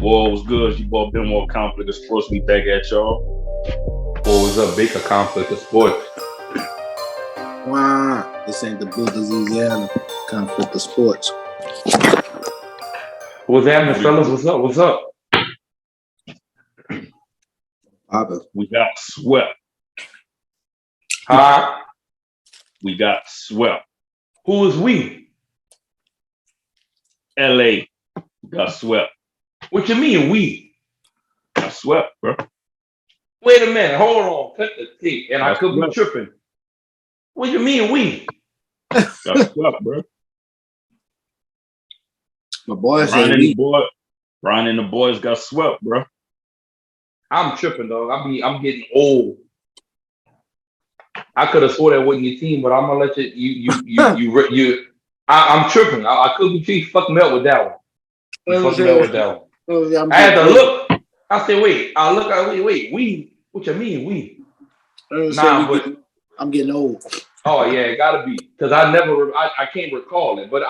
Boy, what's good? It's your boy Benoit Conflict of Sports. We back at y'all. Or was a bigger conflict of sports? Wow, this ain't the big Eazyana conflict of sports. What's happening, fellas? What's up? What's up? Papa. We got swept. Huh? We got swept. Who is we? LA got swept. What you mean we? Got swept, bro. Wait a minute. Hold on. Cut the tape. And I That's could be right. tripping. What you mean we? Got swept, bro. My boy Brian said and, we. the boy, Brian and the boys got swept, bro. I'm tripping, dog. I'm getting old. I could have swore that wasn't your team, but I'm gonna let you. I'm tripping. I could be cheating. Fuck me up with that one. You fucked me up with that one. I had to look. I said, wait. I look. Wait. We? What you mean we? Nah, but I'm getting old. oh yeah, it gotta be because I can't recall it, but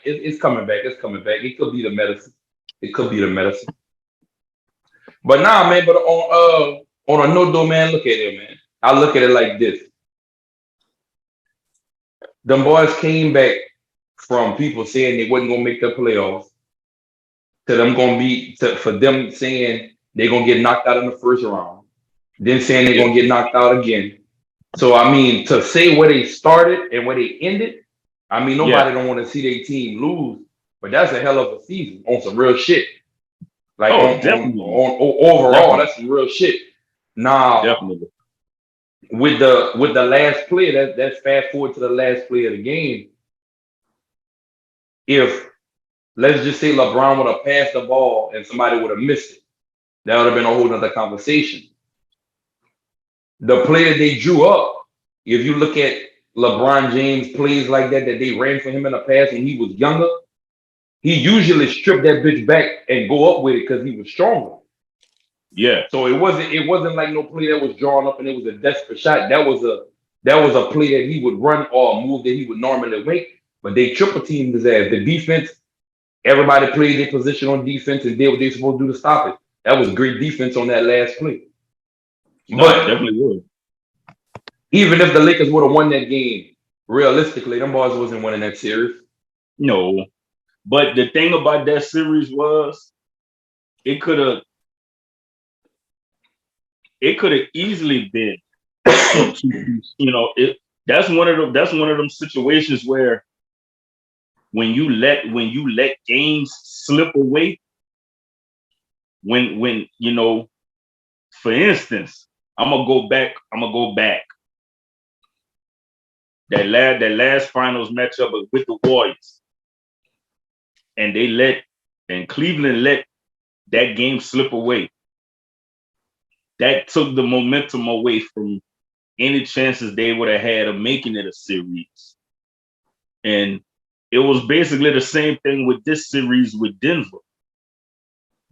it's coming back. It's coming back. It could be the medicine. It could be the medicine. But nah, man. But on a note though, man, look at it, man. I look at it like this. Them boys came back from people saying they wasn't gonna make the playoffs to them for them saying they're gonna get knocked out in the first round, then saying they're gonna get knocked out again. So I mean, to say where they started and where they ended, I mean nobody don't want to see their team lose, but that's a hell of a season on some real shit. Like definitely. Overall, Definitely. that's some real shit. Now Definitely. with the last play, that's fast forward to the last play of the game. If let's just say LeBron would have passed the ball and somebody would have missed it, that would have been a whole nother conversation. The play that they drew up, if you look at LeBron James plays like that they ran for him in the past when he was younger, he usually stripped that bitch back and go up with it because he was stronger. Yeah. So it wasn't like no play that was drawn up and it was a desperate shot. That was a play that he would run or a move that he would normally make, but they triple teamed his ass. The defense, everybody played their position on defense and did what they were supposed to do to stop it. That was great defense on that last play. No, it definitely would. Even if the Lakers would have won that game, realistically, them boys wasn't winning that series. No. But the thing about that series was it could have easily been that's one of them situations where when you let games slip away, when for instance, I'm gonna go back. That last finals matchup with the Warriors, and Cleveland let that game slip away. That took the momentum away from any chances they would have had of making it a series. And it was basically the same thing with this series with Denver.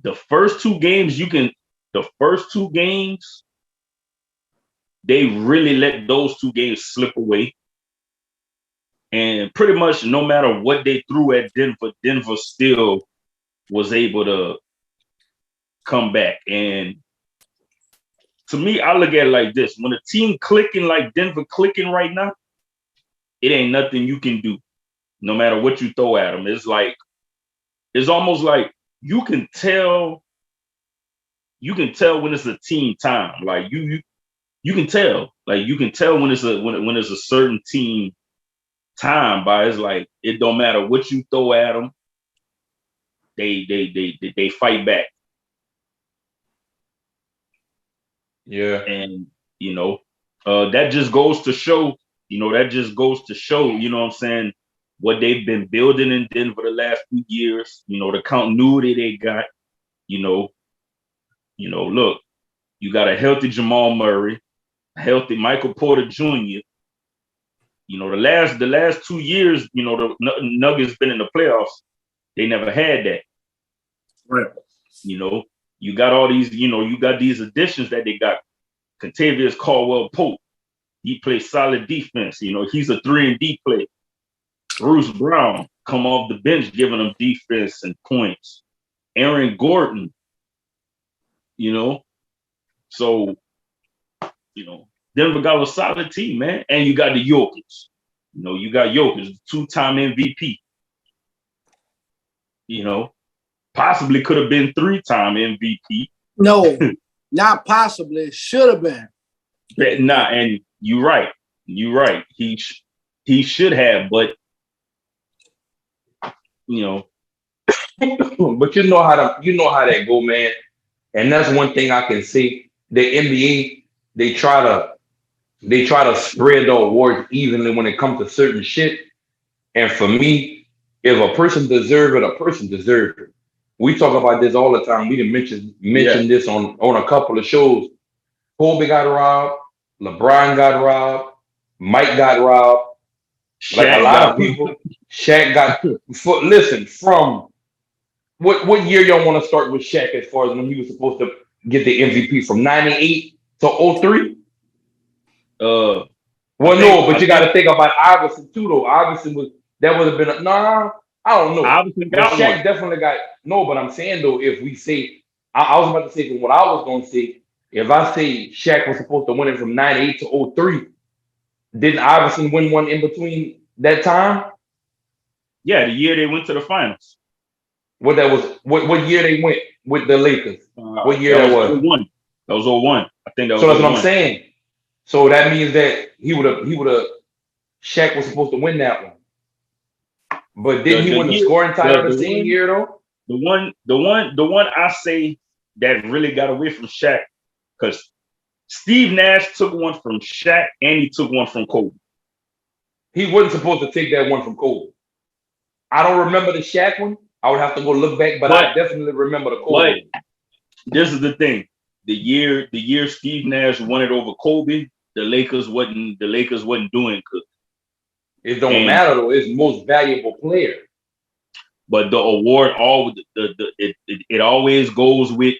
The first two games, they really let those two games slip away. And pretty much no matter what they threw at Denver, Denver still was able to come back. And to me, I look at it like this. When a team clicking like Denver clicking right now, it ain't nothing you can do, no matter what you throw at them. It's almost like you can tell when it's a team time. Like you can tell. Like you can tell when it's a certain team time by it's like it don't matter what you throw at them, they fight back. Yeah. And that just goes to show, you know what I'm saying, what they've been building in Denver the last few years, the continuity they got, look, you got a healthy Jamal Murray, a healthy Michael Porter Jr. The last 2 years, the Nuggets been in the playoffs. They never had that. Right. You got all these, you got these additions that they got. Contavious Caldwell Pope, he plays solid defense. He's a 3-and-D player. Bruce Brown come off the bench, giving them defense and points. Aaron Gordon, So, Denver got a solid team, man. And you got the Jokic. You got Jokic, 2-time MVP. Possibly could have been 3-time MVP. No, not possibly. Should have been. And you're right. He should have, but but you know how that go, man. And that's one thing I can see. The NBA, they try to spread the awards evenly when it comes to certain shit. And for me, if a person deserves it, a person deserves it. We talk about this all the time. We didn't mention this on a couple of shows. Kobe got robbed, LeBron got robbed, Mike got robbed. Like a lot of people, Shaq got. Listen, from what year y'all want to start with Shaq as far as when he was supposed to get the MVP from 98 to 03? Well, no, but you got to think about Iverson too, though. Iverson would have been I don't know. Iverson got Shaq one. definitely got but I'm saying though, if we say, I was about to say from what I was going to say, if I say Shaq was supposed to win it from 98 to 03, didn't Iverson win one in between that time? Yeah, the year they went to the finals. What year they went with the Lakers? What year that was? 01. That was 01. I think that was. So that's what I'm saying. So that means that he would have. Shaq was supposed to win that one, but didn't he win the scoring title the same year though? The one I say that really got away from Shaq, because Steve Nash took one from Shaq and he took one from Kobe. He wasn't supposed to take that one from Kobe. I don't remember the Shaq one. I would have to go look back, but I definitely remember the Kobe. But this is the thing: the year Steve Nash won it over Kobe, the Lakers wasn't doing good. It don't matter though; it's most valuable player. But the award it always goes with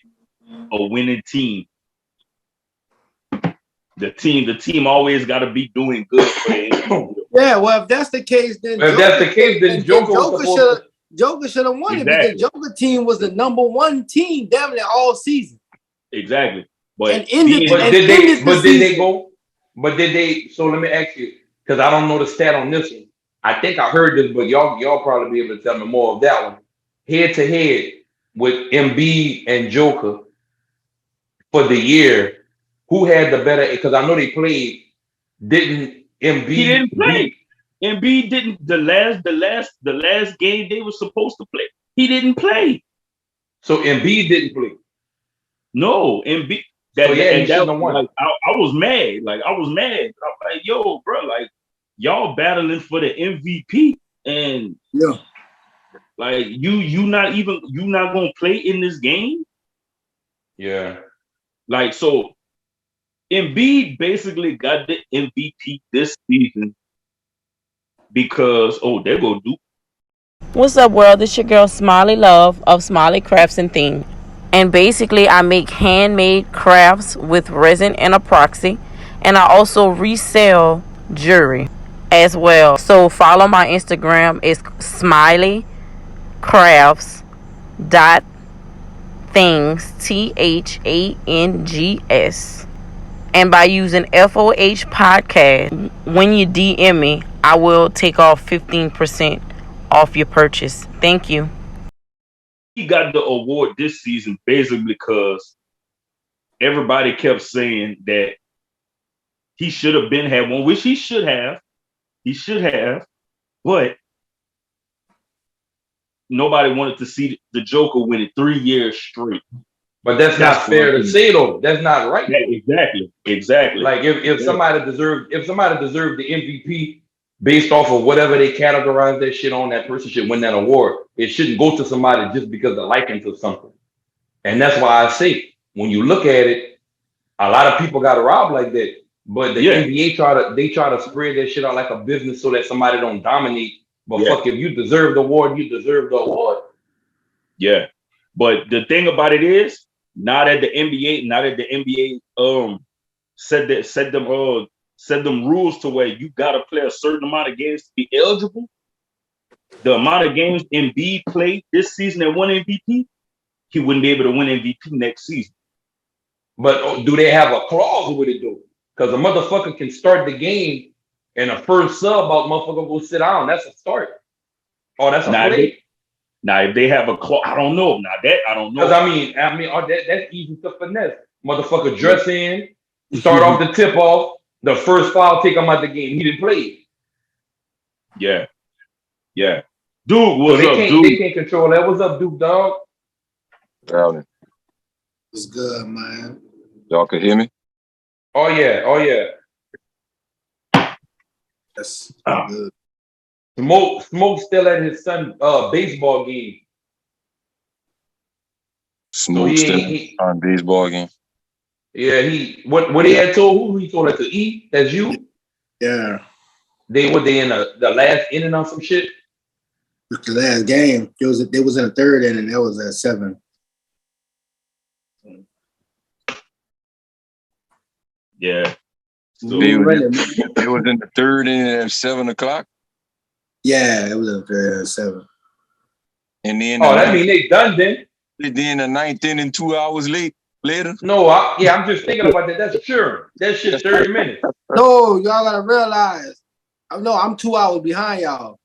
a winning team. The team always got to be doing good for it. Yeah, well, if that's the case, then Joker should have won it because Joker team was the number one team definitely all season. Exactly. But did they go? So let me ask you, because I don't know the stat on this one. I think I heard this, but y'all probably be able to tell me more of that one. Head to head with Embiid and Joker for the year, who had the better? Because I know they played. Didn't Embiid? He didn't play. Embiid didn't. The last game they were supposed to play, he didn't play. So Embiid didn't play. No, Embiid. I was mad. I'm like, yo, bro, like y'all battling for the MVP, and like you not gonna play in this game. Yeah. Like, so Embiid basically got the MVP this season because there go Duke. What's up, world? It's your girl Smiley Love of Smiley Crafts and Theme. And basically I make handmade crafts with resin and epoxy, and I also resell jewelry as well. So follow my Instagram. It's smileycrafts.things, THANGS. And by using FOH podcast, when you DM me, I will take off 15% off your purchase. Thank you. He got the award this season basically because everybody kept saying that he should have had one, which he should have. But nobody wanted to see the Joker win it 3 years straight. But that's not fair to say though. That's not right. Yeah, exactly. Like if somebody deserved the MVP based off of whatever they categorize that shit on, that person should win that award. It shouldn't go to somebody just because of liking to something. And that's why I say, when you look at it, a lot of people got robbed like that. But the NBA try to spread that shit out like a business so that somebody don't dominate. But fuck, if you deserve the award, you deserve the award. Yeah. But the thing about it is, now that the NBA set them rules to where you gotta play a certain amount of games to be eligible. The amount of games Embiid played this season and won MVP, he wouldn't be able to win MVP next season. But do they have a clause with it though? Because a motherfucker can start the game and a first sub out motherfucker will sit down. That's a start. Oh, that's a play. Now, if they have a clause, I don't know. Now that I don't know. Because that's easy to finesse. Motherfucker dress in, start off the tip off, the first foul take him out the game. He didn't play. Yeah. Dude, what's up, Dude? They can't control that. What's up, DukeDawg? It's good, man. Y'all can hear me? Oh yeah. That's good. Smoke still at his son baseball game. Smoke still on baseball game. Yeah, what he had told who he told that to E? That's you? Yeah. They in the last inning on some shit? The last game. They was in the third inning, that was at 7. Yeah. So, it was in the third inning at 7 o'clock? Yeah, it was in the third inning at 7. And then that means they done then. Then the ninth inning 2 hours later? No, I'm just thinking about that. That's sure. That shit's 30 minutes. No, y'all gotta realize. I'm 2 hours behind y'all.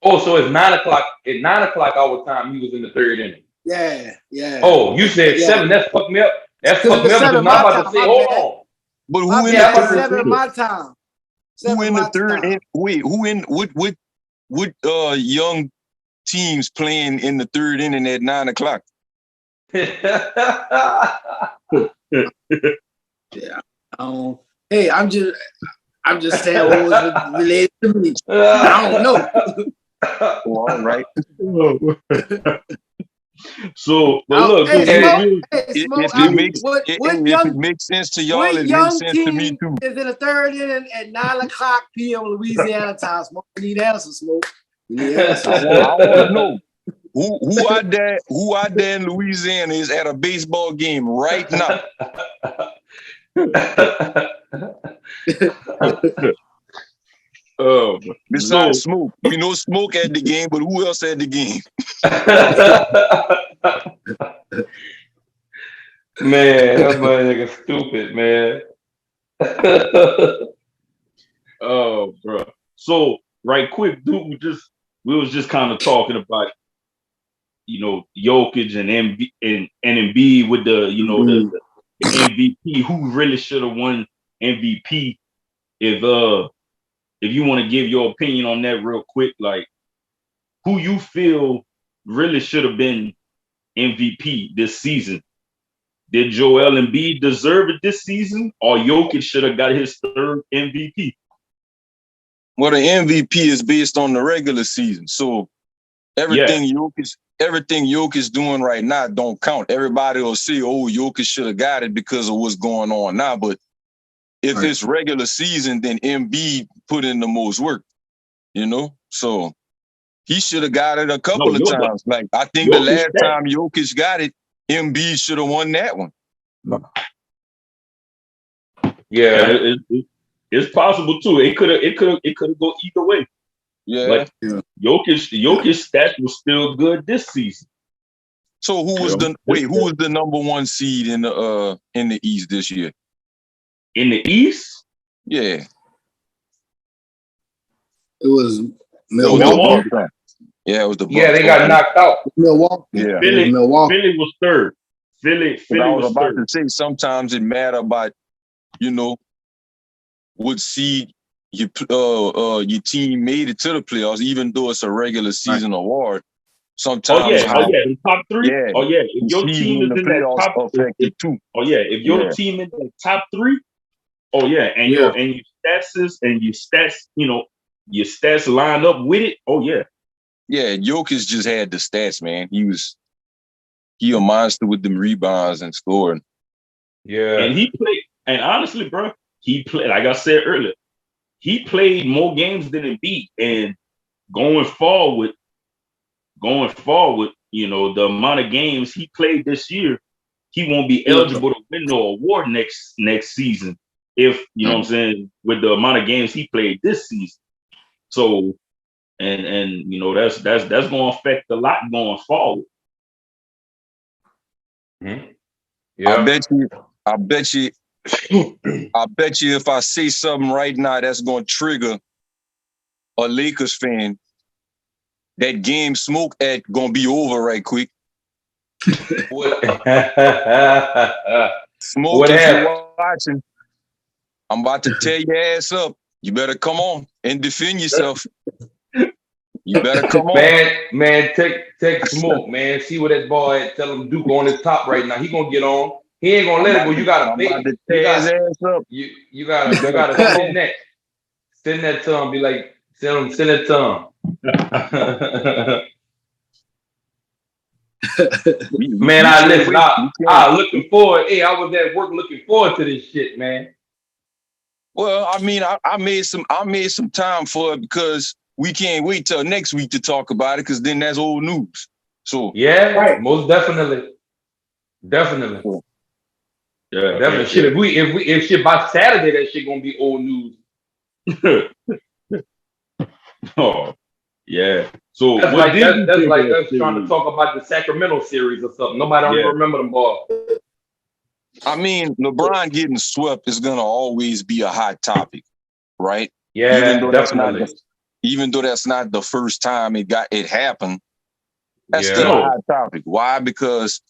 Oh, so it's 9 o'clock. At 9 o'clock our time, he was in the third inning. Yeah. Oh, you said 7. That fucked me up. That fucked me up because I'm about to say, hold on. But who in the third? 7 my time. Who in the third? Wait, who in what young teams playing in the third inning at 9 o'clock? Yeah. Hey, I'm just saying what was related to me. I don't know. Well, all right. So, but look, if it makes sense to y'all, it makes sense to me too. Is in the third inning at 9 o'clock p.m. Louisiana time. Smoke, you need answers, Smoke. You need answers. I want to know who out there in Louisiana is at a baseball game right now. Besides Smoke, we know Smoke at the game, but who else at the game? Man, that motherfucker stupid, man. Oh, bro. So, right quick, dude, we was just kind of talking about, Jokic and Embiid with the, the MVP. Who really should have won MVP? If you want to give your opinion on that real quick, like who you feel really should have been MVP this season? Did Joel Embiid deserve it this season, or Jokic should have got his third MVP? Well, the MVP is based on the regular season, so everything Jokic doing right now don't count. Everybody will say, "Oh, Jokic should have got it because of what's going on now," but if it's regular season, then Embiid put in the most work, So he should have got it a couple of times. Like I think the last time Jokic got it, Embiid should have won that one. Yeah, it's possible too. It could have go either way. Yeah. But Jokic stats was still good this season. So who was the number one seed in the East this year? In the East? Yeah. It was Milwaukee. Yeah, it was the Bucks. Yeah, they got knocked out. Milwaukee. Yeah. Philly was third. Philly I was was about third. to say sometimes it matter about, what seed your team made it to the playoffs, even though it's a regular season award. Sometimes the top three. Yeah. Oh yeah, if your team is in that top affected too. Oh yeah, if your team in the top 3, oh yeah, and your stats, your stats line up with it. Oh yeah. Yeah, Jokic just had the stats, man. He a monster with them rebounds and scoring. Yeah. And he played, and honestly, bro, he played, like I said earlier, he played more games than Embiid. And going forward, the amount of games he played this year, he won't be eligible to win no award next season. If you know what I'm saying, with the amount of games he played this season. So, and that's going to affect a lot going forward. Mm-hmm. Yeah. I bet you if I say something right now that's gonna trigger a Lakers fan, that game smoke at gonna be over right quick. What? Smoke, What if happened? you're watching, I'm about to tear your ass up. You better come on and defend yourself. You better come on. Man, take Smoke, man. See what that boy at. Tell him Duke on his top right now. He gonna get on. He ain't gonna let it go. You gotta I'm about pay. to tear his ass up. You gotta send that. Send that to him. Be like, send it to him. Man, I looking forward. Hey, I was at work looking forward to this shit, man. Well, I mean, I made some time for it because we can't wait till next week to talk about it because then that's old news. So yeah, right. Most definitely. Yeah, definitely. Shit, if shit by Saturday, that shit gonna be old news. Oh, yeah. So that's like us trying to talk about the Sacramento series or something. Nobody don't remember them ball. I mean, LeBron getting swept is gonna always be a hot topic, right? Yeah, Even though that's not the first time it happened, that's still a hot topic. Why? Because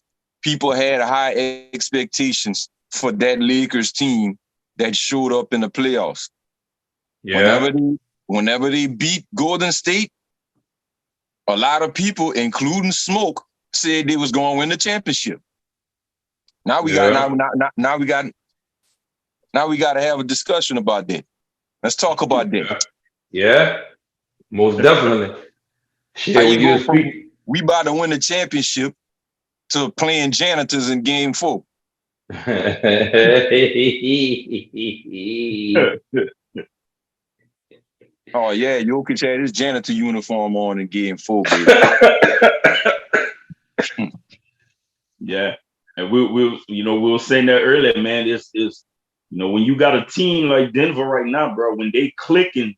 people had high expectations for that Lakers team that showed up in the playoffs. Yeah. Whenever they beat Golden State, a lot of people, including Smoke, said they was going to win the championship. Now we got to have a discussion about that. Let's talk about that. Yeah, most definitely. Shit, we about to win the championship to playing janitors in Game 4. Oh yeah, Jokic had his janitor uniform on in Game 4, baby. Yeah, and we were saying that earlier, man. It's when you got a team like Denver right now, bro. When they clicking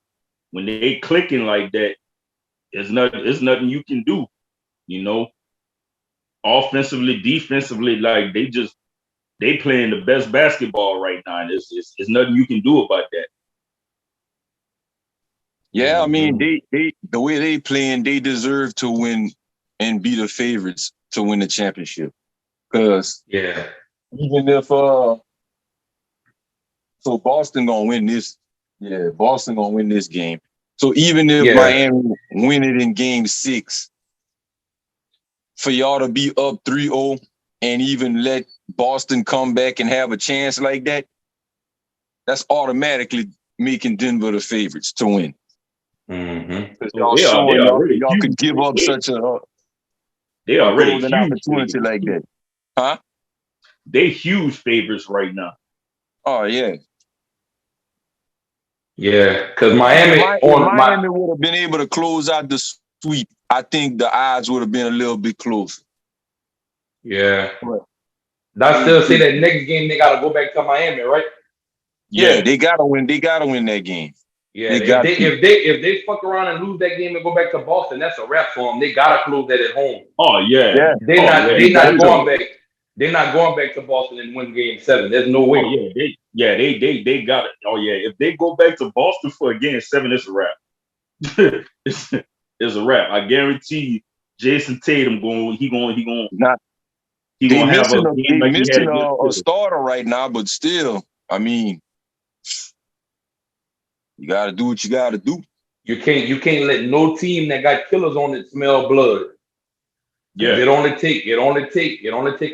like that, it's nothing you can do. Offensively, defensively, like they playing the best basketball right now, and it's nothing you can do about that. Yeah, I mean, they the way they playing, they deserve to win and be the favorites to win the championship. Because even if so Boston gonna win this. Yeah, Boston gonna win this game. So even if Miami win it in Game 6, for y'all to be up 3-0 and even let Boston come back and have a chance like that, that's automatically making Denver the favorites to win. Y'all could give up such a golden opportunity like that. Huh? They huge favorites right now. Oh yeah. Yeah, because Miami would have been able to close out the sweep. I think the odds would have been a little bit closer. Yeah. I still say that next game they gotta go back to Miami, right? Yeah, they gotta win. They gotta win that game. Yeah, if they fuck around and lose that game and go back to Boston, that's a wrap for them. They gotta close that at home. Oh yeah. They're not going back. They're not going back to Boston and win Game 7. There's no way. Oh, they got it. Oh yeah, if they go back to Boston for a Game 7, it's a wrap. It's a wrap. I guarantee Jason Tatum going have a game like missing a starter right now, but still, I mean, you gotta do what you gotta do. You can't let no team that got killers on it smell blood. Yeah, it only take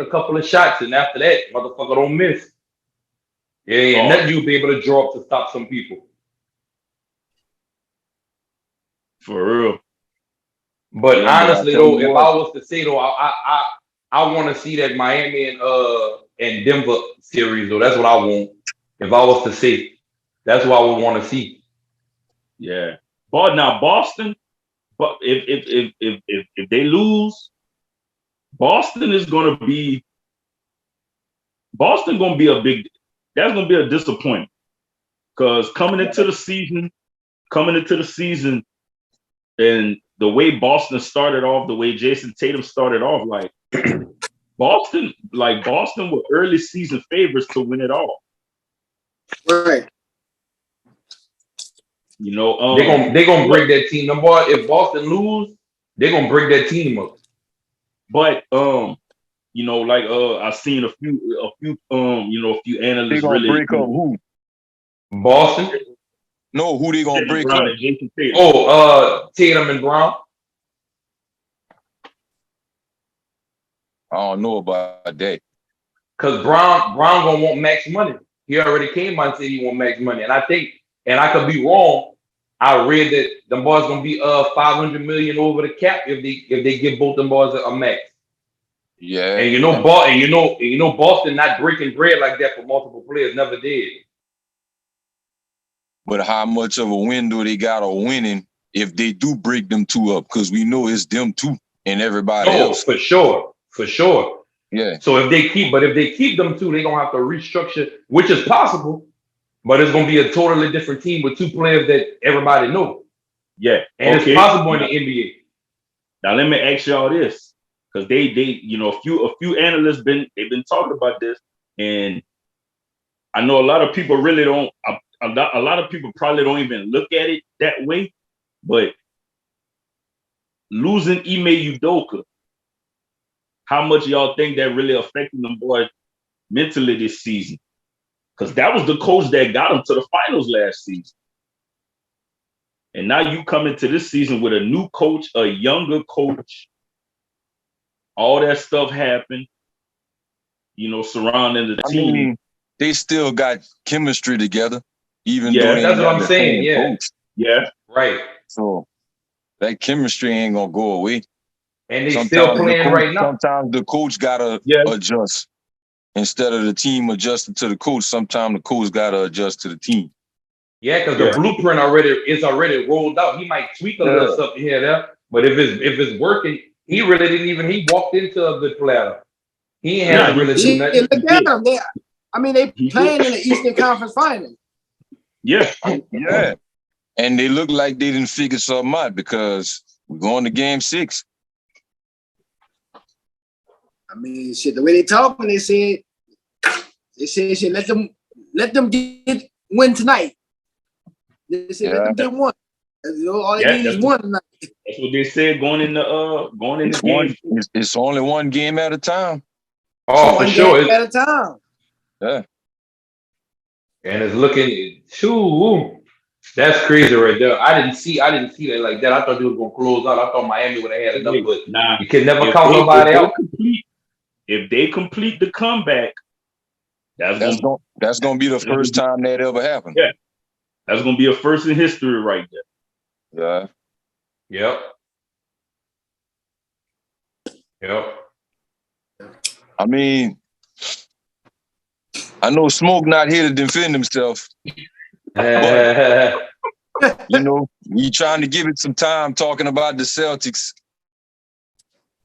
a couple of shots, and after that, motherfucker don't miss. Yeah, ain't nothing you'll be able to draw up to stop some people. For real. But honestly, though, if I was to say though, I want to see that Miami and Denver series though. That's what I want. If I was to say, that's what I would want to see. Yeah, but now Boston, but if they lose, Boston gonna be a disappointment because coming into the season, and the way Boston started off, the way Jason Tatum started off, like Boston were early season favorites to win it all. Right. You know, they gonna break that team. Them boy, if Boston lose, they're gonna break that team up. but you know, like I've seen a few you know, a few They analysts gonna really break up who? Boston. No, who they gonna break Brown up? and Jason Tatum. Oh, Tatum and Brown. I don't know about that. Cause Brown gonna want max money. He already came out and said he want max money, and I think, and I could be wrong. I read that the boys gonna be 500 million over the cap if they give both them boys a max. Yeah. And you know, Boston not breaking bread like that for multiple players. Never did. But how much of a window they got of winning if they do break them two up? Because we know it's them two and everybody else. For sure. Yeah. So if they keep them two, they're gonna have to restructure, which is possible, but it's gonna be a totally different team with two players that everybody knows. Yeah, And it's possible in the NBA. Now let me ask y'all this, because they you know, a few analysts they've been talking about this, and I know a lot of people really don't. A lot of people probably don't even look at it that way, but losing Ime Udoka, how much y'all think that really affected them boys mentally this season? Because that was the coach that got them to the finals last season. And now you come into this season with a new coach, a younger coach. All that stuff happened, you know, surrounding the team. I mean, they still got chemistry together, even though they that's ain't what I'm the saying. same coach. Yeah. Right. So that chemistry ain't gonna go away. And they still playing right now. Sometimes the coach gotta adjust. Instead of the team adjusting to the coach, sometimes the coach gotta adjust to the team. Yeah, because the blueprint is already rolled out. He might tweak a little stuff here and there, but if it's working, he walked into a good player. He ain't had to really do nothing. Look at them. They playing in the Eastern Conference Finals. Yeah. Yeah. And they look like they didn't figure something out because we're going to game 6. I mean, shit, the way they talking, they said, shit, let them win tonight. They said, let them get one. You know, all they need is one tonight. That's what they said going in the game. It's only one game at a time. Oh, for sure. At a time. Yeah. And it's looking, that's crazy right there. I didn't see that like that. I thought they was gonna close out. I thought Miami would have had enough, but you can never count nobody out. If they complete the comeback, that's gonna be the first time that ever happened. Yeah, that's gonna be a first in history right Yeah. there. Yep. I mean, I know Smoke not here to defend himself. You know, we trying to give it some time talking about the Celtics.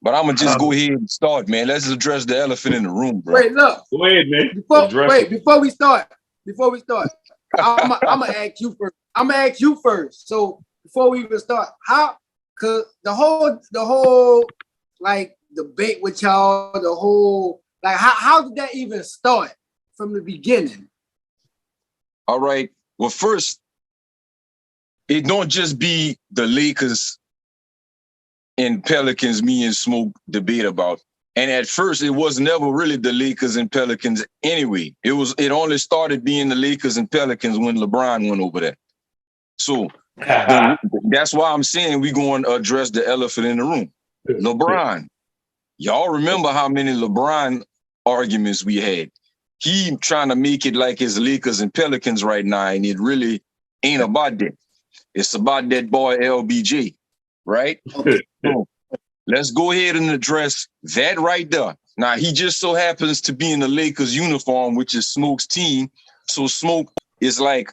But I'm gonna just go ahead and start, man. Let's address the elephant in the room, bro. Wait, look. Go ahead, man. Before we start, I'm gonna ask you first. So before we even start, cause the whole like debate with y'all, the whole like how did that even start from the beginning? All right. Well, first, it don't just be the Lakers and Pelicans me and Smoke debate about. And at first, it was never really the Lakers and Pelicans anyway. It only started being the Lakers and Pelicans when LeBron went over there. So that's why I'm saying we're going to address the elephant in the room. LeBron. Y'all remember how many LeBron arguments we had? He trying to make it like it's Lakers and Pelicans right now, and it really ain't about that. It's about that boy LBJ, right? So let's go ahead and address that right there. Now, he just so happens to be in the Lakers uniform, which is Smoke's team. So Smoke is like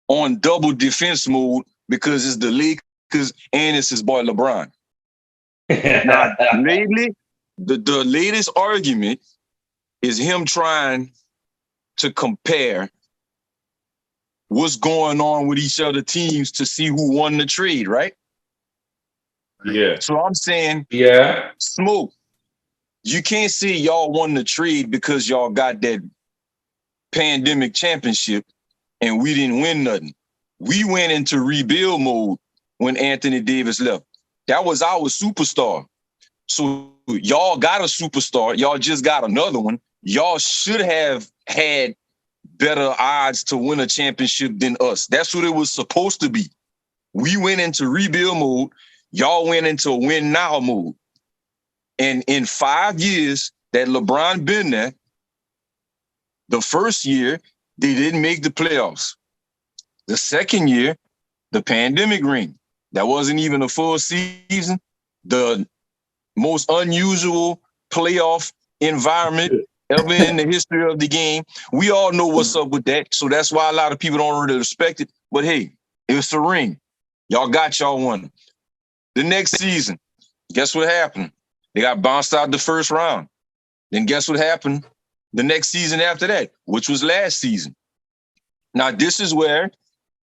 on double defense mode because it's the Lakers and it's his boy LeBron. Now, lately, the latest argument is him trying to compare what's going on with each other teams to see who won the trade, right? Yeah. So I'm saying, yeah, Smoke, you can't say y'all won the trade because y'all got that pandemic championship and we didn't win nothing. We went into rebuild mode when Anthony Davis left. That was our superstar. So y'all got a superstar. Y'all just got another one. Y'all should have had better odds to win a championship than us. That's what it was supposed to be. We went into rebuild mode. Y'all went into win now mode. And in 5 years that LeBron been there, the first year, they didn't make the playoffs. The second year, the pandemic ring. That wasn't even a full season. The most unusual playoff environment ever in the history of the game. We all know what's up with that. So that's why a lot of people don't really respect it. But hey, it's a ring. Y'all got y'all one. The next season, guess what happened? They got bounced out the first round. Then guess what happened the next season after that, which was last season. Now, this is where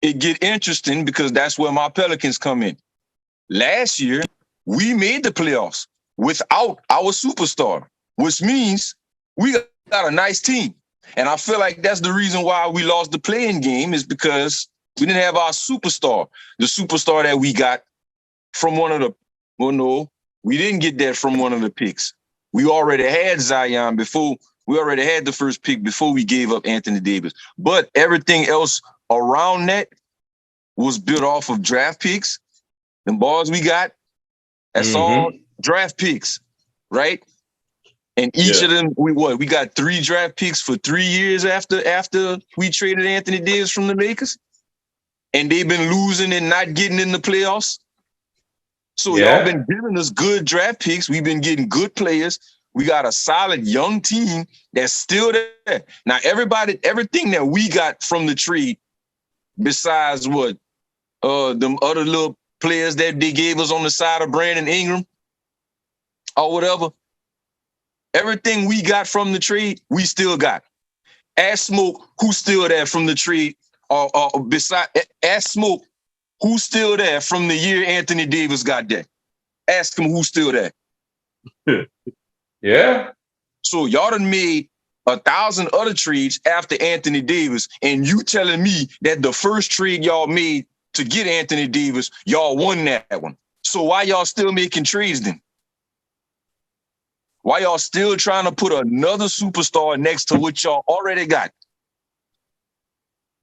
it get interesting because that's where my Pelicans come in. Last year, we made the playoffs without our superstar, which means we got a nice team. And I feel like that's the reason why we lost the play-in game is because we didn't have our superstar, the superstar that we got from one of the, well, no, we didn't get that from one of the picks. We already had Zion before, we already had the first pick before we gave up Anthony Davis. But everything else around that was built off of draft picks. The balls we got, that's all draft picks, right? And each of them, we got 3 draft picks for 3 years after we traded Anthony Davis from the Lakers. And they've been losing and not getting in the playoffs. So y'all been giving us good draft picks. We've been getting good players. We got a solid young team that's still there. Now, everything that we got from the trade, besides what them other little players that they gave us on the side of Brandon Ingram or whatever, everything we got from the trade, we still got. Ask Smoke who's still there from the trade, or ask Smoke who's still there from the year Anthony Davis got there. Ask him who's still there. Yeah. So y'all done made 1,000 other trades after Anthony Davis, and you telling me that the first trade y'all made to get Anthony Davis, y'all won that one. So why y'all still making trades then? Why y'all still trying to put another superstar next to what y'all already got?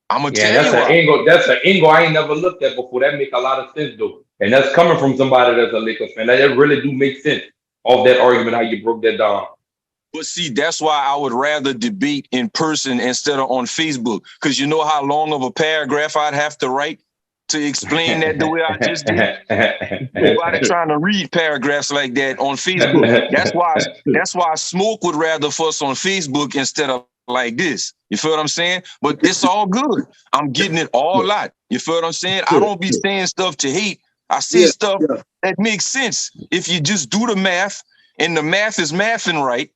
I'm gonna tell you why. That's an angle I ain't never looked at before. That make a lot of sense though. And that's coming from somebody that's a Lakers fan. That really do make sense of that argument, how you broke that down. But see, that's why I would rather debate in person instead of on Facebook. Because you know how long of a paragraph I'd have to write to explain that the way I just did? Nobody trying to read paragraphs like that on Facebook. That's why Smoke would rather fuss on Facebook instead of like this. You feel what I'm saying? But it's all good. I'm getting it all out. You feel what I'm saying? I don't be saying stuff to hate. I say stuff that makes sense. If you just do the math and the math is mathing right,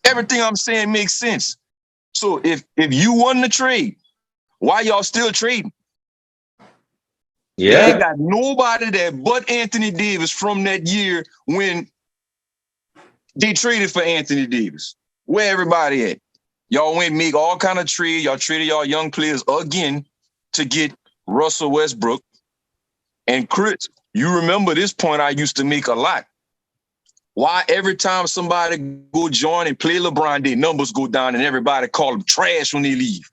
everything I'm saying makes sense. So if you won the trade, why y'all still trading? Yeah. They ain't got nobody there but Anthony Davis from that year when they traded for Anthony Davis. Where everybody at? Y'all went make all kind of trade. Y'all traded y'all young players again to get Russell Westbrook. And Chris, you remember this point I used to make a lot. Why every time somebody go join and play LeBron, their numbers go down and everybody call them trash when they leave?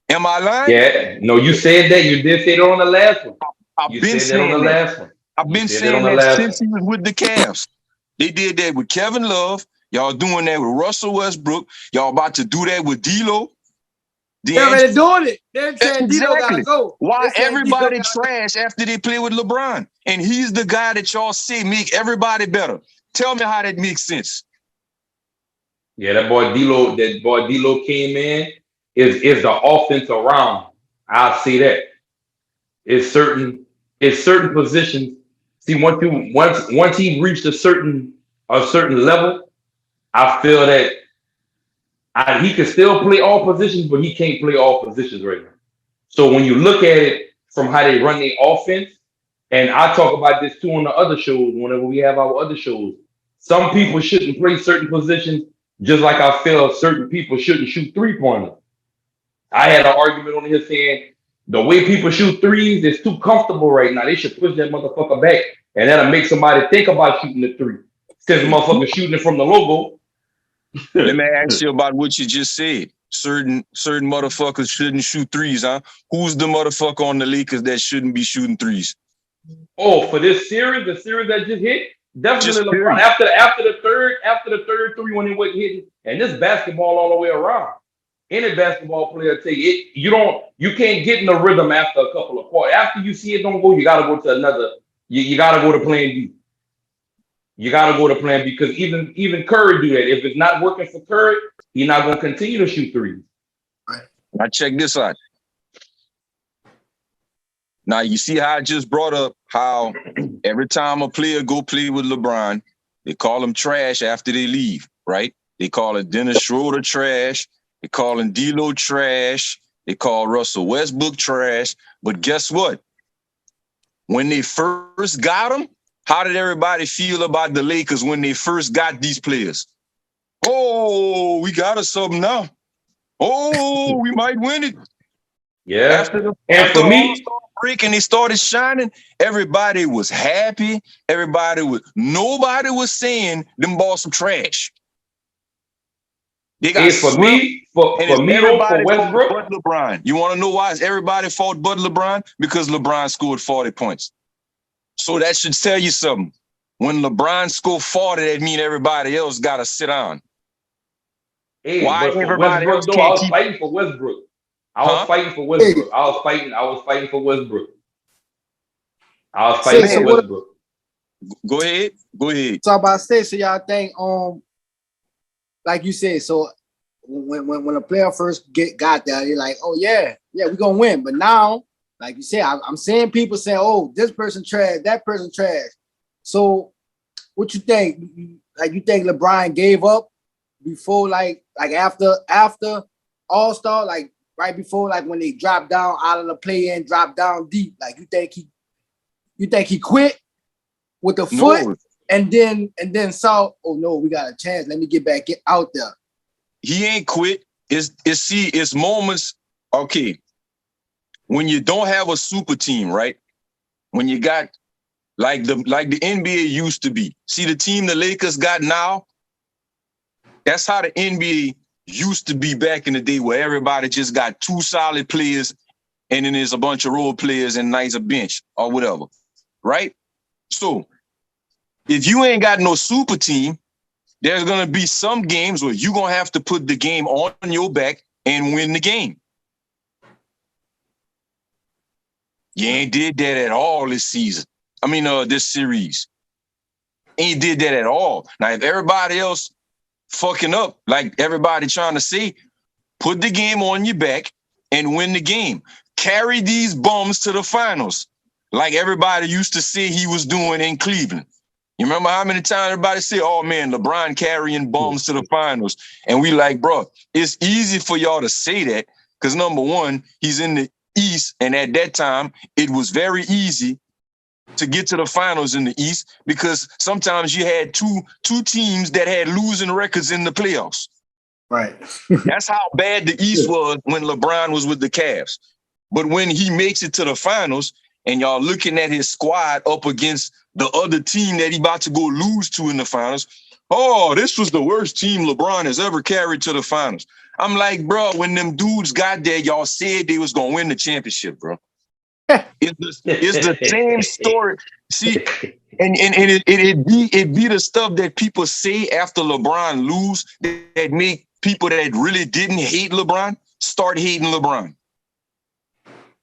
Am I lying? Yeah. No, you said that. You did say it on the last one. I've been saying that. I've been saying that since he was with the Cavs. They did that with Kevin Love. Y'all doing that with Russell Westbrook. Y'all about to do that with D'Lo. They're already doing it. They're saying D'Lo gotta go. Why everybody trash after they play with LeBron? And he's the guy that y'all say make everybody better. Tell me how that makes sense. Yeah, that boy D'Lo came in. Is the offense around? I'll say that. It's certain positions. See, once he reached a certain level, I feel that he can still play all positions, but he can't play all positions right now. So when you look at it from how they run their offense, and I talk about this too on the other shows, whenever we have our other shows, some people shouldn't play certain positions, just like I feel certain people shouldn't shoot 3-pointers. I had an argument on here saying the way people shoot threes is too comfortable right now. They should push that motherfucker back, and that'll make somebody think about shooting the three. Since motherfucker shooting it from the logo. Let me ask you about what you just said. Certain motherfuckers shouldn't shoot threes, huh? Who's the motherfucker on the Lakers that shouldn't be shooting threes? Oh, for this series, the series that just hit, definitely Just LeBron. After the third three when he wasn't hitting, and this basketball all the way around. Any basketball player tell you it, you can't get in the rhythm after a couple of quarters. After you see it don't go, you gotta go to another. You gotta go to plan B. You gotta go to plan B because even Curry do that. If it's not working for Curry, he's not gonna continue to shoot threes. Now check this out. Now you see how I just brought up how every time a player go play with LeBron, they call him trash after they leave, right? They call it Dennis Schroeder trash. They call him D'Lo trash. They call Russell Westbrook trash. But guess what? When they first got him, how did everybody feel about the Lakers when they first got these players? Oh, we got us something now. Oh, we might win it. Yeah. After for me, break and they started shining, everybody was happy. Nobody was saying them balls some trash. They got for Westbrook. But LeBron. You want to know why? Everybody fought but LeBron? Because LeBron scored 40 points. So that should tell you something. When LeBron scored 40, that means everybody else got to sit down. Hey, why but for everybody Westbrook, else though, can't I was keep... fighting for Westbrook. I was fighting for Westbrook. I was fighting for Westbrook. Go ahead. So about say, so y'all think like you said, so when a player first got there, you're like, oh yeah, we're gonna win. But now, like you said, I'm seeing people saying, oh, this person trash, that person trash. So what you think? Like you think LeBron gave up before like after All-Star, like right before, like when they dropped down out of the play-in, dropped down deep, like you think he quit with the foot and then saw, oh no, we got a chance. Let me get back out there. He ain't quit. It's moments. Okay. When you don't have a super team, right? When you got like the NBA used to be. See the team the Lakers got now? That's how the NBA used to be back in the day, where everybody just got two solid players and then there's a bunch of role players and nice a bench or whatever, right? So if you ain't got no super team, there's going to be some games where you're going to have to put the game on your back and win the game. You ain't did that at all this season. This series. Ain't did that at all. Now, if everybody else fucking up, like everybody trying to say, put the game on your back and win the game. Carry these bums to the finals, like everybody used to say he was doing in Cleveland. You remember how many times everybody said, oh man, LeBron carrying bums to the finals. And we like, bro, it's easy for y'all to say that because number one, he's in the East. And at that time, it was very easy to get to the finals in the East because sometimes you had two teams that had losing records in the playoffs. Right. That's how bad the East was when LeBron was with the Cavs. But when he makes it to the finals and y'all looking at his squad up against the other team that he about to go lose to in the finals, oh, this was the worst team LeBron has ever carried to the finals. I'm like, bro, when them dudes got there, y'all said they was going to win the championship, bro. It's the same story. See, and it be the stuff that people say after LeBron lose that make people that really didn't hate LeBron start hating LeBron.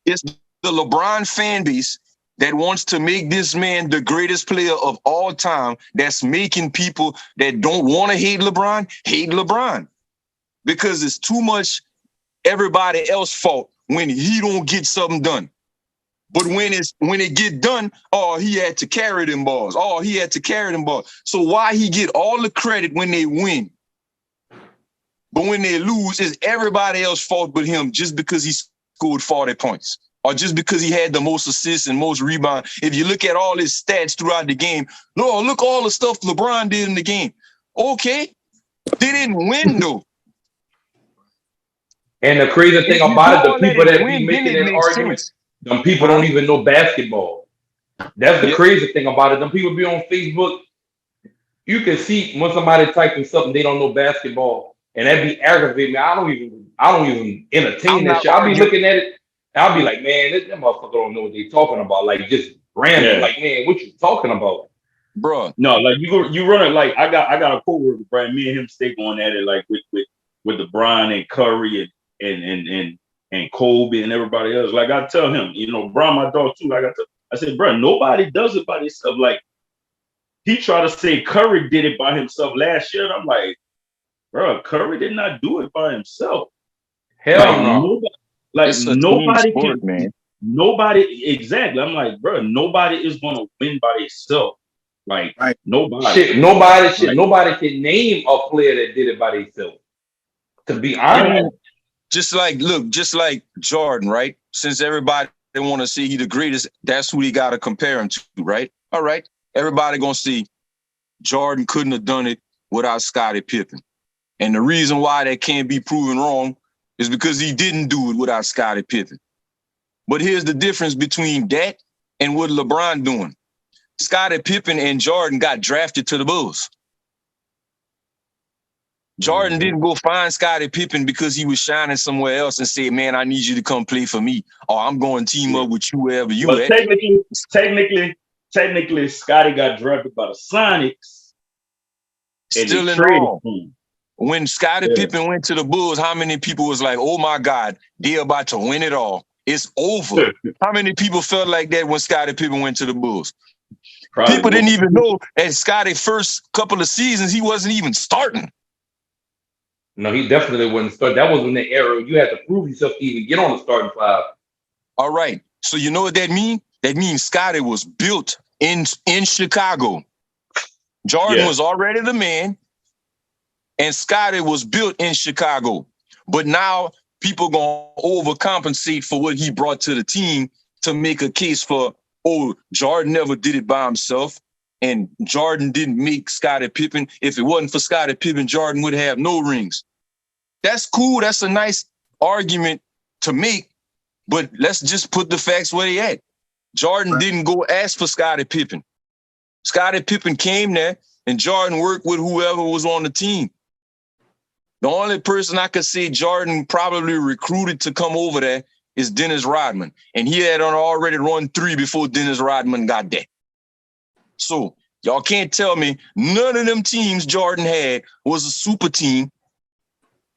It's the LeBron fan base that wants to make this man the greatest player of all time that's making people that don't want to hate LeBron because it's too much everybody else fault when he don't get something done. But when it get done, oh, he had to carry them balls. Oh, he had to carry them balls. So why he get all the credit when they win? But when they lose, it's everybody else's fault but him just because he scored 40 points or just because he had the most assists and most rebounds. If you look at all his stats throughout the game, look all the stuff LeBron did in the game. Okay, they didn't win though. And the crazy thing about it, the people that be making that argument, them people don't even know basketball. That's the crazy thing about it. Them people be on Facebook. You can see when somebody typing something they don't know basketball, and that be aggravating me. I don't even entertain that shit. I'll be looking at it, and I'll be like, man, this motherfucker don't know what they talking about. Like just random. Yeah. Like, man, what you talking about? Bro. No, like you run it like I got a coworker, Brian. Me and him stay going at it like with the Bron and Curry and Kobe and everybody else. Like I tell him, Bron, my dog too. Like I said, bro, nobody does it by themselves. Like he tried to say Curry did it by himself last year. And I'm like, bro, Curry did not do it by himself. Hell no. Nobody can, man. Nobody, exactly. I'm like, bro, nobody is gonna win by themselves. Like nobody. Nobody can name a player that did it by themselves. To be honest. Just like Jordan, right? Since everybody want to say he the greatest, that's who he got to compare him to, right? All right. Everybody gonna see Jordan couldn't have done it without Scottie Pippen. And the reason why that can't be proven wrong is because he didn't do it without Scottie Pippen. But here's the difference between that and what LeBron doing. Scottie Pippen and Jordan got drafted to the Bulls. Jordan didn't go find Scottie Pippen because he was shining somewhere else and say, man, I need you to come play for me. Or I'm going to team up with you wherever you at. Technically, Scottie got drafted by the Sonics. Still in wrong. When Scottie Pippen went to the Bulls, how many people was like, oh my God, they're about to win it all. It's over. How many people felt like that when Scottie Pippen went to the Bulls? People didn't even know at Scottie's first couple of seasons, he wasn't even starting. No, he definitely wouldn't start. That was in the era you had to prove yourself to even get on the starting five. All right. So you know what that means? That means Scottie was built in Chicago. Jordan was already the man, and Scottie was built in Chicago. But now people gonna overcompensate for what he brought to the team to make a case for, oh, Jordan never did it by himself. And Jordan didn't make Scottie Pippen. If it wasn't for Scottie Pippen, Jordan would have no rings. That's cool. That's a nice argument to make. But let's just put the facts where they at. Jordan didn't go ask for Scottie Pippen. Scottie Pippen came there, and Jordan worked with whoever was on the team. The only person I could say Jordan probably recruited to come over there is Dennis Rodman. And he had already run 3 before Dennis Rodman got there. So y'all can't tell me none of them teams Jordan had was a super team.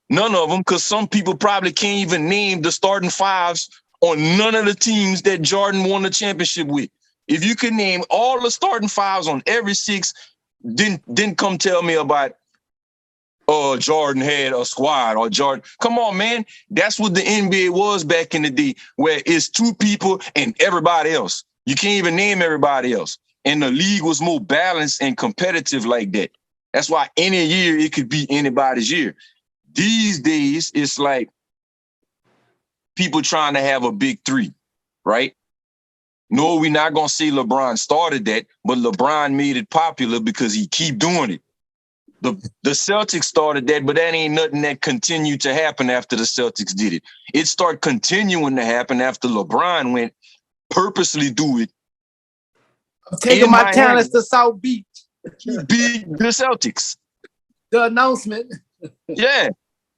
None of them, because some people probably can't even name the starting fives on none of the teams that Jordan won the championship with. If you could name all the starting fives on every 6, then come tell me about Jordan had a squad or Jordan. Come on, man. That's what the NBA was back in the day, where it's 2 people and everybody else. You can't even name everybody else. And the league was more balanced and competitive like that. That's why any year it could be anybody's year. These days, it's like people trying to have a big 3, right? No, we're not going to say LeBron started that, but LeBron made it popular because he keep doing it. The Celtics started that, but that ain't nothing that continued to happen after the Celtics did it. It started continuing to happen after LeBron went purposely do it. I'm taking my talents to South Beach. He beat the Celtics. The announcement. Yeah.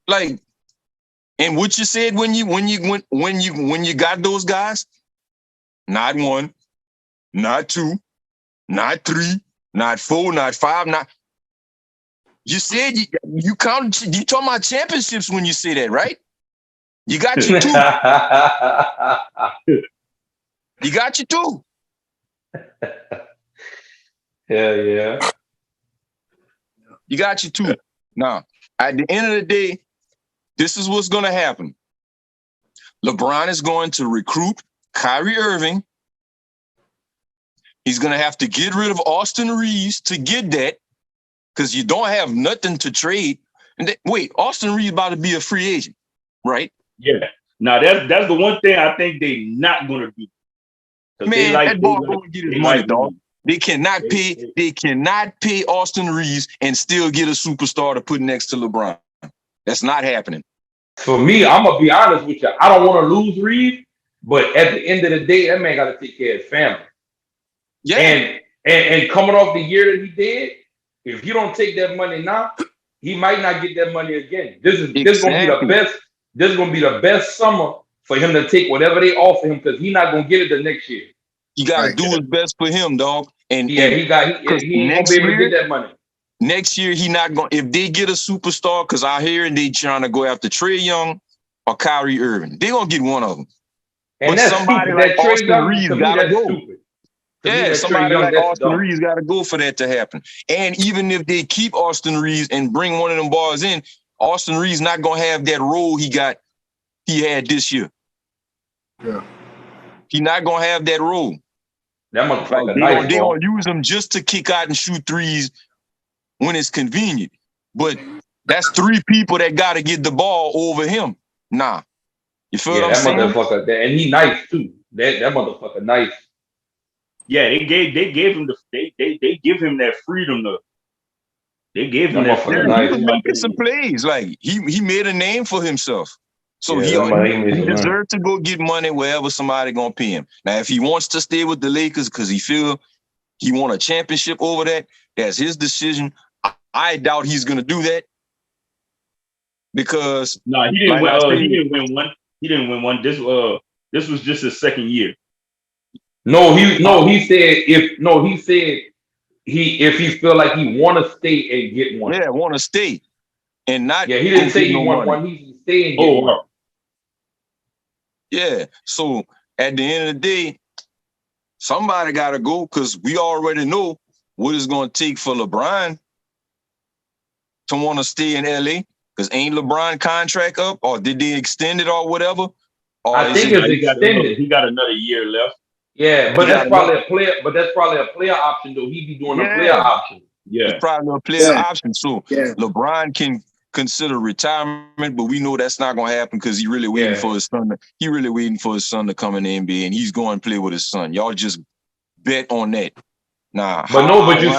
Like, and what you said when you got those guys, not 1, not 2, not 3, not 4, not 5, not. You said you counted. You talking about championships when you say that, right? You got your 2. You got your 2. Hell yeah. You got your 2. Now, at the end of the day, this is what's going to happen. LeBron is going to recruit Kyrie Irving. He's going to have to get rid of Austin Reeves to get that, because you don't have nothing to trade. And wait, Austin Reeves about to be a free agent, right? Yeah. Now that's the one thing I think they not gonna do. Man, that ball going to get his money, dog. They cannot pay Austin Reeves and still get a superstar to put next to LeBron. That's not happening. For me, I'm gonna be honest with you. I don't want to lose Reeves, but at the end of the day, that man got to take care of his family. Yeah. And coming off the year that he did, if you don't take that money now, he might not get that money again. This gonna be the best. This is gonna be the best summer for him to take whatever they offer him because he's not gonna get it the next year. You gotta do his best for him, dog. And he ain't gonna be able to get that money. Next year, he not gonna. If they get a superstar, because I hear they trying to go after Trae Young or Kyrie Irving, they gonna get one of them. And but that's somebody stupid. like Austin Reeves gotta go. Stupid. Yeah, somebody like Austin Reeves gotta go for that to happen. And even if they keep Austin Reeves and bring one of them boys in, Austin Reeves not gonna have that role he had this year. Yeah, he not gonna have that role. That motherfucker they gonna use him just to kick out and shoot threes when it's convenient. But that's three people that got to get the ball over him. Nah. You feel what I'm saying? That motherfucker, and he nice too. That motherfucker nice. Yeah, they gave him they give him that freedom to. They gave him that freedom. He was making some plays. Like he made a name for himself. So he deserved to go get money wherever somebody gonna pay him. Now, if he wants to stay with the Lakers because he feel he want a championship over that, that's his decision. I doubt he's gonna do that because he didn't win. He didn't win one. He didn't win one. This was just his second year. He said if he feel like he want to stay and get one. Yeah, want to stay and not. Yeah, he didn't say he want one. He stay and get one. Yeah. So at the end of the day, somebody got to go because we already know what it's going to take for LeBron to want to stay in LA. Because ain't LeBron contract up, or did they extend it or whatever? Or I think it's extended. He got another year left. Yeah, but that's probably a player. But that's probably a player option, though. He be doing a player option. Yeah, it's probably a player option. So LeBron can consider retirement, but we know that's not going to happen because he really waiting for his son. He really waiting for his son to come in the NBA, and he's going to play with his son. Y'all just bet on that. Nah, but you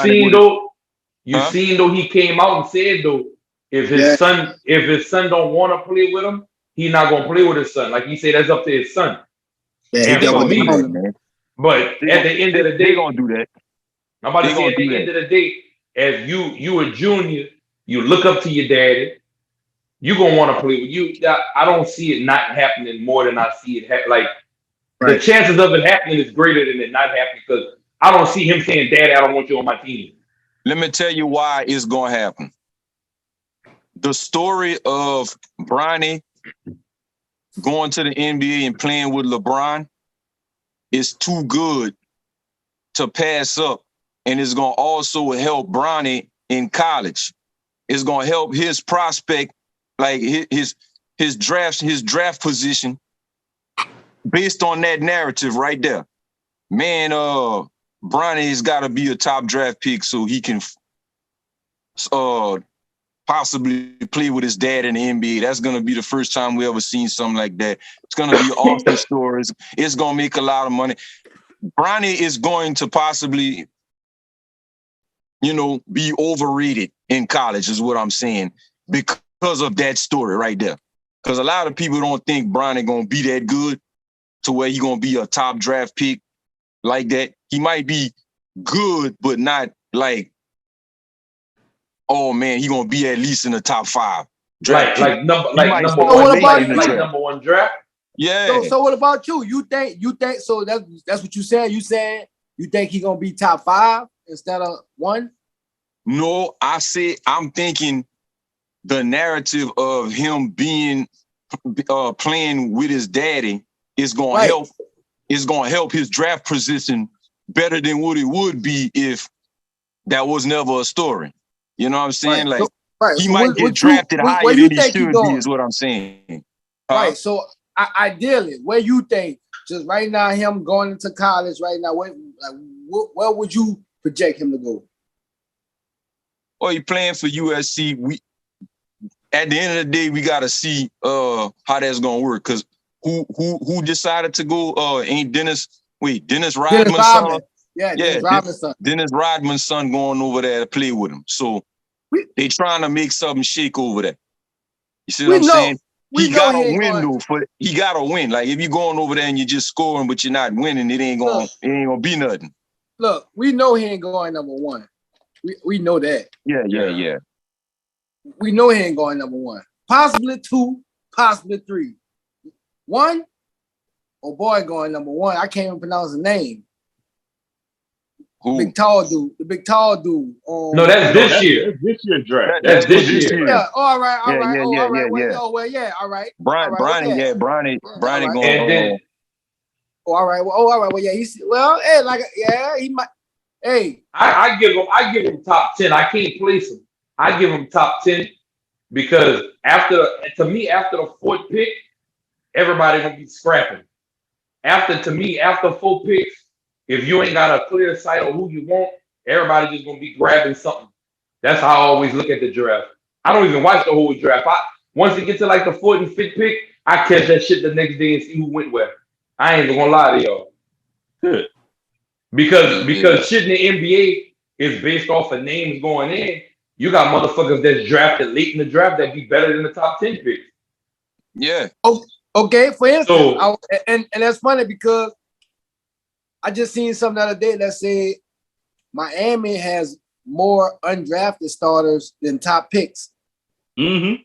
seen though he came out and said though if his son don't want to play with him, he not going to play with his son. Like he said, that's up to his son. Yeah, but at the end of the day, they gonna do that. I'm about to say at the end of the day, as you a junior, you look up to your daddy. You gonna want to play with you. I don't see it not happening more than I see it happen. The chances of it happening is greater than it not happening because I don't see him saying, "Daddy, I don't want you on my team." Let me tell you why it's gonna happen. The story of Bronny going to the NBA and playing with LeBron is too good to pass up, and it's gonna also help Bronny in college. It's gonna help his prospect, like his draft position, based on that narrative right there. Man, Bronny's got to be a top draft pick so he can possibly play with his dad in the NBA. That's going to be the first time we ever seen something like that. It's going to be awesome stories. It's going to make a lot of money. Bronny is going to possibly, be overrated in college is what I'm saying because of that story right there. Because a lot of people don't think Bronny going to be that good to where he going to be a top draft pick like that. He might be good, but not like, oh man, he gonna be at least in the top 5 draft. Like number one draft. Yeah. So what about you? You think so? That's what you said. You said you think he gonna be top 5 instead of 1? No, I'm thinking the narrative of him being playing with his daddy is gonna help. It's gonna help his draft position better than what it would be if that was never a story. You know what I'm saying? He might get drafted higher than he should be is what I'm saying. Right. So ideally, where you think, just right now, him going into college right now, where would you project him to go? Well, he playing for USC. At the end of the day, we got to see how that's going to work because who decided to go? Ain't Dennis Dennis Rodman's Rodman. son? Yeah, Dennis Rodman's son. Dennis Rodman's son going over there to play with him. So they trying to make something shake over there. You see what I'm saying? He got to win though. He got to win. Like if you're going over there and you're just scoring, but you're not winning, it ain't gonna be nothing. Look, we know he ain't going number one. We know that. Yeah. We know he ain't going number one. Possibly 2, possibly 3. 1, oh boy, going number 1. I can't even pronounce the name. Who? The big tall dude. No, that's this year. That's this year draft. That's this year. Yeah. All right. Yeah. All right. Bronny going. And then, all right. Well, yeah. He might. Hey, I give him top 10. I can't place him. I give him top 10 because after the 4th pick, everybody gonna be scrapping. After 4 picks, if you ain't got a clear sight of who you want, everybody just gonna be grabbing something. That's how I always look at the draft. I don't even watch the whole draft. Once it gets to like the 4th and 5th pick, I catch that shit the next day and see who went where. I ain't even gonna lie to y'all. Good. Because shit in the NBA is based off of names going in. You got motherfuckers that's drafted late in the draft that be better than the top 10 picks. Yeah. Okay. For instance, and that's funny because I just seen something the other day that said Miami has more undrafted starters than top picks. Mm-hmm.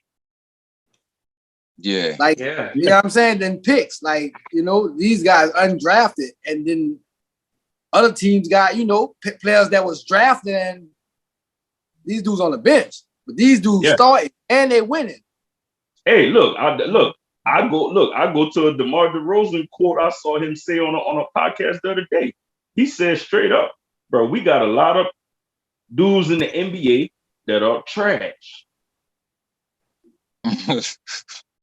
Yeah. Like, you know what I'm saying? Than picks. Like, these guys undrafted, and then other teams got, players that was drafted and these dudes on the bench. But these dudes started and they winning. Hey, I go to a DeMar DeRozan quote I saw him say on a podcast the other day. He said straight up, bro, we got a lot of dudes in the NBA that are trash.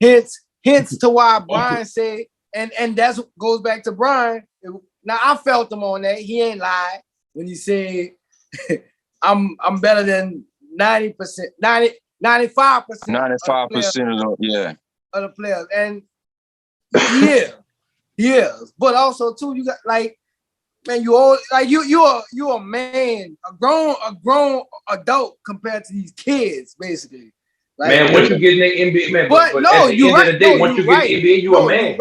Hence to why Brian said, and that's what goes back to Brian. Now I felt him on that. He ain't lied when he said I'm better than 90%, 95%. 95% of the players. And he is. But also too, you got like, man, you're a man, a grown adult compared to these kids, basically. Like, man, once you get in the NBA, man, but no, at the end of the day, once you get in the NBA, you a man.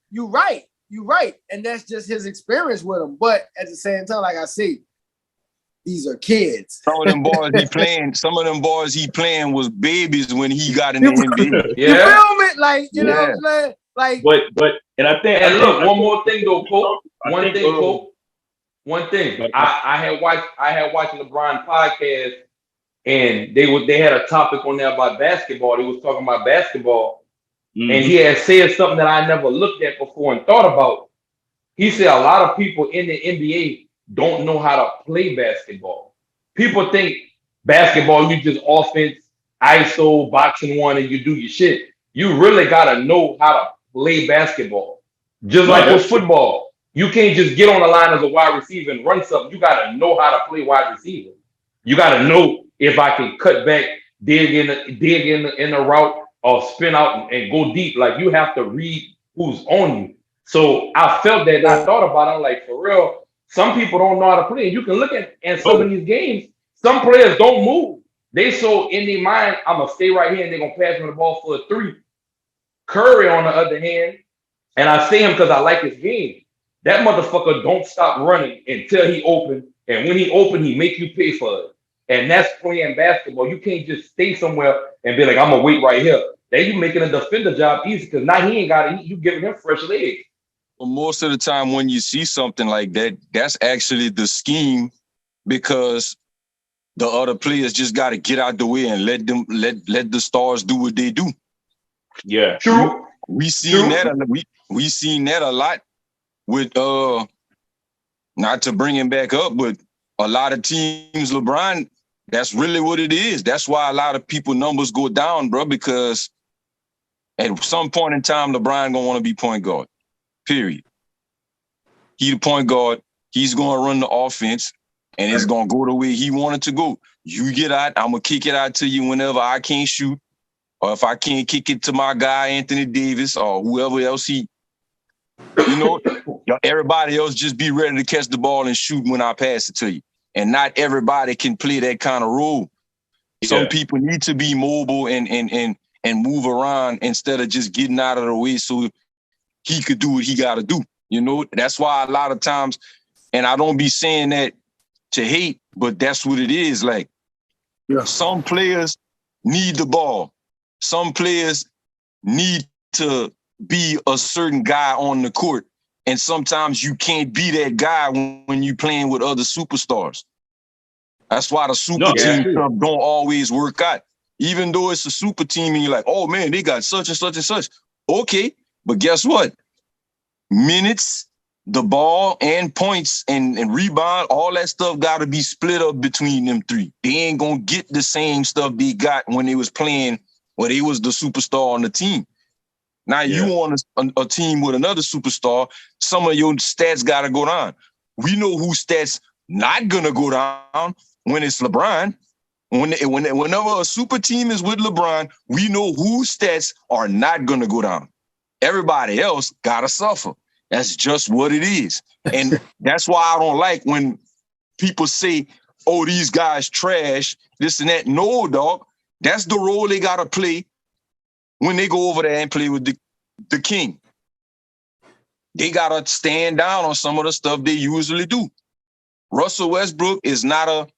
You're right. And that's just his experience with them. But at the same time, like I say, these are kids. Some of them boys he playing was babies when he got in the NBA. You feel me? Like, you know what I'm saying? Like, but I think one more thing though, Pope. One thing. I had watched LeBron podcast, and they had a topic on there about basketball. They was talking about basketball, and he had said something that I never looked at before and thought about. He said a lot of people in the NBA don't know how to play basketball. People think basketball, you just offense, ISO, boxing one, and you do your shit. You really gotta know how to play basketball. Just like with football. You can't just get on the line as a wide receiver and run something. You gotta know how to play wide receiver. You gotta know if I can cut back, dig in the route, or spin out and go deep. Like, you have to read who's on you. So I felt that, and I thought about it. I'm like, for real, some people don't know how to play. And you can look at some of these games, some players don't move. They so in their mind, I'm going to stay right here and they're going to pass me the ball for a 3. Curry, on the other hand, and I say him because I like his game, that motherfucker don't stop running until he open. And when he open, he make you pay for it. And that's playing basketball. You can't just stay somewhere and be like, I'm going to wait right here. Then you making a defender job easy because now he ain't got it. You giving him fresh legs. Well, most of the time when you see something like that, that's actually the scheme, because the other players just got to get out the way and let the stars do what they do. Yeah, true. We seen that a lot with not to bring him back up, but a lot of teams, LeBron, that's really what it is. That's why a lot of people numbers go down, bro, because at some point in time, LeBron gonna want to be point guard. Period. He the point guard. He's gonna run the offense, and it's gonna go the way he wanted to go. You get out, I'm gonna kick it out to you whenever I can't shoot, or if I can't kick it to my guy Anthony Davis or whoever else he You know, everybody else just be ready to catch the ball and shoot when I pass it to you. And not everybody can play that kind of role. Some people need to be mobile and move around instead of just getting out of the way so he could do what he got to do. You know, that's why a lot of times, and I don't be saying that to hate, but that's what it is. Like, some players need the ball. Some players need to be a certain guy on the court. And sometimes you can't be that guy when you're playing with other superstars. That's why the super team stuff don't always work out. Even though it's a super team and you're like, oh man, they got such and such and such. Okay, but guess what? Minutes, the ball, and points and rebound, all that stuff got to be split up between them three. They ain't going to get the same stuff they got when they was playing, where they was the superstar on the team. Now you on a team with another superstar, some of your stats got to go down. We know whose stats not going to go down when it's LeBron. Whenever a super team is with LeBron, we know whose stats are not going to go down. Everybody else got to suffer. That's just what it is. And that's why I don't like when people say, oh, these guys trash, this and that. No, dog. That's the role they got to play when they go over there and play with the king. They got to stand down on some of the stuff they usually do. Russell Westbrook is not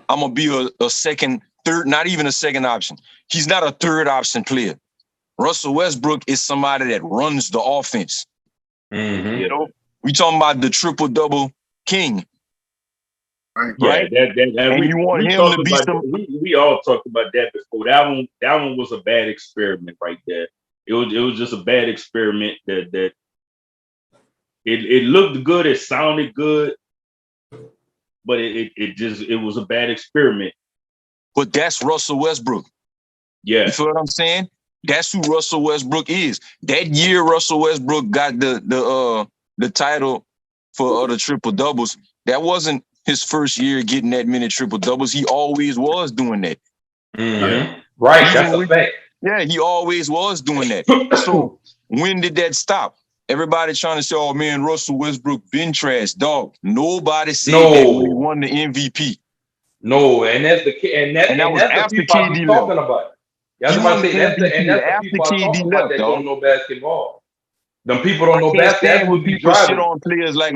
I'm going to be a second, third, not even a second option. He's not a third option player. Russell Westbrook is somebody that runs the offense. Mm-hmm. You know, we talking about the triple-double king. Right? And you want him to be some... We all talked about that before. That one was a bad experiment right there. It was just a bad experiment that it looked good, it sounded good, but it was a bad experiment. But that's Russell Westbrook. Yeah. You feel what I'm saying? That's who Russell Westbrook is. That year Russell Westbrook got the title for the triple doubles. That wasn't his first year getting that many triple doubles. He always was doing that. Mm-hmm. Right, that's a fact. Yeah, he always was doing that. So when did that stop? Everybody trying to say, oh man, Russell Westbrook been trash. Dog, nobody said that when he won the MVP. No, and that's the people I be talking about. That's what I'm saying. That's the people I talk about that don't know basketball. Them people don't know basketball. When people shit on players like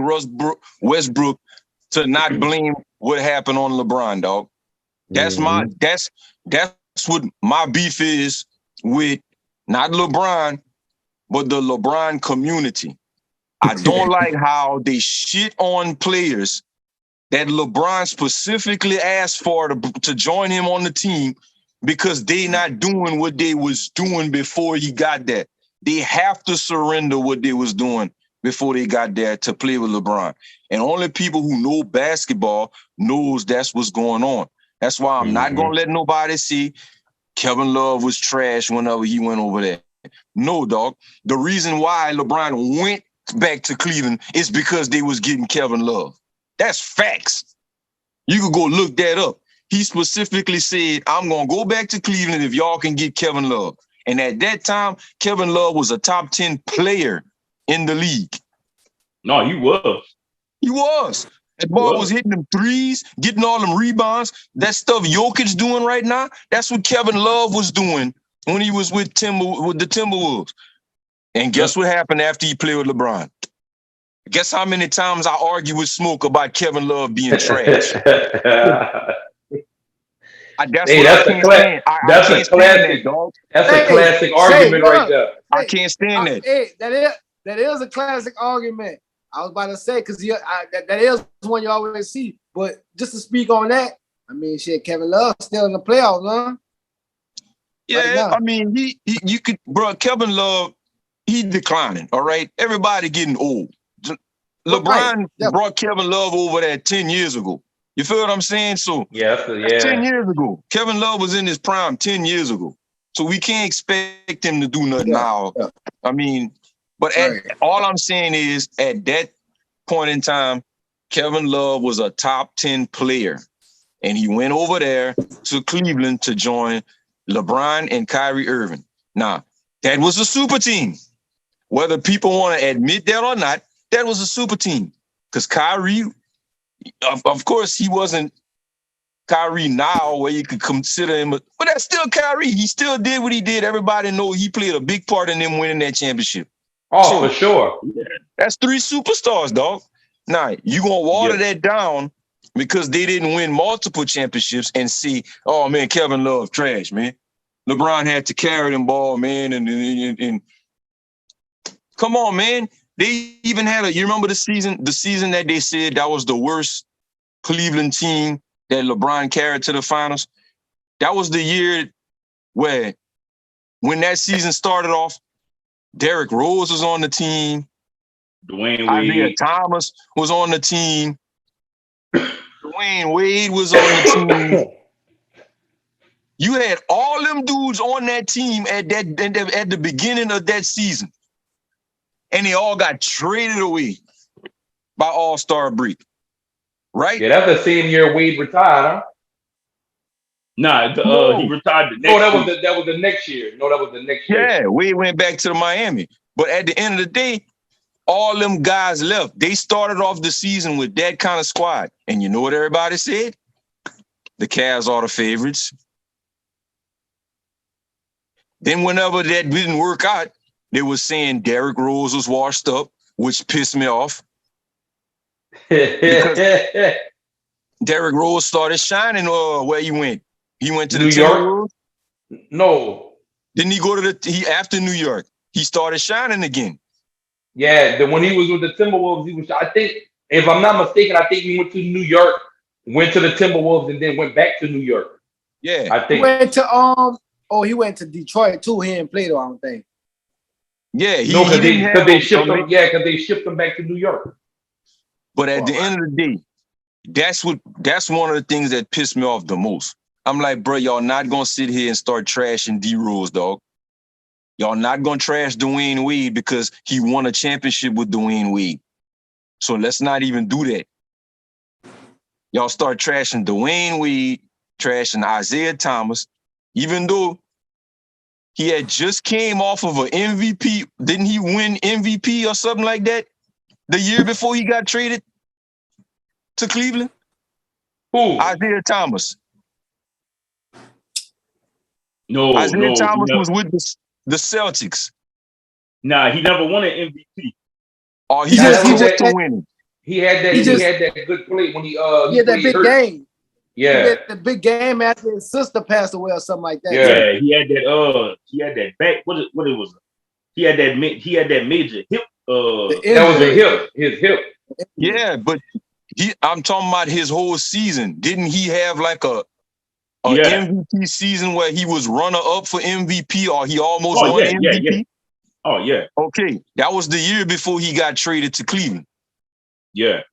Westbrook to not blame what happened on LeBron, dog. That's that's what my beef is with not LeBron, but the LeBron community. I don't like how they shit on players that LeBron specifically asked for to join him on the team because they not doing what they was doing before he got there. They have to surrender what they was doing before they got there to play with LeBron. And only people who know basketball knows that's what's going on. That's why I'm not going to let nobody see Kevin Love was trash whenever he went over there. No, dog. The reason why LeBron went back to Cleveland is because they was getting Kevin Love. That's facts. You could go look that up. He specifically said, I'm going to go back to Cleveland if y'all can get Kevin Love. And at that time, Kevin Love was a top 10 player in the league. No, he was. He was. That ball was hitting them threes, getting all them rebounds. That stuff Jokic doing right now, that's what Kevin Love was doing when he was with the Timberwolves. And guess what happened after he played with LeBron? Guess how many times I argue with Smoke about Kevin Love being trash? That's a classic argument right there. I can't stand that. That is a classic argument. I was about to say, because that is one you always see. But just to speak on that, I mean, shit, Kevin Love still in the playoffs, huh? Yeah, right, I mean, you could, bro, Kevin Love, he declining, all right? Everybody getting old. LeBron brought Kevin Love over there 10 years ago. You feel what I'm saying? So, that's 10 years ago. Kevin Love was in his prime 10 years ago. So we can't expect him to do nothing now. Yeah. I mean, but all I'm saying is at that point in time, Kevin Love was a top 10 player. And he went over there to Cleveland to join LeBron and Kyrie Irving. Now, that was a super team. Whether people want to admit that or not, that was a super team. Because Kyrie, of course, he wasn't Kyrie now where you could consider him, but that's still Kyrie. He still did what he did. Everybody know he played a big part in them winning that championship. Oh, So, for sure. That's 3 superstars, dog. Now, you going to water that down because they didn't win multiple championships and see, oh, man, Kevin Love, trash, man. LeBron had to carry them ball, man, and come on, man. They even had you remember the season that they said that was the worst Cleveland team that LeBron carried to the finals? That was the year where, when that season started off, Derrick Rose was on the team. Dwayne Isaiah Wade. Thomas was on the team. Dwayne Wade was on the team. You had all them dudes on that team at the beginning of that season. And they all got traded away by All-Star break. Right? Yeah, that's the same year Wade retired, huh? Nah, he retired the next No, that season. was the next year. No, that was the next year. Yeah, Wade went back to Miami. But at the end of the day, all them guys left. They started off the season with that kind of squad. And you know what everybody said? The Cavs are the favorites. Then whenever that didn't work out, they were saying Derrick Rose was washed up, which pissed me off. Because Derrick Rose started shining where he went. He went to New the York? No. Didn't he go to after New York? He started shining again. Yeah, when he was with the Timberwolves, I think, if I'm not mistaken, I think he went to New York, went to the Timberwolves, and then went back to New York. Yeah. I think. He went to he went to Detroit too. He didn't play though, I don't think. Yeah, because they shipped him. Yeah, because they shipped him back to New York. But at the end of the day, that's one of the things that pissed me off the most. I'm like, bro, y'all not gonna sit here and start trashing D Rose, dog. Y'all not gonna trash Dwayne Wade because he won a championship with Dwayne Wade. So let's not even do that. Y'all start trashing Dwayne Wade, trashing Isaiah Thomas, even though he had just came off of an MVP. Didn't he win MVP or something like that the year before he got traded to Cleveland? Who? Isaiah Thomas. No, Isaiah Thomas was with the Celtics. Nah, he never won an MVP. Oh, he just close to winning. He had that good play when he had that big game. Yeah, he had the big game after his sister passed away or something like that. Yeah, he had that back. What it was? He had that major hip. That was his hip. Yeah, but I'm talking about his whole season. Didn't he have like a MVP season where he was runner up for MVP or he almost won MVP? Yeah. Oh yeah. Okay, that was the year before he got traded to Cleveland. Yeah.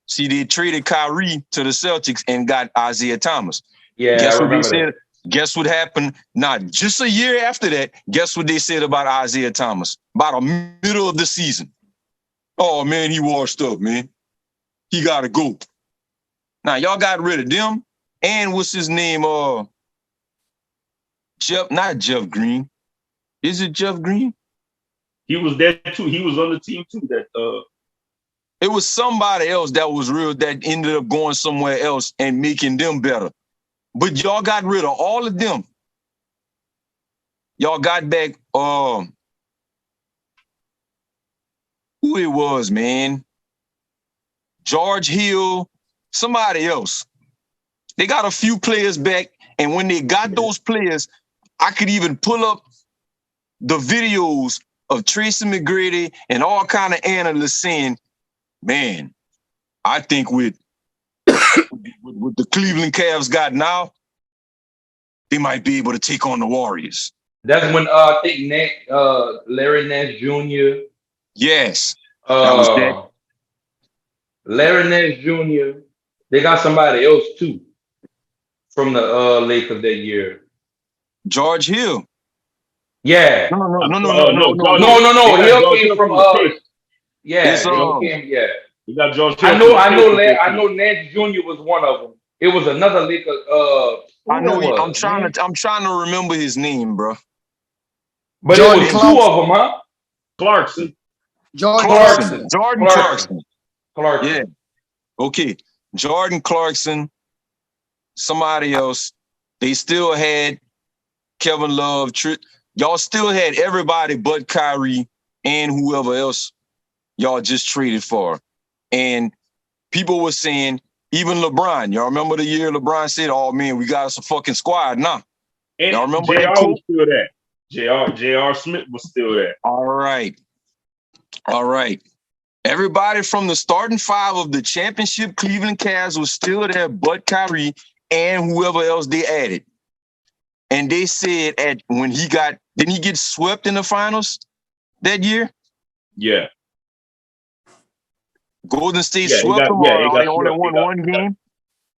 See, they traded Kyrie to the Celtics and got Isaiah Thomas. Yeah, guess what they said? Guess what happened? Not just a year after that. Guess what they said about Isaiah Thomas? About the middle of the season. Oh man, he washed up, man. He gotta go. Now y'all got rid of them. And what's his name? Not Jeff Green. Is it Jeff Green? He was there too. He was on the team too. It was somebody else that was real that ended up going somewhere else and making them better. But y'all got rid of all of them. Y'all got back who it was, man. George Hill, somebody else. They got a few players back, and when they got those players, I could even pull up the videos of Tracy McGrady and all kind of analysts saying, man, I think with the Cleveland Cavs got now, they might be able to take on the Warriors. That's when I think Larry Nance Jr. Yes. That was that. Larry Nance Jr. They got somebody else too from the Lakers that year. George Hill. Yeah. No. Hill came from Hill came. Yeah. You got George Hill. I know Nance Jr. was one of them. It was another Laker. I know. I'm trying to remember his name, bro. But Jordan, it was two of them, huh? Clarkson. Jordan Clarkson. Clarkson. Yeah. Okay. Jordan Clarkson, somebody else. They still had Kevin Love. Y'all still had everybody but Kyrie and whoever else y'all just traded for. And people were saying, even LeBron, y'all remember the year LeBron said, oh man, we got us a fucking squad now. And y'all remember JR that quote? was still there. J.R. Smith was still there. All right. Everybody from the starting five of the championship Cleveland Cavs was still there but Kyrie and whoever else they added. And they said didn't he get swept in the finals that year? Yeah. Golden State swept them, or they only won one game?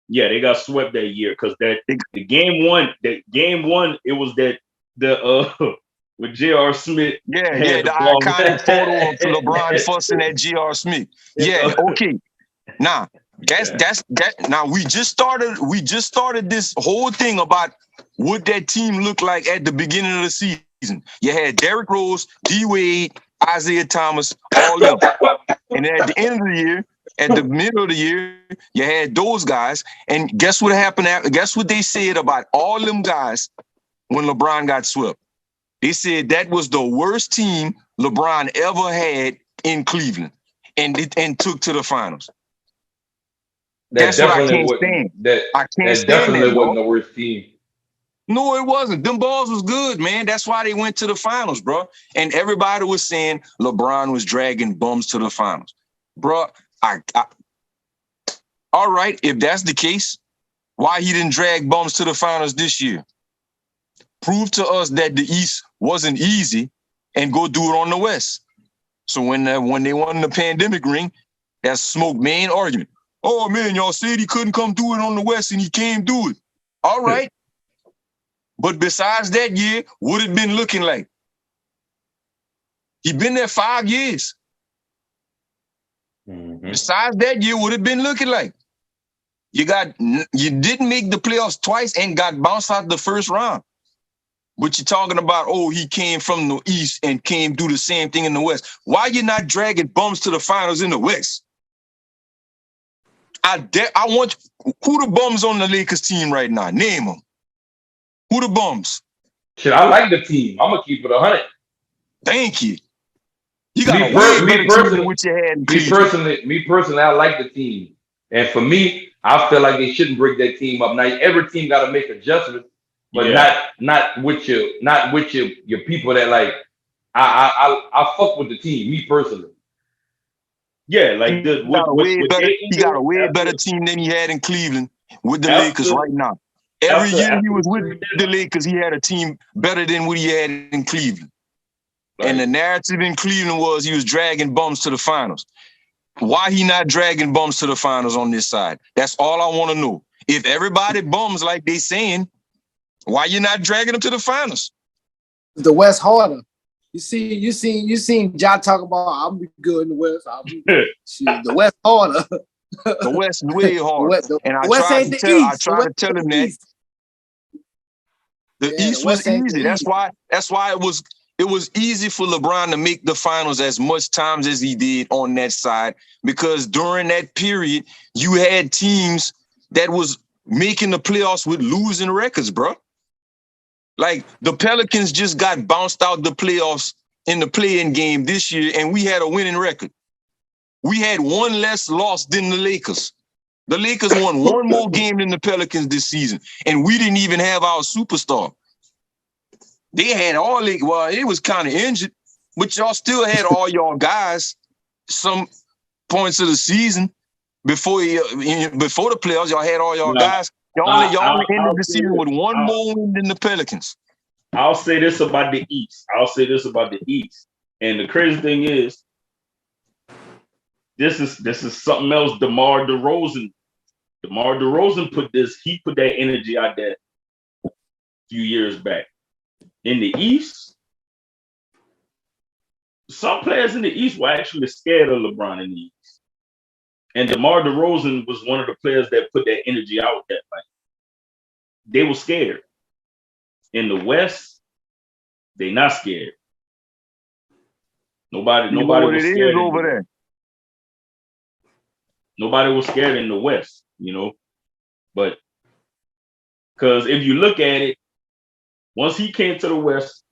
Yeah, they got swept that year because the game one, it was with J.R. Smith. Yeah, the iconic photo of LeBron fussing at J.R. Smith. Yeah, okay. Now, that's now we just started this whole thing about what that team looked like at the beginning of the season. You had Derrick Rose, D Wade, Isaiah Thomas, all them. And at the end of the year, at the middle of the year, you had those guys. And guess what happened? Guess what they said about all them guys when LeBron got swept? They said that was the worst team LeBron ever had in Cleveland and took to the finals. That's what I can't stand. I can't stand definitely wasn't the worst team. No, it wasn't. Them balls was good, man. That's why they went to the finals, bro. And everybody was saying LeBron was dragging bums to the finals. Bro, all right, if that's the case, why he didn't drag bums to the finals this year? Prove to us that the East wasn't easy and go do it on the West. So when they won the pandemic ring, that's smoke main argument. Oh, man, y'all said he couldn't come do it on the West and he came do it. All right. But besides that year, what it been looking like? He been there 5 years. Mm-hmm. Besides that year, what it been looking like? You didn't make the playoffs twice and got bounced out the first round. But you're talking about, he came from the East and came do the same thing in the West. Why you not dragging bums to the finals in the West? I want who the bums on the Lakers team right now? Name them. Who the bums? Shit, I like the team. I'm gonna keep it 100. Thank you. You got a way better team than what you had in Cleveland. Me personally, I like the team. And for me, I feel like they shouldn't break that team up. Now every team got to make adjustments, but not with your people that like. I fuck with the team. Me personally. Yeah, like he got a way better team than he had in Cleveland with the Lakers right now. Every year he was with the Lakers, he had a team better than what he had in Cleveland. Right. And the narrative in Cleveland was he was dragging bums to the finals. Why he not dragging bums to the finals on this side? That's all I want to know. If everybody bums like they saying, why you not dragging them to the finals? The West harder. You seen Ja talk about I'll be good in the West. The West harder. The West is way hard. I tried to tell him that. The East was easy. That's why it was easy for LeBron to make the finals as much times as he did on that side, because during that period, you had teams that was making the playoffs with losing records, bro. Like the Pelicans just got bounced out the playoffs in the play-in game this year, and we had a winning record. We had one less loss than the Lakers. The Lakers won one more game than the Pelicans this season, and we didn't even have our superstar. They had it was kind of injured, but y'all still had all y'all guys some points of the season before the playoffs. Y'all had all y'all guys. Y'all only ended the season with one more win than the Pelicans. I'll say this about the East. And the crazy thing is, this is something else. DeMar DeRozan put that energy out there a few years back. In the East, some players in the East were actually scared of LeBron in the East. And DeMar DeRozan was one of the players that put that energy out there. Like, they were scared. In the West, they not scared. Nobody You know what was it scared is over there. Nobody was scared in the West, But because if you look at it, once he came to the West,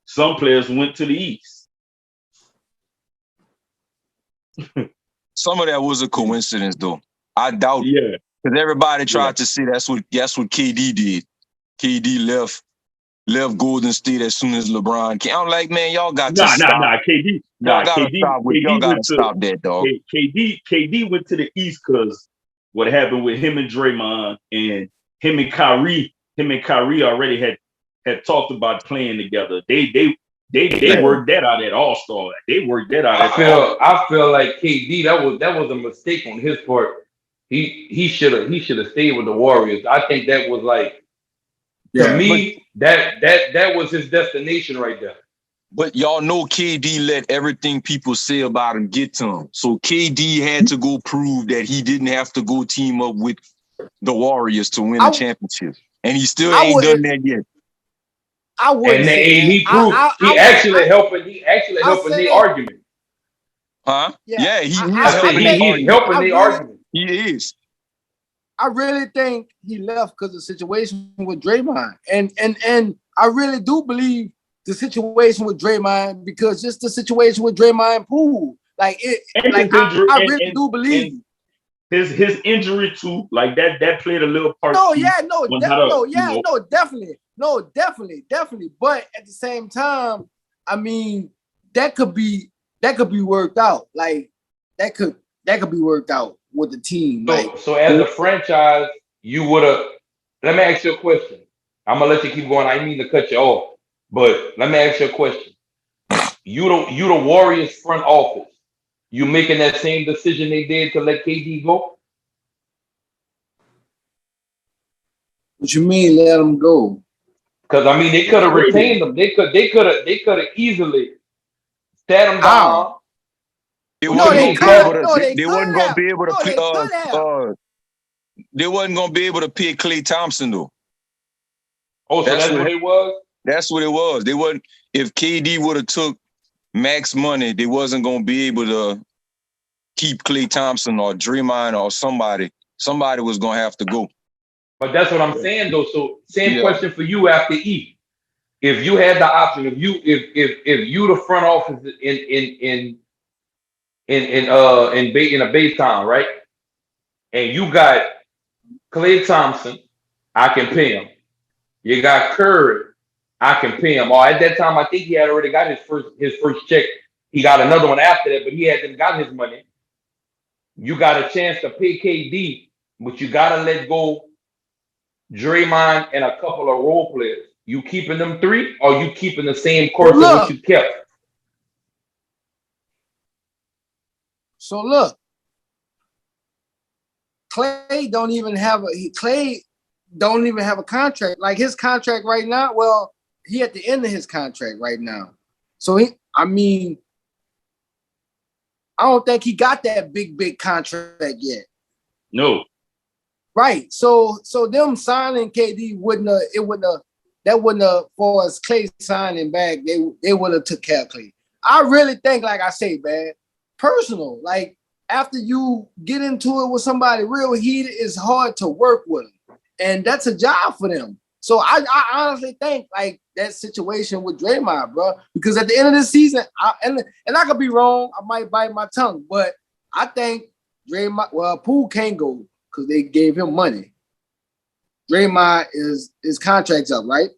some players went to the East. Some of that was a coincidence, though. I doubt. Yeah. Because everybody tried to say that's what KD did. KD left Golden State as soon as LeBron came. I'm like, man, y'all got to stop. KD. Y'all gotta stop that, dog. KD went to the East because what happened with him and Draymond and him and Kyrie. Him and Kyrie already had talked about playing together. They worked that out at All-Star. They worked that out. I feel like KD that was a mistake on his part. He should have stayed with the Warriors. I think that was like to me that was his destination right there. But y'all know KD let everything people say about him get to him. So KD had to go prove that he didn't have to go team up with the Warriors to win a championship. And he still ain't done that yet. I wouldn't. And he proved he actually helping the argument. Huh? Yeah, he's helping the argument. He is. I really think he left because of the situation with Draymond. And I really do believe the situation with Draymond, because just the situation with Draymond and Poole. Like it, I really do believe his injury too, like that played a little part. Definitely. But at the same time, I mean, that could be worked out. Like that could be worked out with the team. So as a franchise, you would have. Let me ask you a question. I'm gonna let you keep going. I didn't mean to cut you off, but let me ask you a question. You the Warriors front office. You making that same decision they did to let KD go? What you mean, let him go? Because I mean, they could have retained them. They could have easily sat him down. They wasn't gonna be able to pay Klay Thompson though. Oh, so that's what it was? That's what it was. They wasn't. If KD would have took max money, they wasn't gonna be able to keep Klay Thompson or Draymond or somebody. Somebody was gonna have to go. But that's what I'm saying though. So same question for you after E. If you had the option, if you the front office in a base town, right? And you got Klay Thompson, I can pay him. You got Curry, I can pay him. Or at that time, I think he had already got his first check. He got another one after that, but he hadn't got his money. You got a chance to pay KD, but you gotta let go Draymond and a couple of role players. You keeping them three, or you keeping the same course of what you kept? So look, Klay don't even have a contract. Like his contract right now, well, he at the end of his contract right now. So I don't think he got that big contract yet. No. Right. So them signing KD wouldn't have for us Klay signing back, they would have took care of Klay. I really think, like I say, man, personal. Like after you get into it with somebody real heated, it's hard to work with them. And that's a job for them. So I honestly think like that situation with Draymond, bro, because at the end of the season, and I could be wrong, I might bite my tongue, but I think Poole can't go because they gave him money. Draymond his contract's up, right?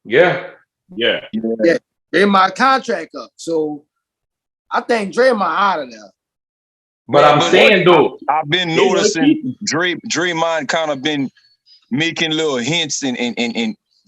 Yeah. Draymond contract up. So I think Draymond out of there. But I'm saying though, I've been noticing Draymond kind of been making little hints and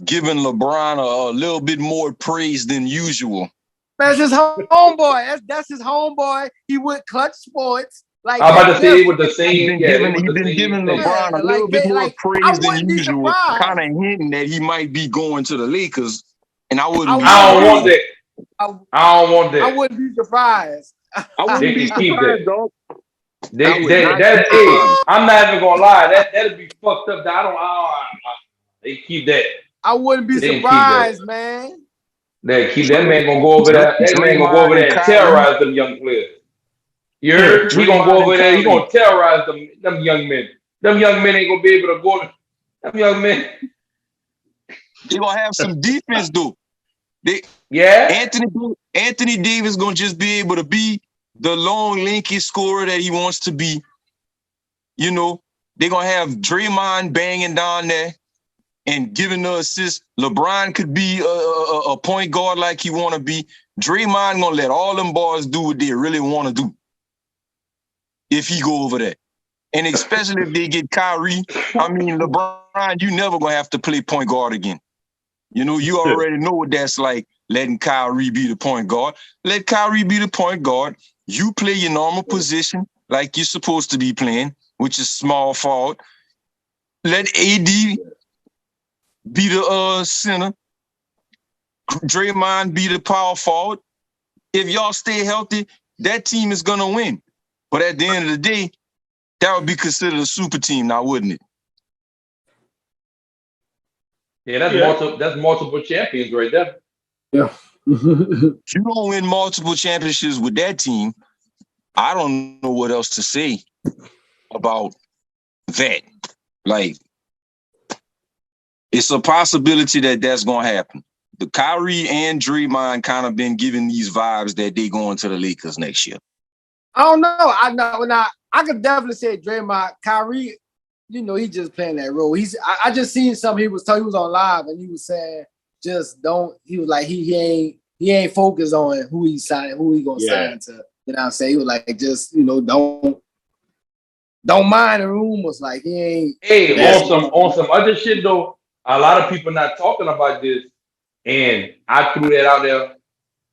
giving LeBron a little bit more praise than usual. That's his homeboy. That's his homeboy. He went Clutch Sports. Like I'm about to say with the same. He's been giving LeBron a little bit more praise than usual, kind of hinting that he might be going to the Lakers. And I don't want that. I don't want that. I wouldn't be surprised. I wouldn't be surprised, dog. I'm not even gonna lie. That'd be fucked up. They keep that. I wouldn't be surprised, man. That man gonna go over there. That man gonna go over there and terrorize them young players. You heard? He gonna go over there. He gonna terrorize them young men. Them young men ain't gonna be able to go. Them young men. They gonna have some defense though. Anthony Davis gonna just be able to be the long, lanky scorer that he wants to be. You know, they gonna have Draymond banging down there and giving the assist. LeBron could be a point guard like he want to be. Draymond gonna let all them boys do what they really want to do if he go over there. And especially if they get Kyrie. I mean, LeBron, you never gonna have to play point guard again. You know, you already know what that's like, letting Kyrie be the point guard. Let Kyrie be the point guard. You play your normal position like you're supposed to be playing, which is small forward. Let AD be the center. Draymond be the power forward. If y'all stay healthy, that team is going to win. But at the end of the day, that would be considered a super team now, wouldn't it? Yeah, that's multiple champions right there. Yeah. If you don't win multiple championships with that team, I don't know what else to say about that. Like, it's a possibility that that's going to happen. The Kyrie and Draymond kind of been giving these vibes that they going to the Lakers next year. I don't know. I could definitely say Draymond. Kyrie, you know, he just playing that role. I just seen something he was on live and he was saying, just don't. He was like he ain't focused on who he gonna sign to. You know what I'm saying? He was like, just, you know, don't mind the rumors. Like he ain't. Hey, on some other shit though. A lot of people not talking about this, and I threw that out there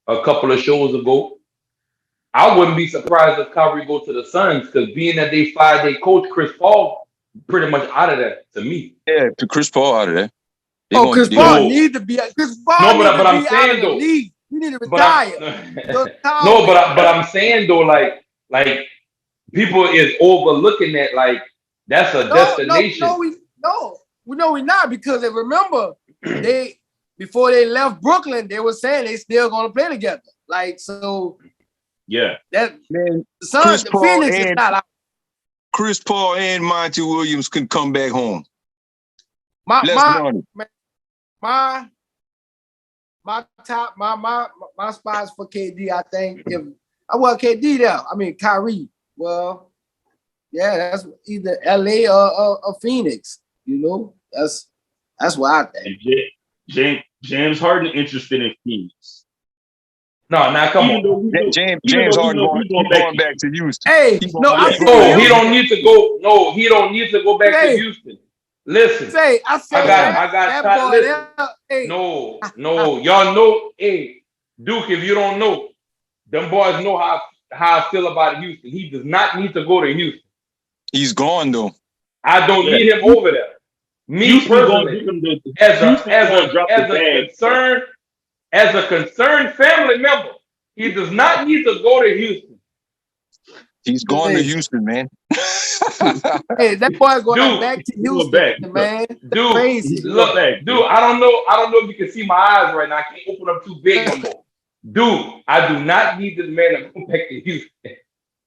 a couple of shows ago. I wouldn't be surprised if Kyrie go to the Suns, because being that they fired their coach Chris Paul, pretty much out of that to me. Yeah, Chris Paul out of that. Chris Paul need to be. Chris Paul no, but I'm saying though, he need to retire. No, but I'm saying though, like people is overlooking that, like that's a destination. No, we're not, because remember before they left Brooklyn, they were saying they still gonna play together. Like, so yeah, that man, the Phoenix is not out. Chris Paul and Monty Williams can come back home. My spots for KD, I think, if KD there, I mean Kyrie. Well, yeah, that's either LA or Phoenix. You know, that's what I think. James Harden interested in Phoenix. No, come on. James Harden going back to Houston. Hey, he don't need to go. No, he don't need to go back to Houston. Listen, I got that boy. Hey. No, y'all know. Hey, Duke, if you don't know, them boys know how I feel about Houston. He does not need to go to Houston. He's gone though. I don't need him over there. Me Houston personally, as a concerned family member, he does not need to go to Houston. He's going to Houston, man. Hey, that boy's going back to Houston, man. Dude, crazy. Look, dude, I don't know if you can see my eyes right now. I can't open them too big no more. Dude, I do not need this man to go back to Houston.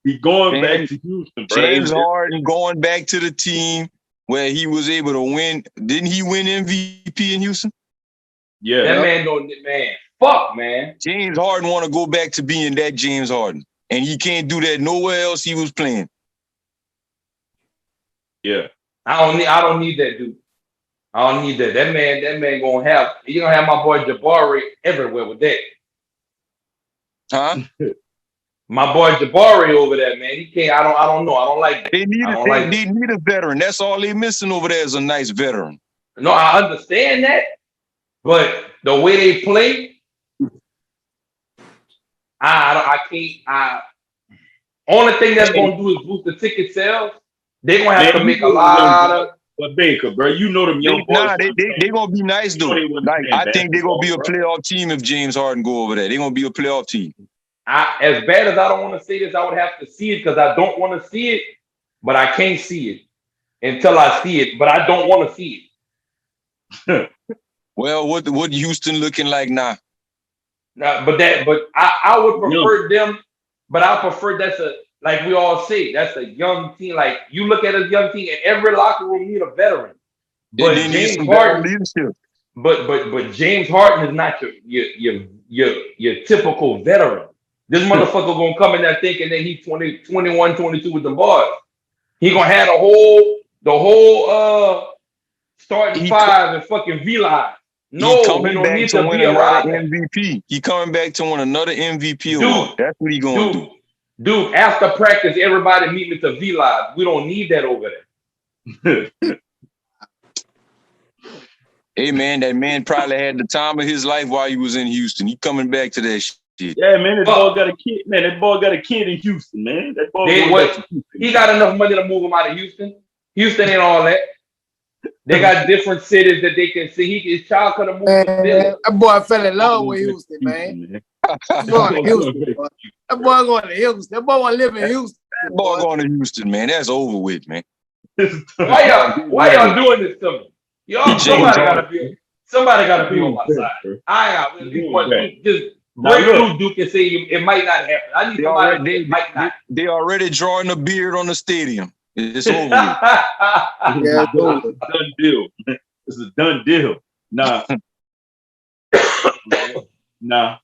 He's going back to Houston, bro. James Harden going back to the team where he was able to win. Didn't he win MVP in Houston? Yeah. That man fuck, man. James Harden want to go back to being that James Harden. And he can't do that nowhere else he was playing. Yeah. I don't need that dude. I don't need that. That man you're gonna have my boy Jabari everywhere with that. Huh? My boy Jabari over there, man. He can't. I don't know. I don't like that. They need a veteran. That's all they missing over there is a nice veteran. No, I understand that, but the way they play, I can't. Only thing that's gonna do is boost the ticket sales. They're gonna have to make a lot of. But Baker, bro, you know them young boys. Nah, they gonna be nice though. Like, I think they're gonna be a playoff team if James Harden go over there. They're gonna be a playoff team. As bad as I don't want to say this, I would have to see it because I don't want to see it, but I can't see it until I see it. But I don't want to see it. Well, what Houston looking like now? Nah, but I would prefer them. But I prefer like we all say, that's a young team. Like you look at a young team, and every locker room need a veteran. But James Harden, but James Harden is not your typical veteran. This motherfucker gonna come in there thinking that he's 20, 21, 22 with the bars. He gonna have the whole starting five and fucking V-Line. No, he don't need to be around MVP. He coming back to win another MVP award. That's what he gonna do. Dude, after practice, everybody meet me to V-Live. We don't need that over there. Hey man, that man probably had the time of his life while he was in Houston. He coming back to that shit. Yeah, man, that boy got a kid. Man, that boy got a kid in Houston, man. That boy he got enough money to move him out of Houston. Houston ain't all that. They got different cities that they can see. His child could have moved to Philly. That boy fell in love with Houston, man. Going to Houston, boy. That boy going to Houston. That boy want to live in Houston. That boy going to Houston, man. That's over with, man. Why y'all doing this to me? Y'all, somebody gotta be on my side. I just break through Duke and say it might not happen. I need somebody. They already drawing a beard on the stadium. It's over with. Yeah, it's a done deal. It's a done deal. Nah. Nah.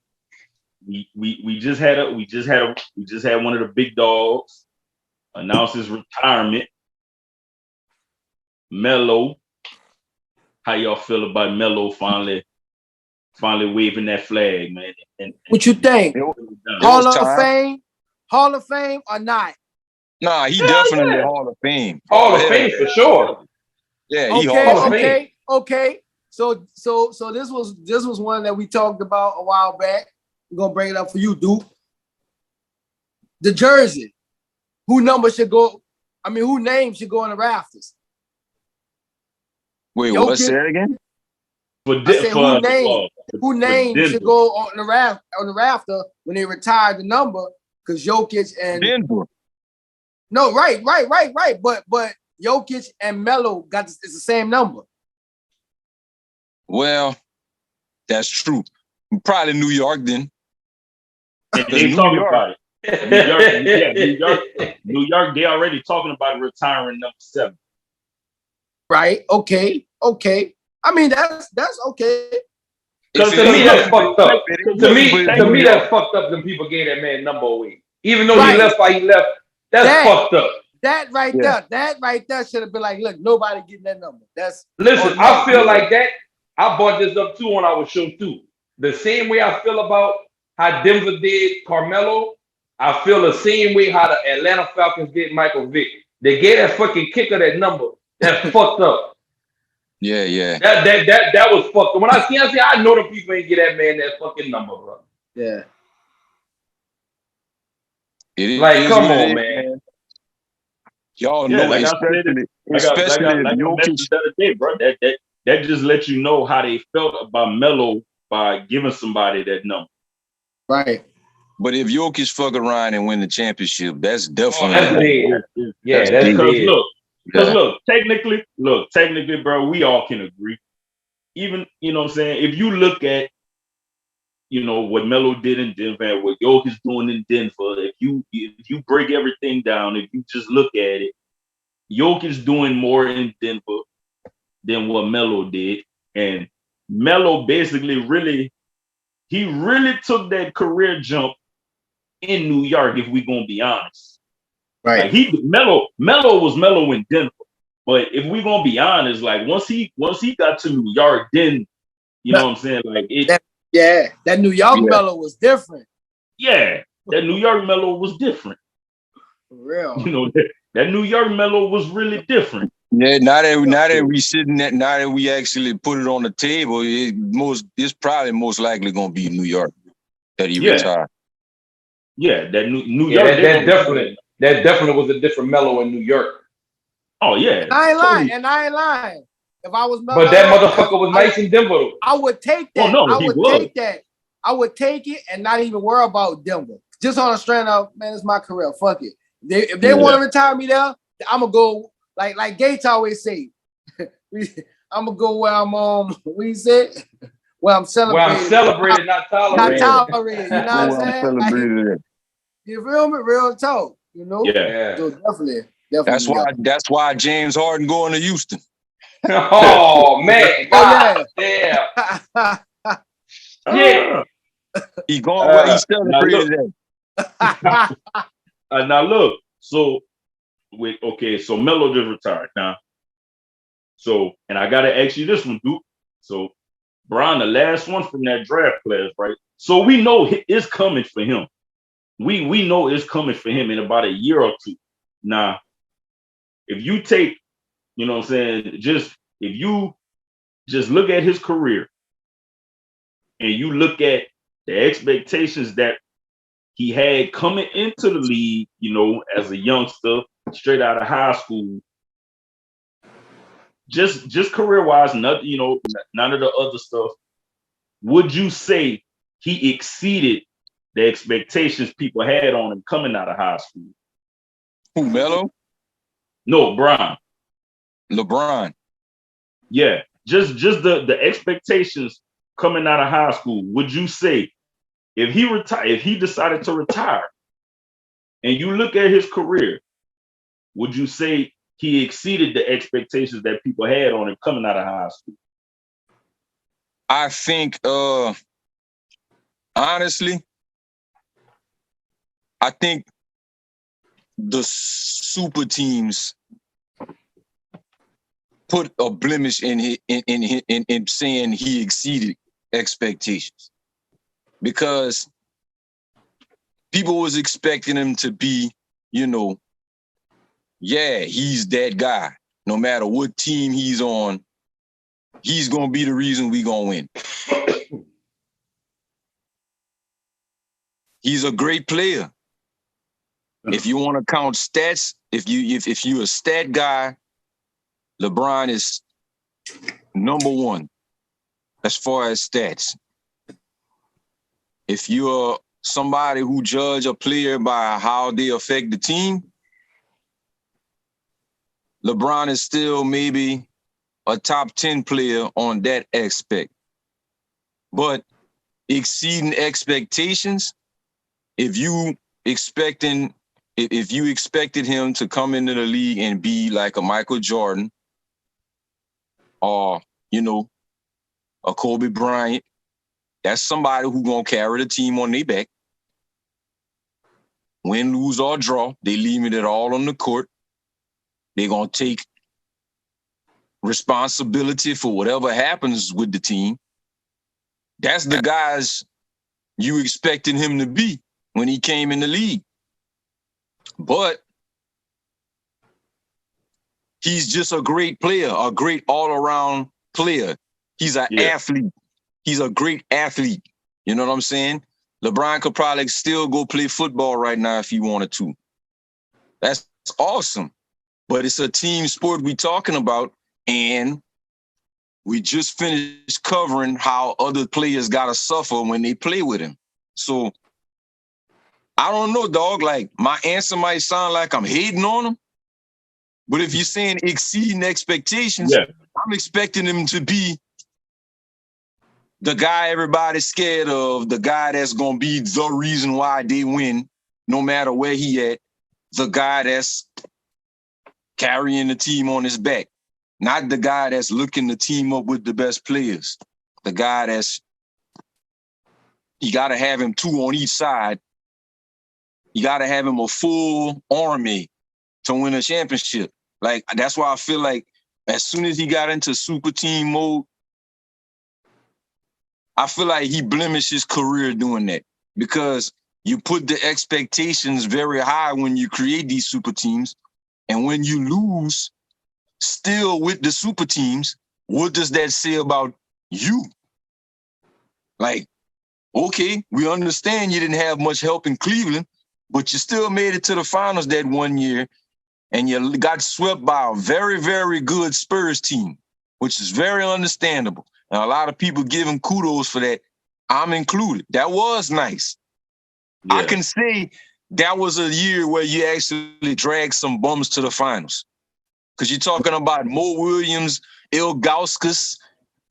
We just had one of the big dogs announce his retirement. Melo. How y'all feel about Melo finally waving that flag, man? And what you think? Hall of Fame or not? Nah, he definitely Hall of Fame. Hall of Fame for sure. Yeah, he Hall of Fame. Okay. So this was one that we talked about a while back. We're gonna bring it up for you, Duke. The jersey. Who name should go in the rafters? Wait, what's that again? Who name should go on the rafter when they retired the number? Because Jokic and Denver. No, right. But Jokic and Melo it's the same number. Well, that's true. Probably New York then. They talking about it. New York. They already talking about retiring number 7. Right. Okay. I mean that's okay. Because to me that's fucked up. To me that's fucked up. Them people gave that man number away, even though he left. That's fucked up. That right there should have been like, look, nobody getting that number. Listen. I feel like that. I brought this up too on our show too. The same way I feel about how Denver did Carmelo, I feel the same way how the Atlanta Falcons did Michael Vick. They gave that fucking kicker that number. That's fucked up. Yeah. That was fucked up. When I say I know the people ain't get that man that fucking number, bro. Yeah. Like, come on, man. Y'all know, especially Jokic. The other day, bro. That just lets you know how they felt about Melo by giving somebody that number. Right. But if Jokic fuck around and win the championship, that's definitely that's dead. Look, technically, bro, we all can agree. Even, you know what I'm saying, if you look at, what Melo did in Denver and what Jokic is doing in Denver, if you break everything down, if you just look at it, Jokic is doing more in Denver than what Melo did. And Melo basically really took that career jump in New York, if we're gonna be honest. Right. Like Melo was Melo in Denver. But if we're gonna be honest, like once he got to New York, then you know what I'm saying? Like that New York Melo was different. Yeah, that New York Melo was different. For real. That New York Melo was really different. Yeah, now that we actually put it on the table, it's probably most likely gonna be New York that he retired. Yeah, that New York. That definitely was a different Melo in New York. Oh yeah, I ain't lying. If I was Melo, but that motherfucker was nice in Denver. I would take that. I would take it and not even worry about Denver. Just on a strand of, man, it's my career. Fuck it. If they want to retire me there, I'm gonna go like Gates always say. I'm gonna go where I'm what he said? Well, I'm celebrating. Well, I'm celebrating, not tolerating. Not tolerating. You know what I'm saying? Celebrated Like, you feel me? Real talk. You know? Yeah. So definitely. That's why James Harden going to Houston. Oh man, God damn. Yeah. He going where he celebrated at. Now look, so so Melo just retired now. So, and I gotta ask you this one, Duke. So, Bron, the last one from that draft class, right? So we know it's coming for him. We know it's coming for him in about a year or two. Now, if you take, you know what I'm saying, if you just look at his career and you look at the expectations that he had coming into the league, you know, as a youngster, straight out of high school, just career-wise, nothing, you know, none of the other stuff. Would you say he exceeded the expectations people had on him coming out of high school? Who, Melo? No, Bron. LeBron. Yeah, just the expectations coming out of high school. Would you say if he decided to retire, and you look at his career, would you say he exceeded the expectations that people had on him coming out of high school? I think, honestly, I think the super teams put a blemish in saying he exceeded expectations, because people was expecting him to be, you know, yeah, he's that guy. No matter what team he's on, he's gonna be the reason we gonna win. He's a great player. If you want to count stats, if you're a stat guy, LeBron is number one as far as stats. If you're somebody who judge a player by how they affect the team, LeBron is still maybe a top 10 player on that aspect. But exceeding expectations, if you expected him to come into the league and be like a Michael Jordan or, you know, a Kobe Bryant, that's somebody who gonna carry the team on their back. Win, lose, or draw, they leaving it all on the court. They're gonna take responsibility for whatever happens with the team. That's the guys you expected him to be when he came in the league. But he's just a great player, a great all-around player. He's an athlete. He's a great athlete. You know what I'm saying? LeBron could probably still go play football right now if he wanted to. That's awesome. But it's a team sport we talking about, and we just finished covering how other players got to suffer when they play with him. So I don't know, dog. Like, my answer might sound like I'm hating on him, but if you're saying exceeding expectations, I'm expecting him to be the guy everybody's scared of, the guy that's going to be the reason why they win, no matter where he at, the guy that's carrying the team on his back, not the guy that's looking to team up with the best players, the guy that's, you got to have him two on each side. You got to have him a full army to win a championship. Like, that's why I feel like as soon as he got into super team mode, I feel like he blemished his career doing that, because you put the expectations very high when you create these super teams. And when you lose still with the super teams, what does that say about you? Like, okay, we understand you didn't have much help in Cleveland, but you still made it to the finals that one year, and you got swept by a very, very good Spurs team, which is very understandable. And a lot of people give him kudos for that. I'm included. That was nice. Yeah. I can say that was a year where you actually dragged some bums to the finals. Because you're talking about Mo Williams, Ilgauskas,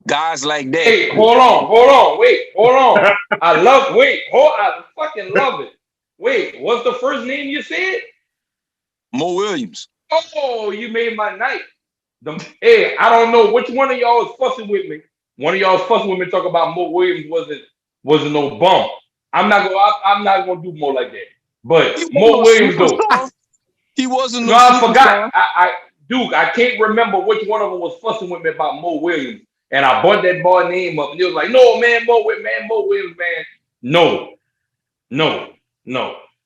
Guys like that. Hey, hold on, wait, hold on. I fucking love it. Wait, what's the first name you said? Mo Williams. Oh, you made my night. Hey, I don't know which one of y'all was fussing with me. One of y'all was fussing with me talking about Mo Williams wasn't no bum. I'm not gonna do more like that. But Mo Williams though. He wasn't. No, I forgot. Duke, I can't remember which one of them was fussing with me about Mo Williams. And I brought that boy name up, and he was like, "No, man, Mo Williams, man. No.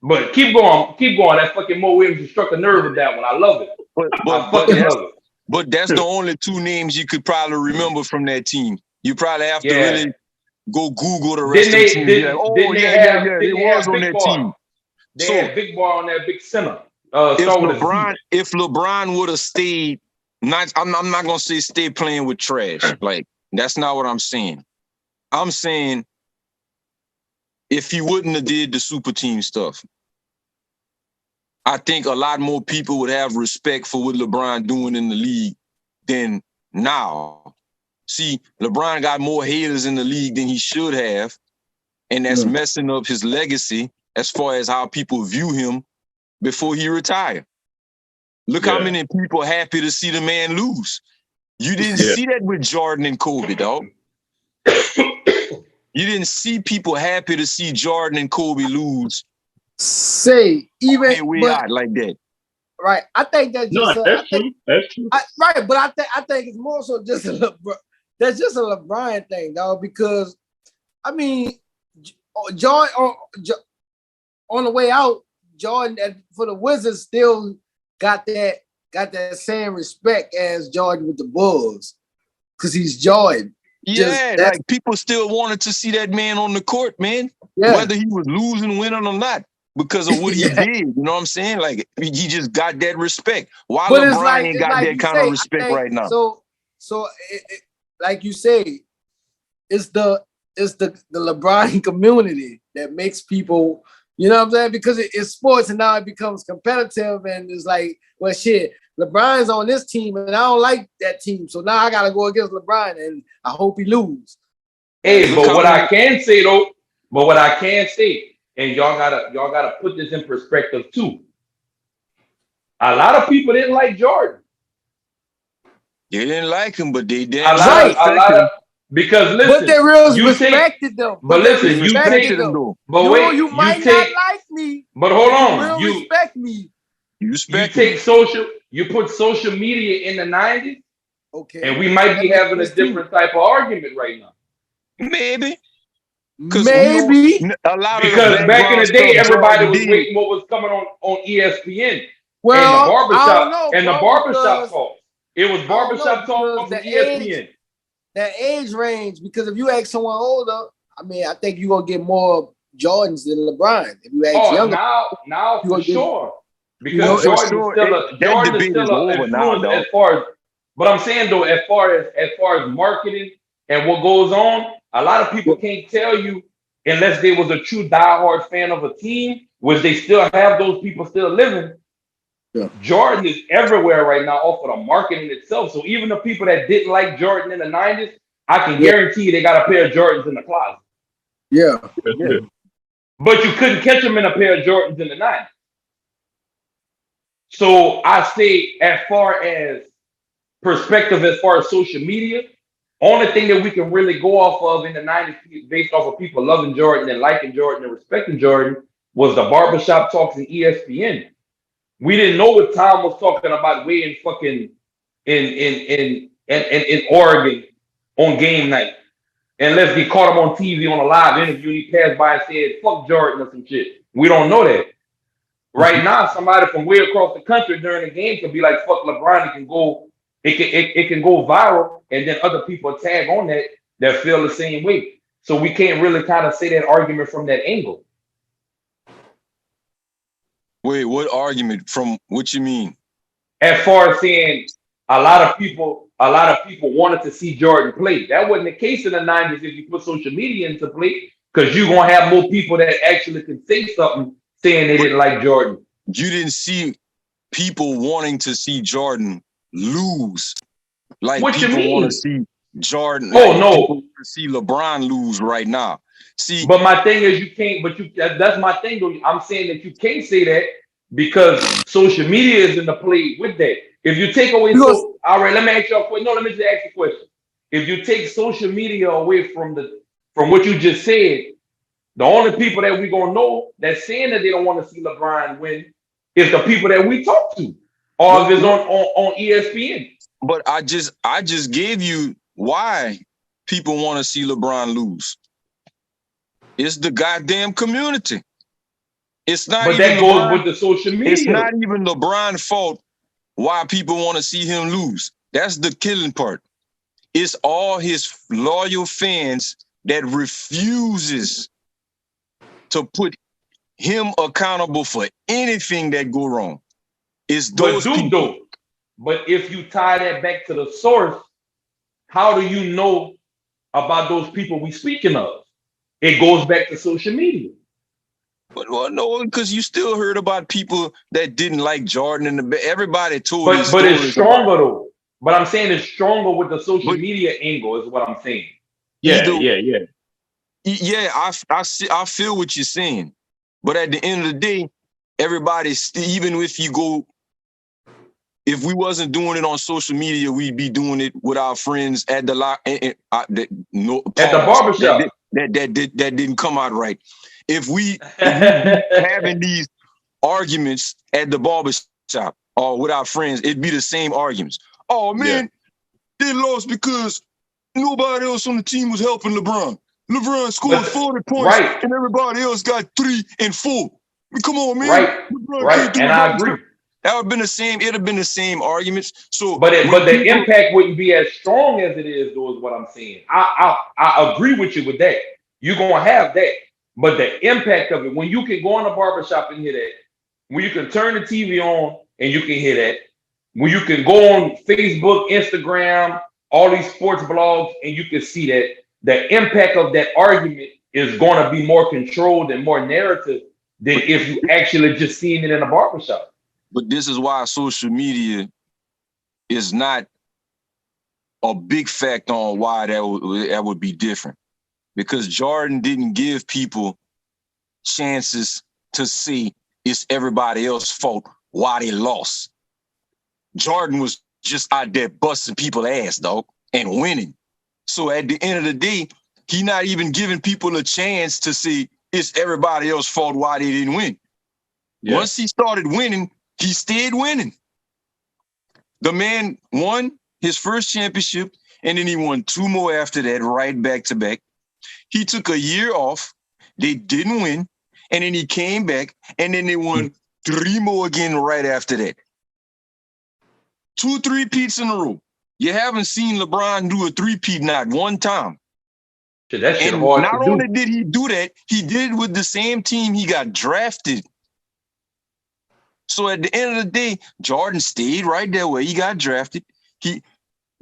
But keep going. That fucking Mo Williams struck a nerve with that one. I love it. I fucking love it. But that's the only two names you could probably remember from that team. You probably have to really go Google the rest of the team. He was on that team. They had Big Boy on that big center. If LeBron would have stayed, I'm not gonna say stay playing with trash. Like, that's not what I'm saying. I'm saying if he wouldn't have did the super team stuff, I think a lot more people would have respect for what LeBron doing in the league than now. See, LeBron got more haters in the league than he should have, and that's messing up his legacy as far as how people view him before he retired. Look how many people happy to see the man lose. You didn't see that with Jordan and Kobe, dog. You didn't see people happy to see Jordan and Kobe lose. Say even like that. Right. I think that's just that's true. That's true. Right, but I think it's more so just that's just a LeBron thing, dog. Because I mean, Jordan on the way out, Jordan for the Wizards still got that same respect as Jordan with the Bulls, because he's Jordan. Yeah, like people still wanted to see that man on the court, man. Yeah. Whether he was losing, winning or not, because of what he did. You know what I'm saying? Like, he just got that respect. Why LeBron ain't got that kind of respect right now? So like you say, it's the LeBron community that makes people, you know what I'm saying? Because it's sports and now it becomes competitive, and it's like, well, shit, LeBron's on this team and I don't like that team, so now I gotta go against LeBron and I hope he lose. Hey, but what I can say, and y'all gotta put this in perspective too. A lot of people didn't like Jordan. They didn't like him, but they did. Because listen, but they really respected them. But listen, you take them though. But wait, you might not like me. But hold on, you respect me. You put social media in the 90s. Okay. And we might be having a different type of argument right now. Maybe. Because back in the day, everybody was waiting what was coming on ESPN. Well, and the barbershop talk. It was barbershop talk on ESPN. That age range, because if you ask someone older, I mean, I think you're gonna get more Jordans than LeBron. If you ask younger, now for sure. Because Jordan is still an influence as far as, but I'm saying though, as far as marketing and what goes on, a lot of people can't tell you unless they was a true diehard fan of a team, which they still have those people still living. Yeah. Jordan is everywhere right now off of the marketing itself. So even the people that didn't like Jordan in the 90s, I can guarantee you they got a pair of Jordans in the closet. Yeah. But you couldn't catch them in a pair of Jordans in the 90s. So I say, as far as perspective, as far as social media, only thing that we can really go off of in the 90s based off of people loving Jordan and liking Jordan and respecting Jordan was the barbershop talks in ESPN. We didn't know what Tom was talking about way in fucking in Oregon on game night. Unless they caught him on TV on a live interview, he passed by and said, fuck Jordan or some shit. We don't know that. Right now, somebody from way across the country during the game can be like, fuck LeBron, it can go viral, and then other people tag on that feel the same way. So we can't really kind of say that argument from that angle. Wait, what argument? From what you mean? As far as saying a lot of people wanted to see Jordan play. That wasn't the case in the 90s if you put social media into play, because you're gonna have more people that actually can say something saying they didn't like Jordan. You didn't see people wanting to see Jordan lose. Like, what people you mean? Want to see. Jordan. Oh, like, no. people want to see LeBron lose right now. See, but my thing is you can't. But that's my thing. Though I'm saying that you can't say that because social media is in the play with that. If you take away Because all right, let me ask you a question. No, let me just ask you a question. If you take social media away from what you just said, the only people that we gonna know that's saying that they don't want to see LeBron win is the people that we talk to, or if it's on ESPN. but I just gave you why people want to see LeBron lose. It's the goddamn community. It's not But even that goes LeBron. with the social media. It's not even LeBron's fault why people want to see him lose. That's the killing part. It's all his loyal fans that refuses to put him accountable for anything that go wrong. It's those But people. though. But if you tie that back to the source, how do you know about those people we speaking of? It goes back to social media. But well, no, because you still heard about people that didn't like Jordan and everybody told But these but it's stories stronger about though. But I'm saying it's stronger with the social But media angle, is what I'm saying. either Yeah. yeah, I feel what you're saying. But at the end of the day, everybody's even if we wasn't doing it on social media, we'd be doing it with our friends at the At the barbershop. That didn't come out right. If we be having these arguments at the barbershop or with our friends, it'd be the same arguments. Oh man, they lost because nobody else on the team was helping LeBron. LeBron scored 40 points and everybody else got 3 and 4. I mean, come on, man. Right. And I agree. That would have been the same. It'd have been the same arguments. So, but the impact wouldn't be as strong as it is, though, is what I'm saying. I agree with you with that. You're gonna have that, but the impact of it, when you can go in a barbershop and hear that, when you can turn the TV on and you can hear that, when you can go on Facebook, Instagram, all these sports blogs, and you can see that the impact of that argument is going to be more controlled and more narrative than if you actually just seeing it in a barbershop. But this is why social media is not a big factor on why that would be different. Because Jordan didn't give people chances to see it's everybody else's fault why they lost. Jordan was just out there busting people's ass, dog, and winning. So at the end of the day, he not even giving people a chance to see it's everybody else's fault why they didn't win. Yeah. Once he started winning, he stayed winning. The man won his first championship, and then he won 2 more after that, right back to back. He took a year off. They didn't win, and then he came back, and then they won 3 more again right after that. 2 3-peats in a row. You haven't seen LeBron do a 3-peat not one time. That shit and hard not to only do. did he do that, he did it with the same team he got drafted. So at the end of the day, Jordan stayed right there where he got drafted.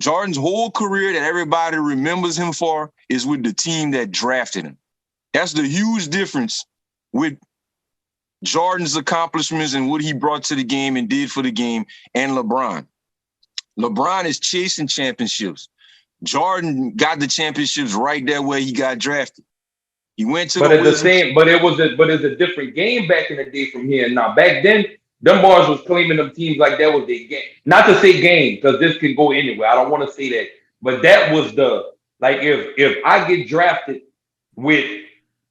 Jordan's whole career that everybody remembers him for is with the team that drafted him. That's the huge difference with Jordan's accomplishments and what he brought to the game and did for the game and LeBron. LeBron is chasing championships. Jordan got the championships right there where he got drafted. He went to but it's a different game back in the day from here. Now back then, them boys was claiming them teams like that was their game. Not to say game, because this can go anywhere. I don't want to say that. But that was if I get drafted with,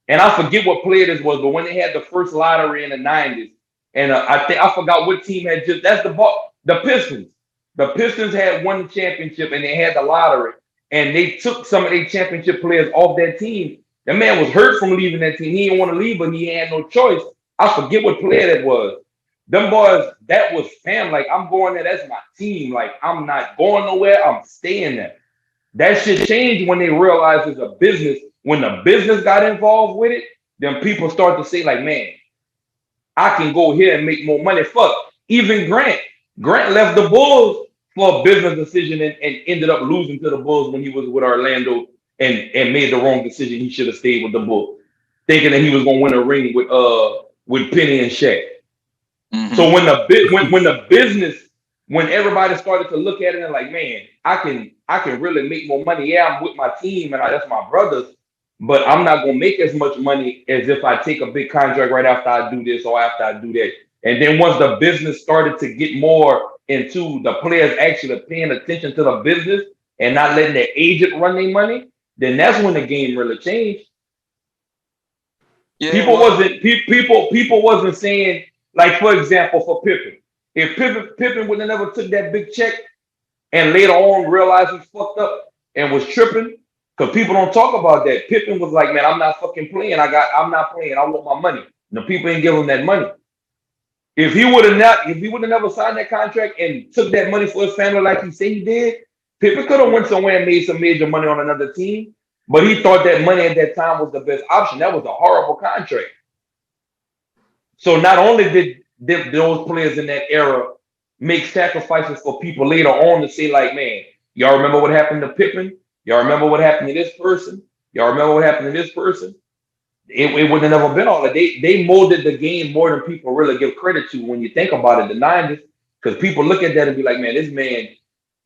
and I forget what player this was, but when they had the first lottery in the 90s, and I forgot what team had the Pistons. The Pistons had won the championship and they had the lottery, and they took some of their championship players off that team. That man was hurt from leaving that team. He didn't want to leave, but he had no choice. I forget what player that was. Them boys, that was fam. Like, I'm going there. That's my team. Like, I'm not going nowhere. I'm staying there. That shit changed when they realized it's a business. When the business got involved with it, then people start to say, like, man, I can go here and make more money. Fuck. Even Grant. Grant left the Bulls for a business decision and ended up losing to the Bulls when he was with Orlando and made the wrong decision. He should have stayed with the Bulls, thinking that he was going to win a ring with Penny and Shaq. Mm-hmm. So when the business when everybody started to look at it and like, man, I can really make more money. Yeah, I'm with my team and that's my brothers, but I'm not gonna make as much money as if I take a big contract right after I do this or after I do that. And then once the business started to get more into the players actually paying attention to the business and not letting their agent run their money, then that's when the game really changed. Yeah, People wasn't saying, like, for example, for Pippen. If Pippen would have never took that big check and later on realized he fucked up and was tripping, because people don't talk about that. Pippen was like, man, I'm not fucking playing. I'm not playing. I want my money. The people ain't give him that money. If he would have never signed that contract and took that money for his family like he said he did, Pippen could have went somewhere and made some major money on another team. But he thought that money at that time was the best option. That was a horrible contract. So not only did those players in that era make sacrifices for people later on to say, like, man, y'all remember what happened to Pippen? Y'all remember what happened to this person? Y'all remember what happened to this person? It would have never been all that. They molded the game more than people really give credit to when you think about it, the 90s, because people look at that and be like, man, this man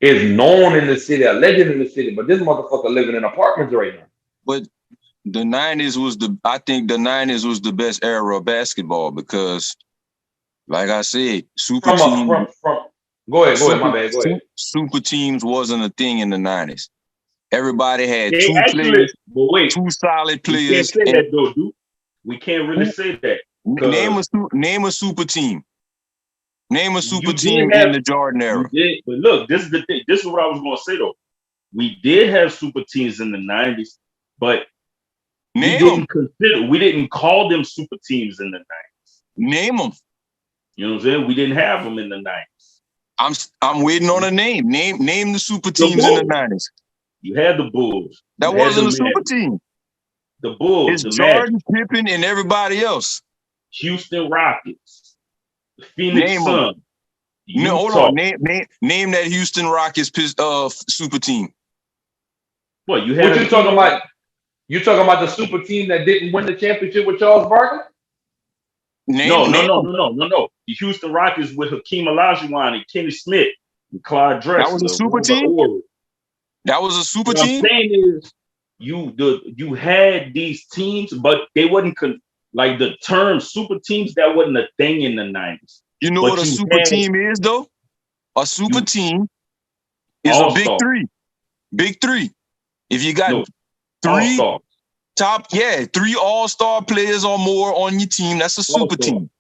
is known in the city, a legend in the city, but this motherfucker living in apartments right now. But I think the 90s was the best era of basketball because, like I said, super teams. Go ahead, my bad. Go ahead. Super teams wasn't a thing in the 90s. Everybody had two solid players. We can't say that though, dude. We can't really say that. Name a super team. Name a super team in the Jordan era. But look, this is the thing. This is what I was going to say though. We did have super teams in the 90s, but we didn't call them super teams in the 90s. Name them. You know what I'm saying? We didn't have them in the 90s. I'm waiting on a name. Name the super teams in the 90s. You had the Bulls. That wasn't a super team. The Bulls. It's Jordan, Pippen, and everybody else. Houston Rockets. The Phoenix Suns. No, hold on. Name that Houston Rockets super team. What you talking about? You talking about the super team that didn't win the championship with Charles Barkley? No. The Houston Rockets with Hakeem Olajuwon and Kenny Smith and Clyde Drexler. That was a super team? That was a super team? What I'm saying is you had these teams, but they wasn't like the term super teams, that wasn't a thing in the 90s. You know what a super team is, though? A super team is a big three. Big three. If you got three all-star players or more on your team, that's a super team.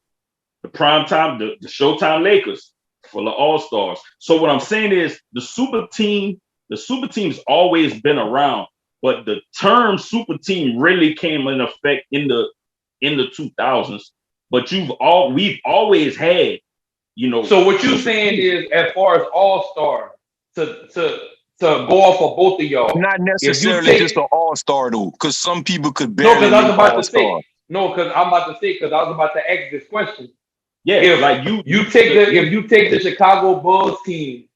The prime time, the Showtime Lakers full of all-stars. So what I'm saying is the super team's always been around, but the term super team really came in effect in the 2000s. But we've always had, you know. So what you're saying is, as far as all-star, to go off of both of y'all, not necessarily just an all-star though, because some people could barely. Because I was about to say, because I was about to ask this question. Yeah, if you take the Chicago Bulls team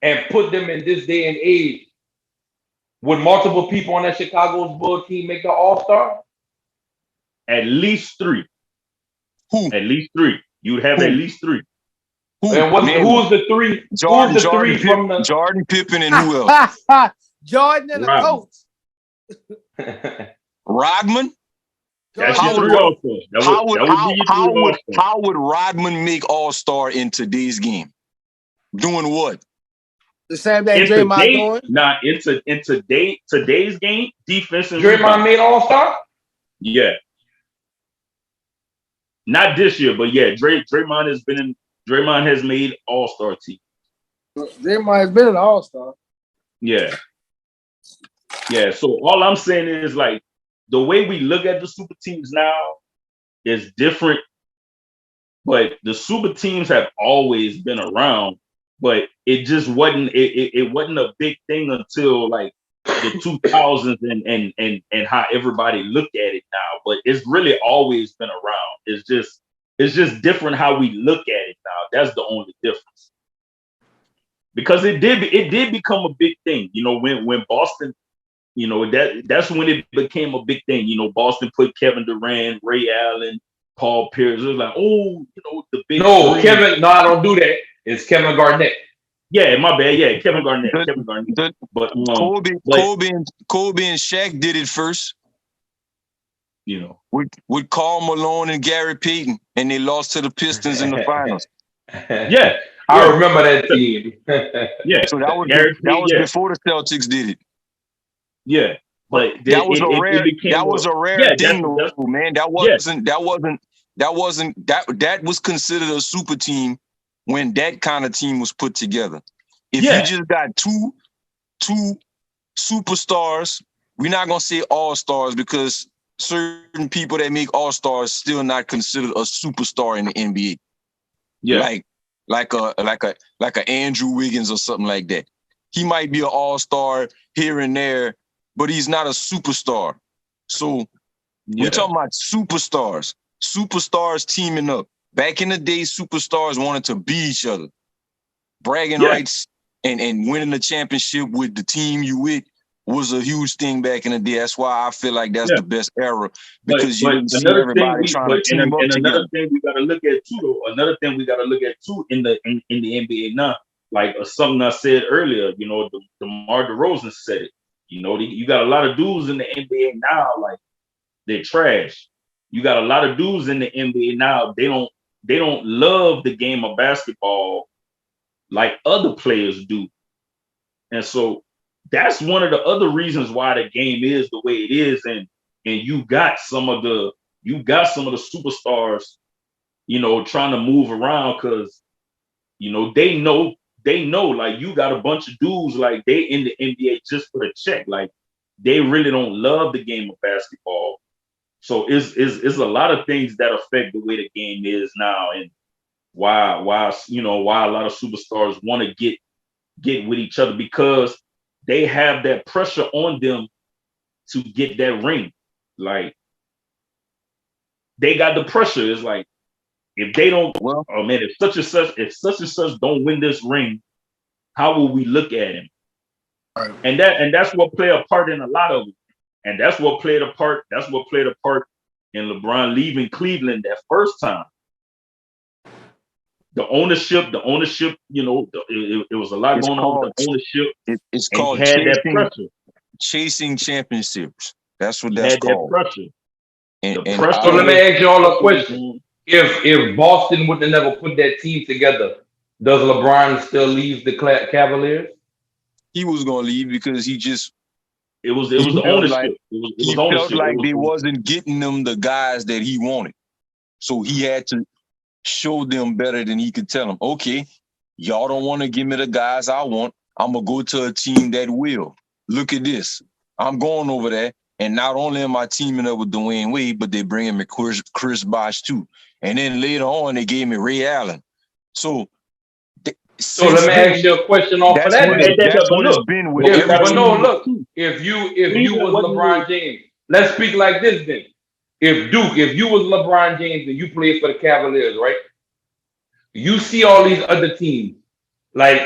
and put them in this day and age, would multiple people on that Chicago Bulls team make the all-star? At least three. Who? At least three. You'd have at least three. Who? And who's the three? Jordan, Pippen, and who else? Jordan and the coach. Rodman? How would Rodman make all-star in today's game? Doing what? The same thing Draymond doing? Nah, in today's game, defense and Draymond made all-star? Yeah. Not this year, but yeah, Draymond has made all-star team. Draymond has been an all-star. Yeah. Yeah. So all I'm saying is, like, the way we look at the super teams now is different, but the super teams have always been around, but it just wasn't it wasn't a big thing until like the 2000s and how everybody looked at it now. But it's really always been around. It's just different how we look at it now. That's the only difference. Because it did become a big thing, you know, when Boston, you know, that's when it became a big thing. You know, Boston put Kevin Durant, Ray Allen, Paul Pierce. It was like, oh, you know, the big. No, three. Kevin. No, I don't do that. It's Kevin Garnett. Yeah, my bad. Yeah, Kevin Garnett. But Kobe and Shaq did it first. You know, with Karl Malone and Gary Payton, and they lost to the Pistons in the finals. Yeah, I remember that team. Yeah, so that was before the Celtics did it. Yeah, but that was a rare thing, man. That was considered a super team when that kind of team was put together. If you just got two superstars, we're not gonna say all-stars because certain people that make all-stars still not considered a superstar in the NBA. Yeah, like a Andrew Wiggins or something like that. He might be an all-star here and there, but he's not a superstar. So we're talking about superstars. Superstars teaming up. Back in the day, superstars wanted to be each other. Bragging rights and winning the championship with the team you with was a huge thing back in the day. That's why I feel like that's the best era because you didn't see everybody trying to team up together. Another thing we got to look at too, in the NBA now, like something I said earlier, you know, DeMar DeRozan said it. You know, you got a lot of dudes in the NBA now, like they're trash. You got a lot of dudes in the NBA now. They don't love the game of basketball like other players do, and so that's one of the other reasons why the game is the way it is. And you got some of the superstars, you know, trying to move around because, you know, they know like you got a bunch of dudes like they in the NBA just for the check. Like they really don't love the game of basketball. So it's a lot of things that affect the way the game is now and why a lot of superstars want to get with each other because they have that pressure on them to get that ring. Like they got the pressure. It's like if they don't, if such and such don't win this ring, how will we look at him? Right. And that's what played a part in a lot of it. And that's what played a part. That's what played a part in LeBron leaving Cleveland that first time. The ownership, you know, it was a lot going on with the ownership. It's called chasing championships. That's what that's called. That pressure. So let me ask you all a question. If Boston would have never put that team together, does LeBron still leave the Cavaliers? He was going to leave because he just it was the ownership. He felt like they wasn't getting them the guys that he wanted, so he had to show them better than he could tell them. Okay, y'all don't want to give me the guys I want. I'm gonna go to a team that will. Look at this. I'm going over there, and not only am I teaming up with Dwayne Wade, but they're bringing me Chris Bosh too. And then later on, they gave me Ray Allen. So let me ask you a question off of that. That's what it's been with. If you was LeBron James, let's speak like this then. If you was LeBron James and you played for the Cavaliers, right? You see all these other teams, like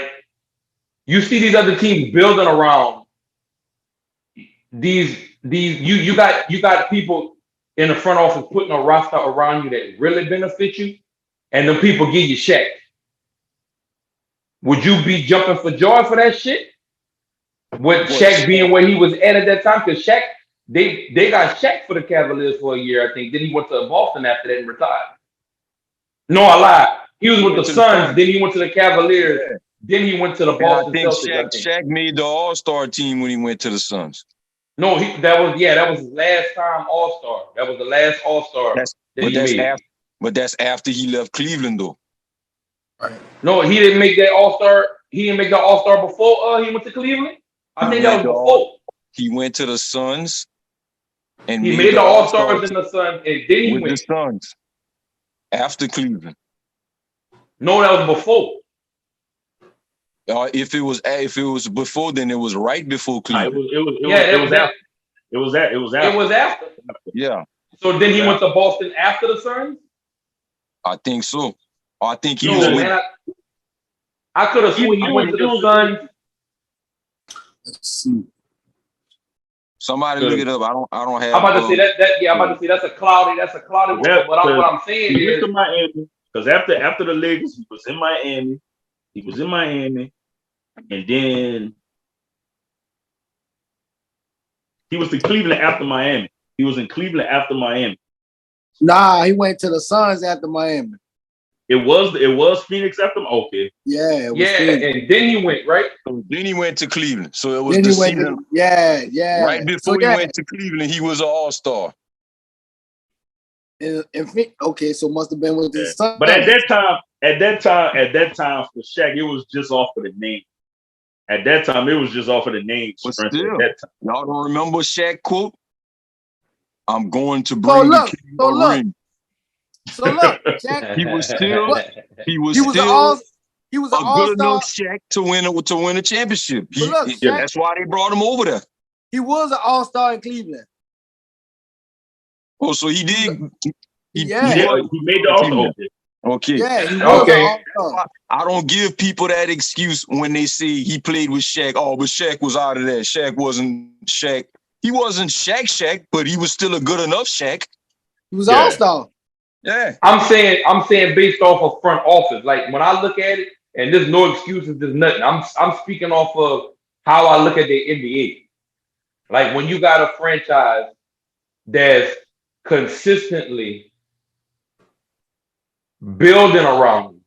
you see these other teams building around these. You got people in the front office putting a roster around you that really benefit you, and them people give you Shaq. Would you be jumping for joy for that shit? With Shaq being where he was at that time, because Shaq. They got Shaq for the Cavaliers for a year, I think. Then he went to Boston after that and retired. No, I lied. He was with the Suns. Then he went to the Cavaliers. Yeah. Then he went to the Boston Celtics. Shaq made the All-Star team when he went to the Suns. No, that was his last time All-Star. That was the last All-Star but that's after he left Cleveland, though. Right. No, he didn't make that All-Star. He didn't make the All-Star before he went to Cleveland. I think that was before. He went to the Suns. And he made the All-Stars in the Suns, and then he went the Suns after Cleveland. No, that was before. If it was before, then it was right before Cleveland. It was after. Yeah. So then he went to Boston after the Suns? I think so. I think he was with. I could have sworn he went to the Suns. Let's see. Somebody look it up. I don't have. I'm about to say that. I'm about to say that's a cloudy. But what I'm saying is, to Miami because after the Lakers, he was in Miami. And then he was to Cleveland after Miami. He was in Cleveland after Miami. Nah, he went to the Suns after Miami. It was Phoenix after him? Okay. Yeah, it was Yeah, Phoenix. and then he went, right? So then he went to Cleveland. So it was Then the he went season to, yeah. right before he went to Cleveland. He was an all-star. Okay, so must have been with the Suns. But at that time for Shaq, it was just off of the name. At that time, it was just off of the name. But strength still, at that time. y'all don't remember Shaq quote? I'm going to bring the king a ring. So look, Shaq, He was still a all-star. good enough Shaq to win a championship. That's why they brought him over there. He was an all-star in Cleveland. Oh, so he did. He made the all-star. Okay. Yeah, he was an all-star. I don't give people that excuse when they say he played with Shaq. Oh, but Shaq was out of there. Shaq wasn't Shaq. He wasn't Shaq, but he was still a good enough Shaq. He was all-star. Yeah. I'm saying based off of front office. Like when I look at it, and there's no excuses, there's nothing. I'm speaking off of how I look at the NBA. Like when you got a franchise that's consistently building around you.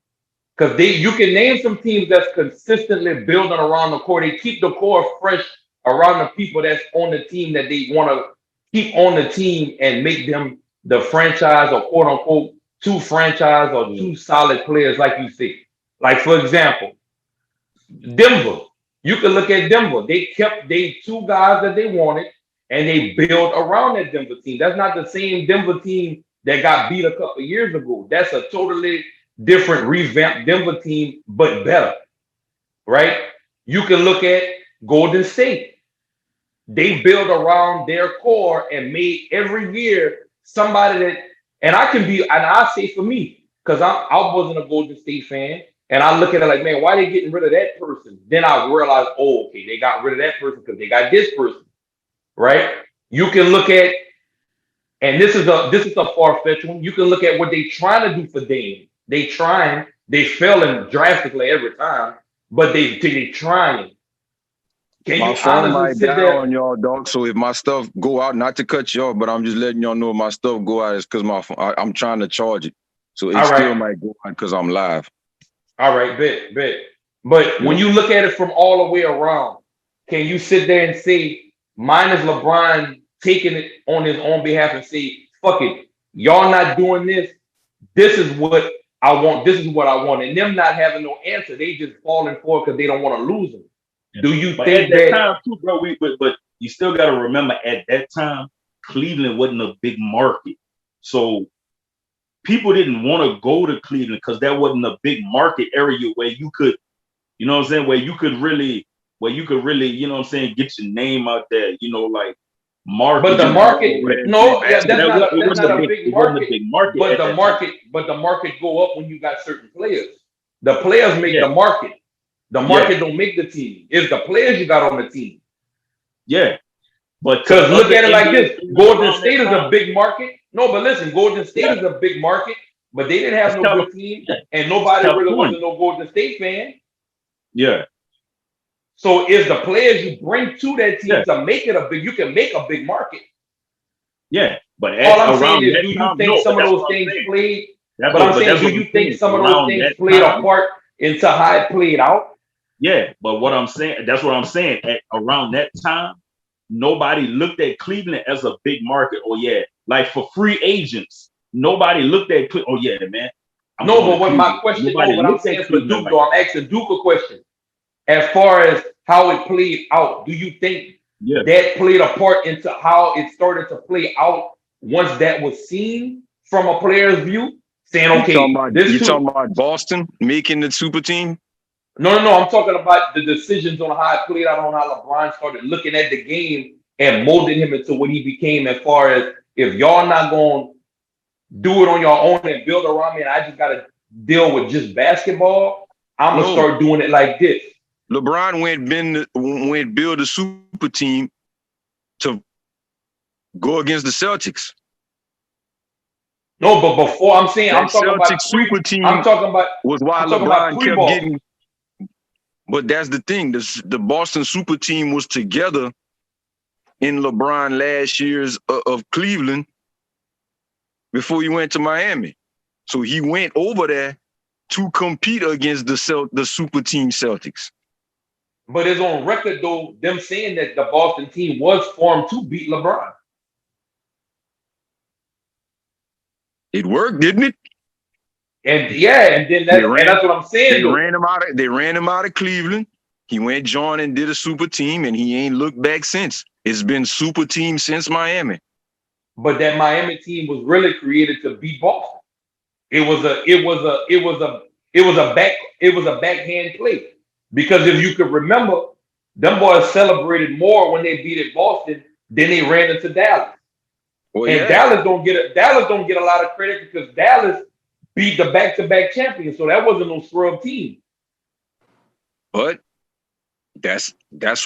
Because you can name some teams that's consistently building around the core. They keep the core fresh around the people that's on the team that they want to keep on the team and make them the franchise or quote unquote two franchise or two solid players, like you say. Like for example, Denver. You can look at Denver. They kept two guys that they wanted and they built around that Denver team. That's not the same Denver team that got beat a couple of years ago. That's a totally different revamped Denver team, but better, right? You can look at Golden State. They build around their core and made every year somebody that, and I say for me, because I wasn't a Golden State fan, and I look at it like, man, why are they getting rid of that person? Then I realize, oh, okay, they got rid of that person because they got this person, right? You can look at, and this is a far-fetched one. You can look at what they trying to do for Dame. They failing drastically every time, but they trying. Can my you phone honestly might sit die there? on y'all, dog. So if my stuff go out, not to cut you off, but I'm just letting y'all know if my stuff go out, it's because I'm trying to charge it. So it still might go out because I'm live. All right, bet. But when you look at it from all the way around, can you sit there and say, minus LeBron taking it on his own behalf and say, fuck it, y'all not doing this. This is what I want. This is what I want. And them not having no answer. They just falling for it because they don't want to lose them. Do you think at that time too, bro? But you still got to remember at that time, Cleveland wasn't a big market, so people didn't want to go to Cleveland because that wasn't a big market area where you could, you know what I'm saying, where you could really, you know what I'm saying, get your name out there, you know, like market. But the market, that's not a big market. But the market go up when you got certain players. The players make the market. The market don't make the team. It's the players you got on the team. Yeah. But because look at it like this. Golden State is a big market. No, but listen, Golden State is a big market, but they didn't have no good team, and nobody really wasn't no Golden State fan. Yeah. So it's the players you bring to that team to make it a big, you can make a big market. Yeah. But all I'm saying is, do you think some of those things played? But I'm saying, do you think some of those things played a part into how it played out? Yeah, but what I'm saying, that's what I'm saying. Around that time, nobody looked at Cleveland as a big market. Oh yeah, like for free agents, nobody looked at oh yeah, man. But what my question is, what I'm saying for Duke, though, I'm asking Duke a question. As far as how it played out, do you think that played a part into how it started to play out once that was seen from a player's view? Saying, okay, you talking about Boston making the super team? No. I'm talking about the decisions on how it played out, on how LeBron started looking at the game and molding him into what he became. As far as, if y'all not going to do it on your own and build around me, and I just got to deal with just basketball, I'm going to start doing it like this. LeBron went build a super team to go against the Celtics. No, but before, I'm saying, I'm talking about super team. I'm talking about was why LeBron kept getting. But that's the thing. The Boston super team was together in LeBron last year's of Cleveland before he went to Miami. So he went over there to compete against the super team Celtics. But it's on record, though, them saying that the Boston team was formed to beat LeBron. It worked, didn't it? And then that's what I'm saying. They ran him out of Cleveland. He went joined and did a super team, and he ain't looked back since. It's been super team since Miami. But that Miami team was really created to beat Boston. It was a backhand play. Because if you could remember, them boys celebrated more when they beat Boston than they ran into Dallas. Well, and Dallas don't get a lot of credit because Dallas beat the back-to-back champions, so that wasn't no scrub team. But that's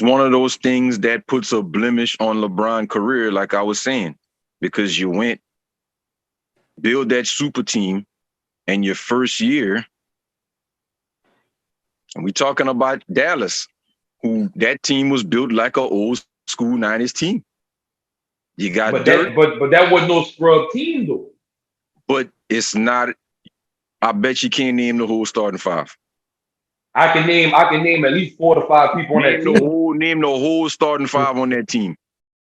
one of those things that puts a blemish on LeBron's career, like I was saying, because you went build that super team, and your first year, and we're talking about Dallas, who that team was built like an old school 90s team. You got but that wasn't no scrub team though. But it's not. I bet you can't name the whole starting five. I can name at least 4 to 5 people on that team. Name the whole starting five on that team.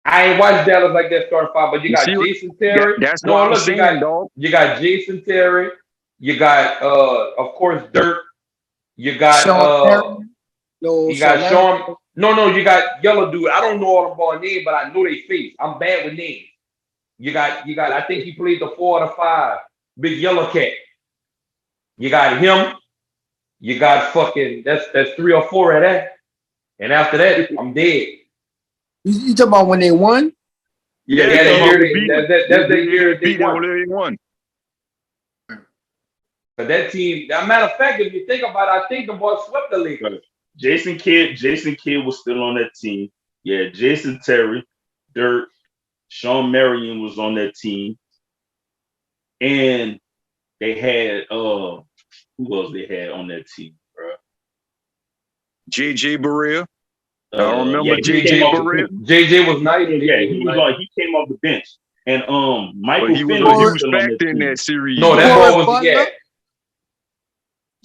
I ain't watched Dallas like that starting five, but you got Jason Terry. That's what I'm saying, dog. You got Jason Terry. You got of course Dirk. You got Sean. You got Sean. No, you got Yellow Dude. I don't know all the ball names, but I know they face. I'm bad with names. You got. I think he played the 4 or the 5. Big Yellow Cat. You got him. You got fucking. That's 3 or 4 of that. And after that, I'm dead. You talking about when they won? Yeah, that's the year they won. But that team, as a matter of fact, if you think about it, I think the boys swept the league. Jason Kidd was still on that team. Yeah, Jason Terry, Dirk, Sean Marion was on that team. And they had who else they had on that team, bro? JJ Barea. I remember JJ Barea. JJ was nice. Yeah, he was on. He came off the bench. And Michael he was a huge factor in that series. No, that ball was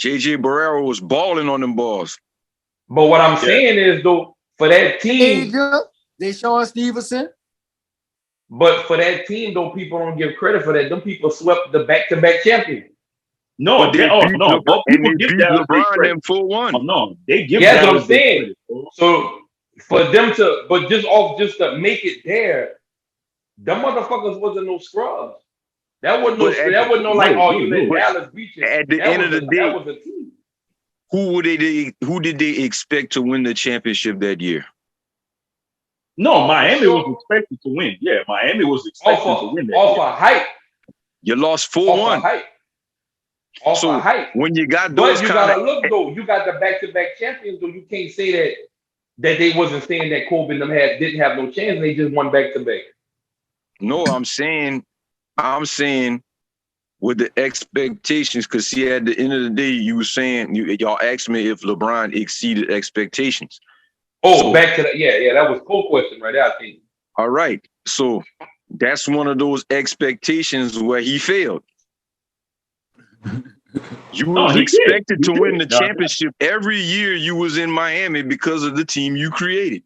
JJ Barrera was balling on them balls. But what I'm saying is, though, for that team, Deshaun Stevenson. But for that team, though, people don't give credit for that. Them people swept the back-to-back champion. No, they beat LeBron them 4-1. Oh, no, they give. Yeah, that's what I'm saying. So for them to, but just to make it there, them motherfuckers wasn't no scrubs. That wasn't no like, you let Dallas beat you. At the end of the day, that was a team. Who did they expect to win the championship that year? No, Miami was expected to win. Yeah, Miami was expected to win that. Off of hype. You lost 4-1. Off of hype. When you got those you gotta look though, you got the back-to-back champions, though. You can't say that they wasn't saying that Kobe and them didn't have no chance. They just won back-to-back. No, I'm saying with the expectations, because see, at the end of the day, you were saying y'all asked me if LeBron exceeded expectations. Oh, back to that. Yeah, that was cool question right there, I think. All right. So that's one of those expectations where he failed. You was expected to win the championship every year you was in Miami because of the team you created.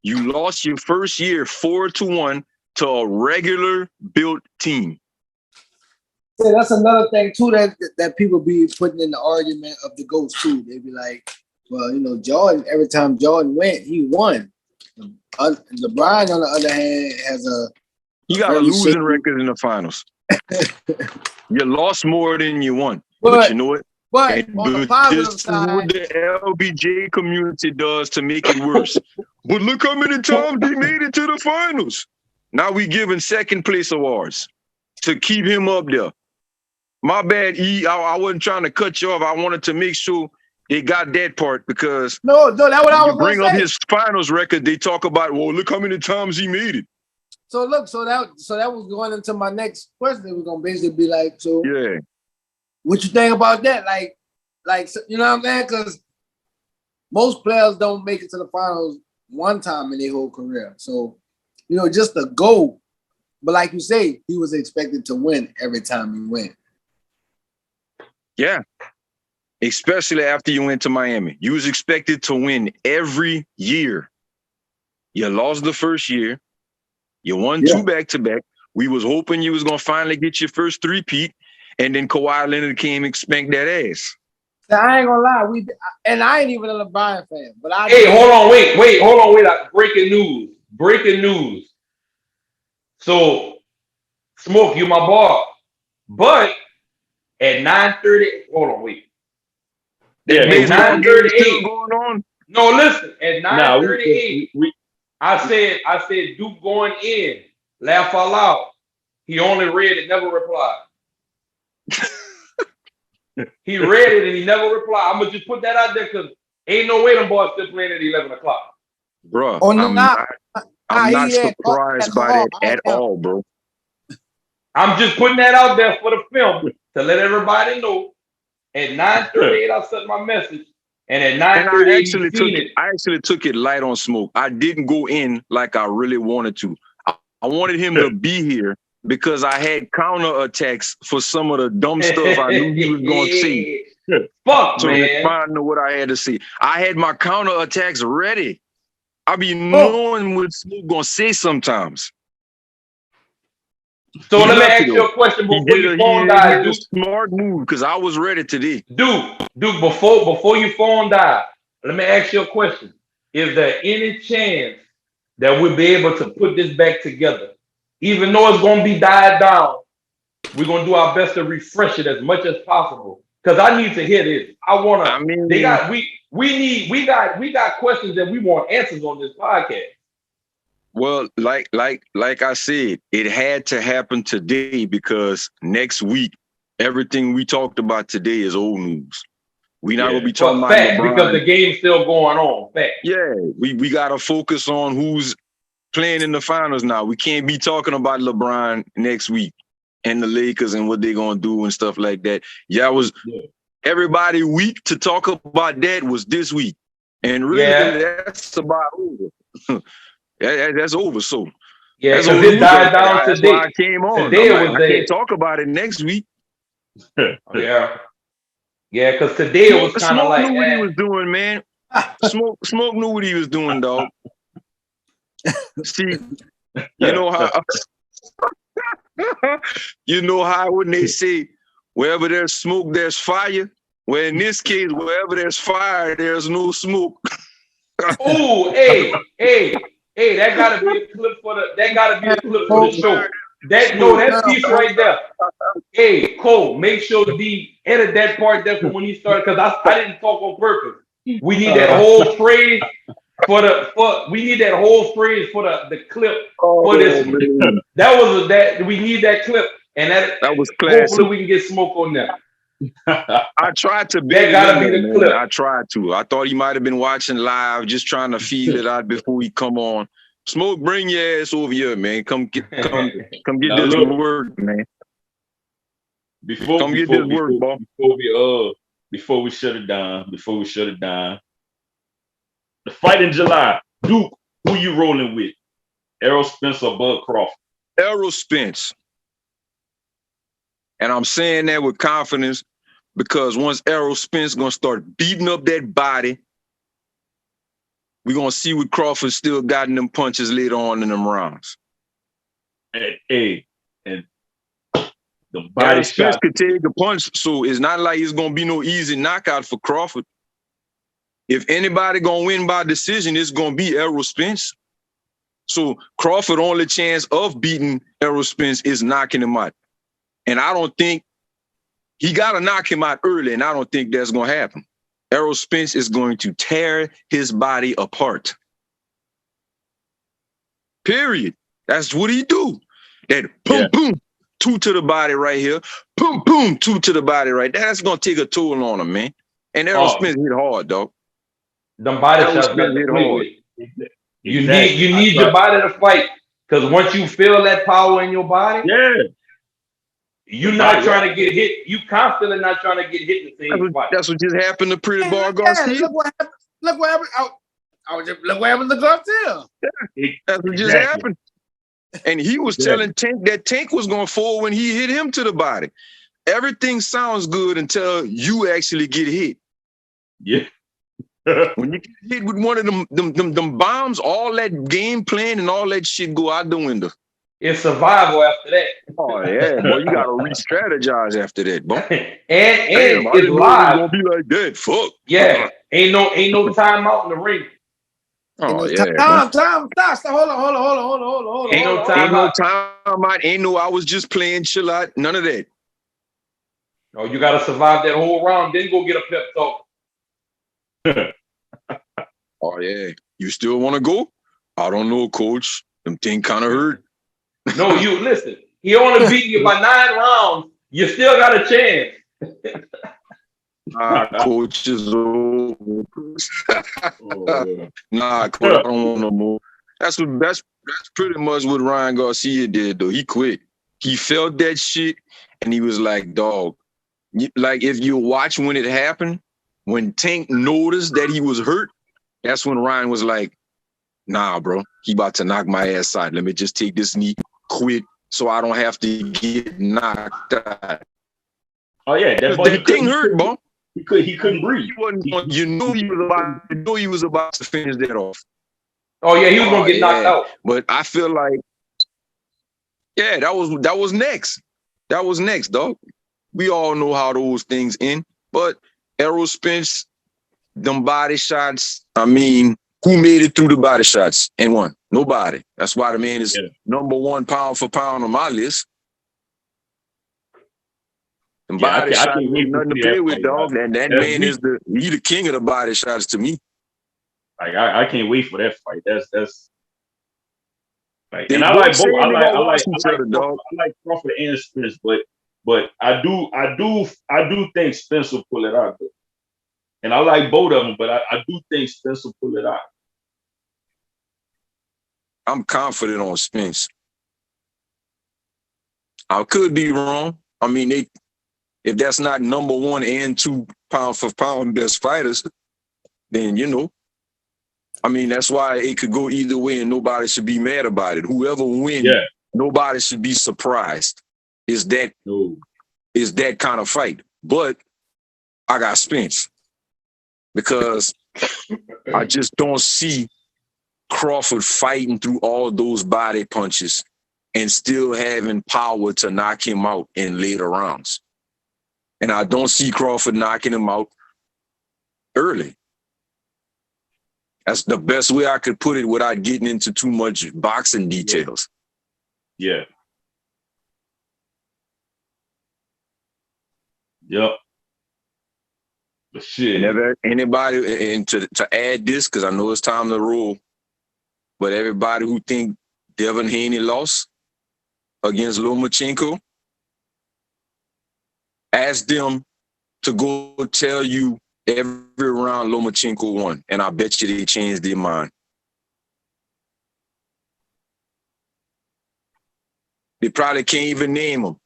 You lost your first year 4-1 to a regular built team. Yeah, that's another thing too that people be putting in the argument of the GOATs too. They be like, well, Jordan, every time Jordan went, he won. LeBron, on the other hand, has he got a losing record in the finals. You lost more than you won. But you know what? But on the positive side, what the LBJ community does to make it worse. But look how many times he made it to the finals. Now we giving second place awards to keep him up there. My bad, E. I wasn't trying to cut you off. I wanted to make sure they got that part because no, that's what I was bring up his finals record. They talk about, well, look how many times he made it. So look, so that was going into my next question. It was gonna basically be like, so yeah, what you think about that? Like, you know what I'm saying? Because most players don't make it to the finals one time in their whole career. So, just the goal. But like you say, he was expected to win every time he went. Yeah. Especially after you went to Miami. You was expected to win every year. You lost the first year. You won 2 back-to-back. We was hoping you was going to finally get your first 3-peat, and then Kawhi Leonard came and spanked that ass. I ain't gonna lie, I ain't even a LeBron fan, but hold on, wait. Breaking news. So, Smoke, you my boss, but at 9:30, hold on, wait. Yeah, at 9:38 going on. No, listen. At 9:38, I said Duke going in. Laugh out loud. He only read it, never replied. He read it and he never replied. I'm gonna just put that out there because ain't no way them boys still playing at 11 o'clock. Bro, I'm not surprised by that at all, bro. I'm just putting that out there for the film to let everybody know. At 9:38, I sent my message, and at 9:38, I actually took it light on Smoke. I didn't go in like I really wanted to. I wanted him to be here because I had counterattacks for some of the dumb stuff I knew he was going to say. Fuck, so man. Respond to what I had to say. I had my counterattacks ready. I be knowing what Smoke going to say sometimes. So let me ask you a question before your phone died, Duke. Smart move because I was ready today. Duke, before your phone died, let me ask you a question. Is there any chance that we'll be able to put this back together? Even though it's gonna be died down, we're gonna do our best to refresh it as much as possible. Because I need to hear this. We got questions that we want answers on this podcast. Well, like I said, it had to happen today because next week, everything we talked about today is old news. We not gonna be talking about LeBron because the game's still going on. Fact. Yeah, we gotta focus on who's playing in the finals now. We can't be talking about LeBron next week and the Lakers and what they're gonna do and stuff like that. Everybody week to talk about that was this week, and really that's about over. That's over. So because it died down today. That's why I came on. I can't talk about it next week. Because today it was kind of like Smoke knew what he was doing, man. Smoke knew what he was doing, dog. See, you know how when they say wherever there's smoke, there's fire. Well, in this case, wherever there's fire, there's no smoke. Oh, hey, that gotta be a clip for the show. That piece right there. Hey, Cole, make sure to edit that part there from when you started because I didn't talk on purpose. We need that whole phrase for the clip for this. We need that clip and that was classic. Hopefully we can get Smoke on there. I tried to that gotta be the clip. I tried to. I thought he might have been watching live, just trying to feel it out before he come on. Smoke, bring your ass over here, man. Come get this work, man. Before we shut it down, the fight in July, Duke, who you rolling with? Errol Spence or Bud Crawford? Errol Spence. And I'm saying that with confidence because once Errol Spence gonna start beating up that body, we're gonna see what Crawford still got in them punches later on in them rounds. And the body Spence could take a punch, so it's not like it's gonna be no easy knockout for Crawford. If anybody gonna win by decision, it's gonna be Errol Spence. So Crawford only chance of beating Errol Spence is knocking him out. And I don't think he gotta knock him out early, and I don't think that's gonna happen. Errol Spence is going to tear his body apart. Period. That's what he do. That boom, boom, 2 to the body right here. Boom, boom, 2 to the body right there. That's going to take a toll on him, man. And Errol Spence hit hard, dog. Them body shots got to play with. You need your body to fight. Because once you feel that power in your body, you're not trying to get hit. You constantly not trying to get hit the same spot. That's what just happened to Pretty Bar Garcia. Look what happened. I was just look what happened to Garcelle. That's what just happened. And he was telling Tank that Tank was going to fall when he hit him to the body. Everything sounds good until you actually get hit. Yeah. When you get hit with one of them bombs, all that game plan and all that shit go out the window. It's survival after that. Oh yeah, boy, you gotta re-strategize after that, boy. and it's live. Gonna be like that. Fuck. Yeah. Ain't no timeout in the ring. Oh yeah. Time. Stop. Hold on. Ain't no timeout. Ain't no. I was just playing. Chill out. None of that. No, you gotta survive that whole round. Then go get a pep talk. Oh yeah. You still want to go? I don't know, coach. Them thing kind of hurt. No, you listen. He only beat you by 9 rounds. You still got a chance. Nah, coach is over. Nah, coach, I don't want no more. That's pretty much what Ryan Garcia did, though. He quit. He felt that shit, and he was like, dog. Like, if you watch when it happened, when Tank noticed that he was hurt, that's when Ryan was like, nah, bro, he about to knock my ass out. Let me just take this knee, quit, so I don't have to get knocked out. Oh yeah, that thing hurt, bro. He couldn't breathe. You knew he was about to finish that off. Oh yeah, he was gonna get knocked out. But I feel like, yeah, that was next. That was next, dog. We all know how those things end. But Errol Spence, them body shots. I mean, who made it through the body shots and won? Nobody. That's why the man is number 1 pound for pound on my list. And body shots ain't nothing to play with, dog. And that man is the king of the body shots to me. Like I can't wait for that fight. That's like, and I like both. I like Crawford and Spence, but I do think Spence will pull it out. And I like both of them, but I do think Spence will pull it out. I'm confident on Spence. I could be wrong. I mean, if that's not number 1 and 2 pound for pound best fighters, then I mean, that's why it could go either way and nobody should be mad about it. Whoever wins, nobody should be surprised. Is that kind of fight. But I got Spence because I just don't see Crawford fighting through all those body punches and still having power to knock him out in later rounds. And I don't see Crawford knocking him out early. That's the best way I could put it without getting into too much boxing details. Yeah. Yep. But shit. Anybody, and to add this, because I know it's time to roll, but everybody who think Devin Haney lost against Lomachenko, ask them to go tell you every round Lomachenko won, and I bet you they changed their mind. They probably can't even name them.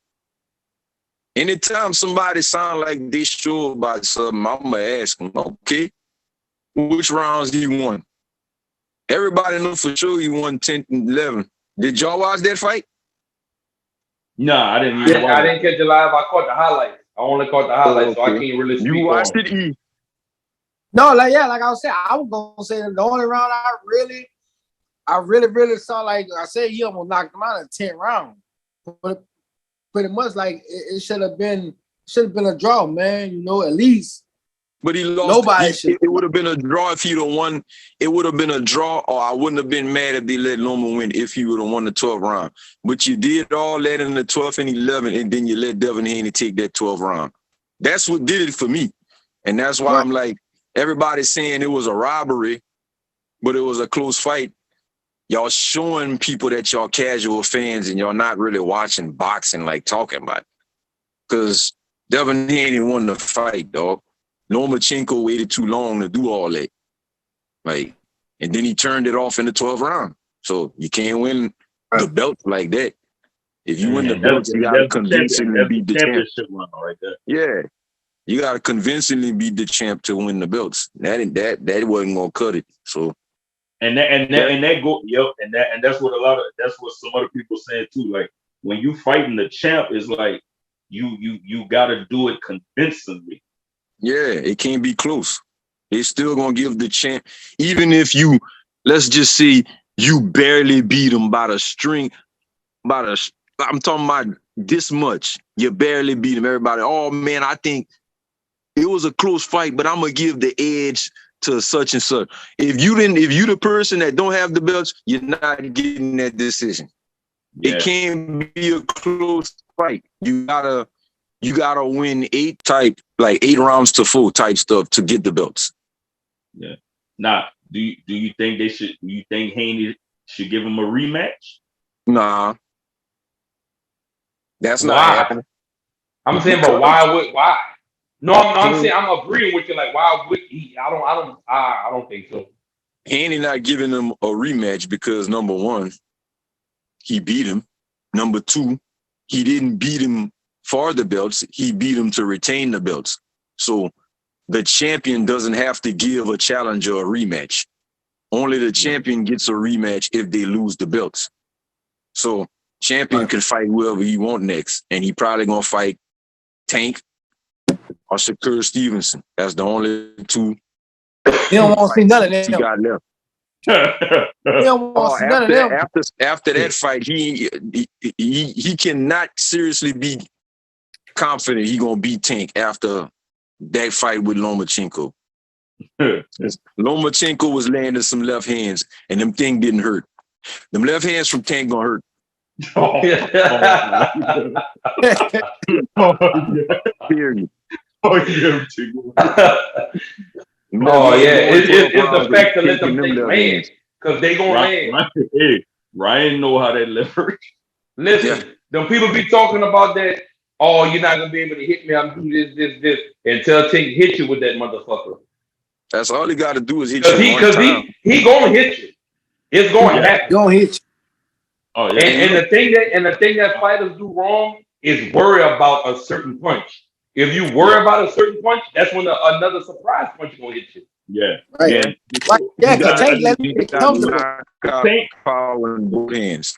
Anytime somebody sound like they sure about something, I'm going to ask them, okay, which rounds he won? Everybody know for sure he won 10 and 11. Did y'all watch that fight? No, I didn't. I didn't catch it live. I caught the highlights. I only caught the highlights, so I can't really speak. You watched it, E? No, like I was saying, I was gonna say the only round I really saw, like I said, he almost knocked him out in 10th round. But pretty much like it should have been a draw, man. At least. But he lost. Nobody should. It would have been a draw if he'd have won. It would have been a draw, or I wouldn't have been mad if they let Loma win if he would have won the 12th round. But you did all that in the 12th and 11th, and then you let Devin Haney take that 12th round. That's what did it for me. And that's why I'm like, everybody's saying it was a robbery, but it was a close fight. Y'all showing people that y'all casual fans and y'all not really watching boxing like talking about it. Because Devin Haney won the fight, dog. Lomachenko waited too long to do all that. Like, and then he turned it off in the 12th round. So you can't win the belt like that. If you win the belt, you got to convince him to beat the champion. Right there. Yeah. You gotta convincingly beat the champ to win the belts. That wasn't gonna cut it. So and that's what some other people saying too. Like when you fighting the champ, is like you gotta do it convincingly. Yeah, it can't be close. They still gonna give the champ, even if you, let's just say you barely beat him by the string, I'm talking about this much. You barely beat him. Everybody, oh man, I think it was a close fight, but I'm gonna give the edge to such and such. If you the person that don't have the belts, you're not getting that decision. Yeah. It can't be a close fight. You gotta win 8 rounds to 4 type stuff to get the belts. Yeah. Now, do you think Haney should give him a rematch? Nah. That's not happening. I'm saying, but why? No, I'm saying I'm agreeing with you. Like, why would he? I don't think so. Haney not giving him a rematch because number 1, he beat him. Number 2, he didn't beat him for the belts. He beat him to retain the belts. So the champion doesn't have to give a challenger a rematch. Only the champion gets a rematch if they lose the belts. So champion can fight whoever he want next, and he probably gonna fight Tank or Shakur Stevenson. That's the only 2. He don't want to see none of them. He got left. He don't want to see none of them. After that fight, he cannot seriously be confident he gonna beat Tank after that fight with Lomachenko. Lomachenko was landing some left hands, and them thing didn't hurt. Them left hands from Tank gonna hurt. Oh, yeah. Period. Oh yeah. It's the fact to let them think land, because they gonna land. Ryan know how that left hurt. Listen, them people be talking about that. Oh, you're not gonna be able to hit me. I'm doing this until Tank hit you with that motherfucker. That's all he got to do is hit you one time. He gonna hit you. It's going to happen. Gonna hit you. Oh yeah. And the thing that fighters do wrong is worry about a certain punch. If you worry about a certain punch, that's when another surprise punch is gonna hit you. Yeah. Right. Yeah. Because Tank let me get comfortable. Tank power in both hands.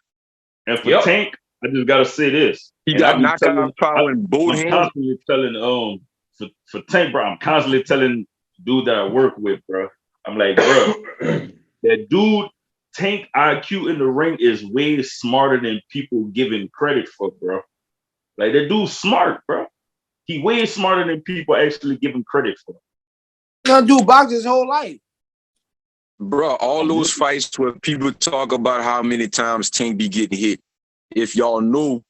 And for Tank, I just gotta say this. He got knockout power in both hands. I'm constantly telling for Tank, bro, I'm constantly telling dude that I work with, bro. I'm like, bro, that dude Tank IQ in the ring is way smarter than people giving credit for, bro. Like that dude's smart, bro. He way smarter than people actually give him credit for. That dude boxed his whole life. Bro, all those fights where people talk about how many times Tank be getting hit. If y'all know,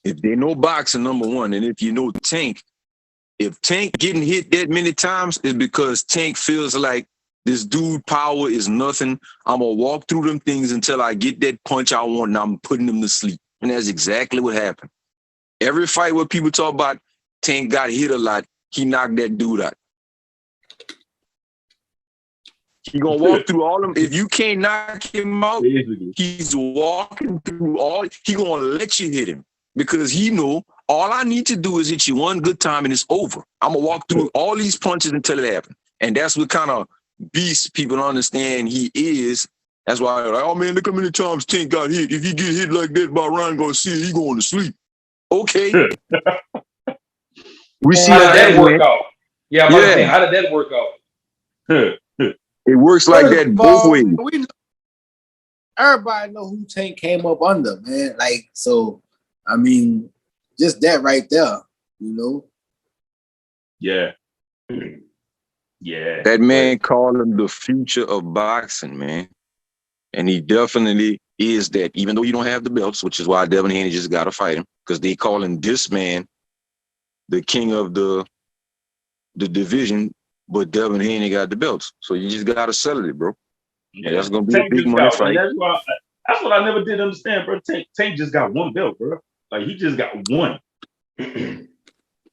if they know boxing, number 1, and if you know Tank, if Tank getting hit that many times, it's because Tank feels like this dude power is nothing. I'm going to walk through them things until I get that punch I want, and I'm putting them to sleep. And that's exactly what happened. Every fight where people talk about Tank got hit a lot, he knocked that dude out. He going to walk through all them. If you can't knock him out, he's walking through all. He going to let you hit him because he know all I need to do is hit you one good time and it's over. I'm going to walk through all these punches until it happens. And that's what kind of beast people don't understand he is. That's why they're like, oh man, look how many times Tank got hit. If he get hit like that by Ryan Garcia, he going to sleep. Okay. We see how that work out. Yeah, saying, how did that work out? It works like that both ways. Everybody know who Tank came up under, man. Like, so, I mean, just that right there, you know? Yeah. Yeah. That man called him the future of boxing, man. And he definitely is that, even though you don't have the belts, which is why Devin Haney just got to fight him, because they calling this man the king of the division, but Devin Haney got the belts. So you just got to settle it, bro. Yeah, that's going to be a big money fight. That's what I never did understand, bro. Tank just got one belt, bro. Like, he just got one. And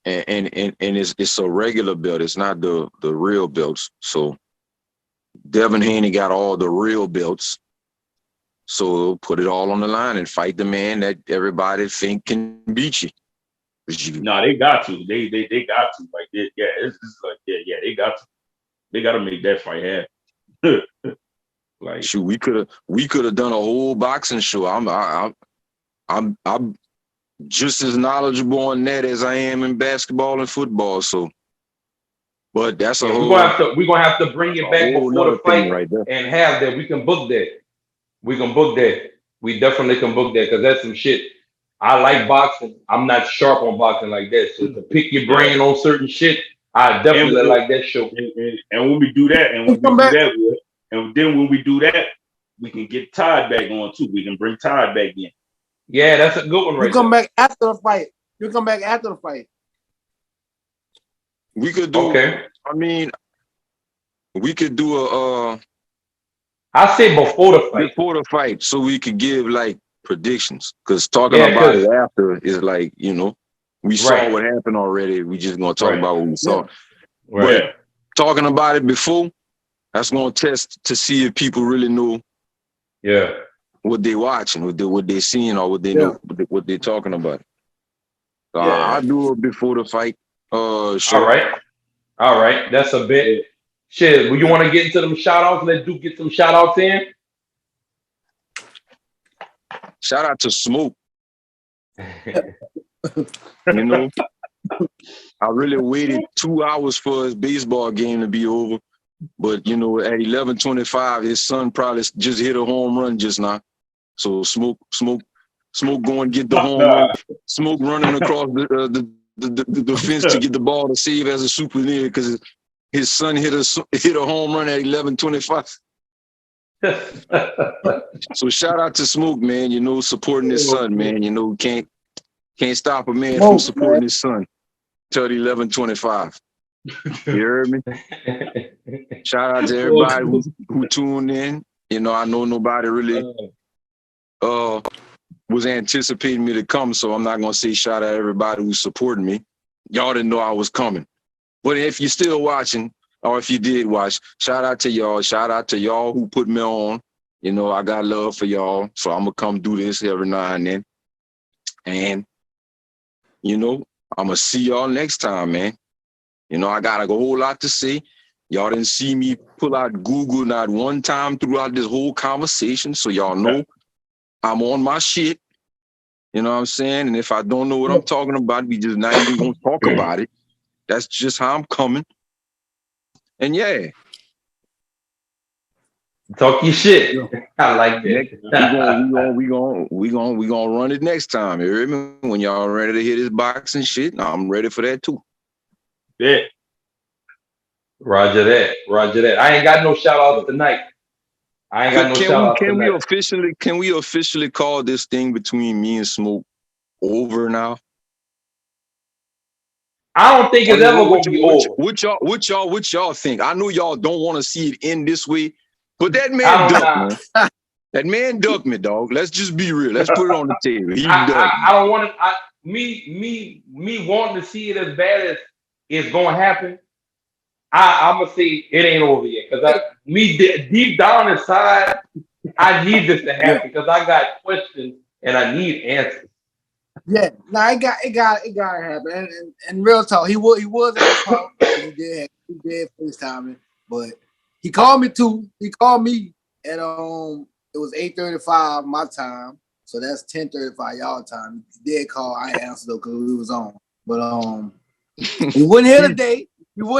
it's a regular belt. It's not the real belts. So Devin Haney got all the real belts. So put it all on the line and fight the man that everybody think can beat you. No, they got to. They got to. Like, it's like, they got to. They got to make that fight happen. Like, shoot, we could have done a whole boxing show. I'm just as knowledgeable on that as I am in basketball and football. So, but that's a whole. We're gonna have to bring it back before the fight right there. And have that. We can book that. We can book that. We definitely can book that because that's some shit. I like boxing. I'm not sharp on boxing like that. So to pick your brain on certain shit, I definitely like that show. And when we do that, and then when we do that, we can get Todd back on too. We can bring Todd back in. Yeah, that's a good one, right? You come back after the fight. You come back after the fight. We could do. Okay. I mean, we could do a. I say before the fight. Before the fight, so we could give like predictions. Because talking about it after is like, we saw what happened already. We just gonna talk about what we saw. Right. But talking about it before, that's gonna test to see if people really know. Yeah. What they watching, what they seeing, or what they know, what they're talking about. I'll do it before the fight. Sure. All right. That's a bit. Shit, you want to get into them shout outs? Let Duke get some shout outs in. Shout out to Smoke. I really waited 2 hours for his baseball game to be over. But, at 11:25, his son probably just hit a home run just now. So Smoke going to get the home run. Smoke running across the fence to get the ball to save as a souvenir because his son hit a home run at 11:25. So shout out to Smoke, man. Supporting his son, man. Can't stop a man from supporting his son till 11:25. You heard me? Shout out to everybody who tuned in. I know nobody really was anticipating me to come, so I'm not gonna say shout out to everybody who's supporting me. Y'all didn't know I was coming. But if you're still watching, or if you did watch, shout out to y'all. Shout out to y'all who put me on. I got love for y'all, so I'm gonna come do this every now and then. And I'm gonna see y'all next time, man. I got a whole lot to say. Y'all didn't see me pull out Google not one time throughout this whole conversation, so y'all know I'm on my shit. You know what I'm saying? And if I don't know what I'm talking about, we just not even gonna talk about it. That's just how I'm coming. And talk your shit. I like that. We gonna run it next time. You hear me? When y'all ready to hit this boxing shit, I'm ready for that too. Yeah. Roger that. I ain't got no shout outs tonight. Can we officially call this thing between me and Smoke over now? I don't think it's ever gonna be over. What y'all think? I know y'all don't want to see it end this way, but that man ducked, man. That man ducked me, dog. Let's just be real. Let's put it on the table. I don't want to. Me wanting to see it as bad as it's gonna happen. I'm gonna say it ain't over yet because deep down inside, I need this to happen because I got questions and I need answers. Yeah, no, it got to happen. And real talk, he was in the car. He did FaceTiming, but he called me too. He called me at it was 8:35 my time, so that's 10:35 y'all time. He did call. I answered though because we was on, but he wasn't here today. I'm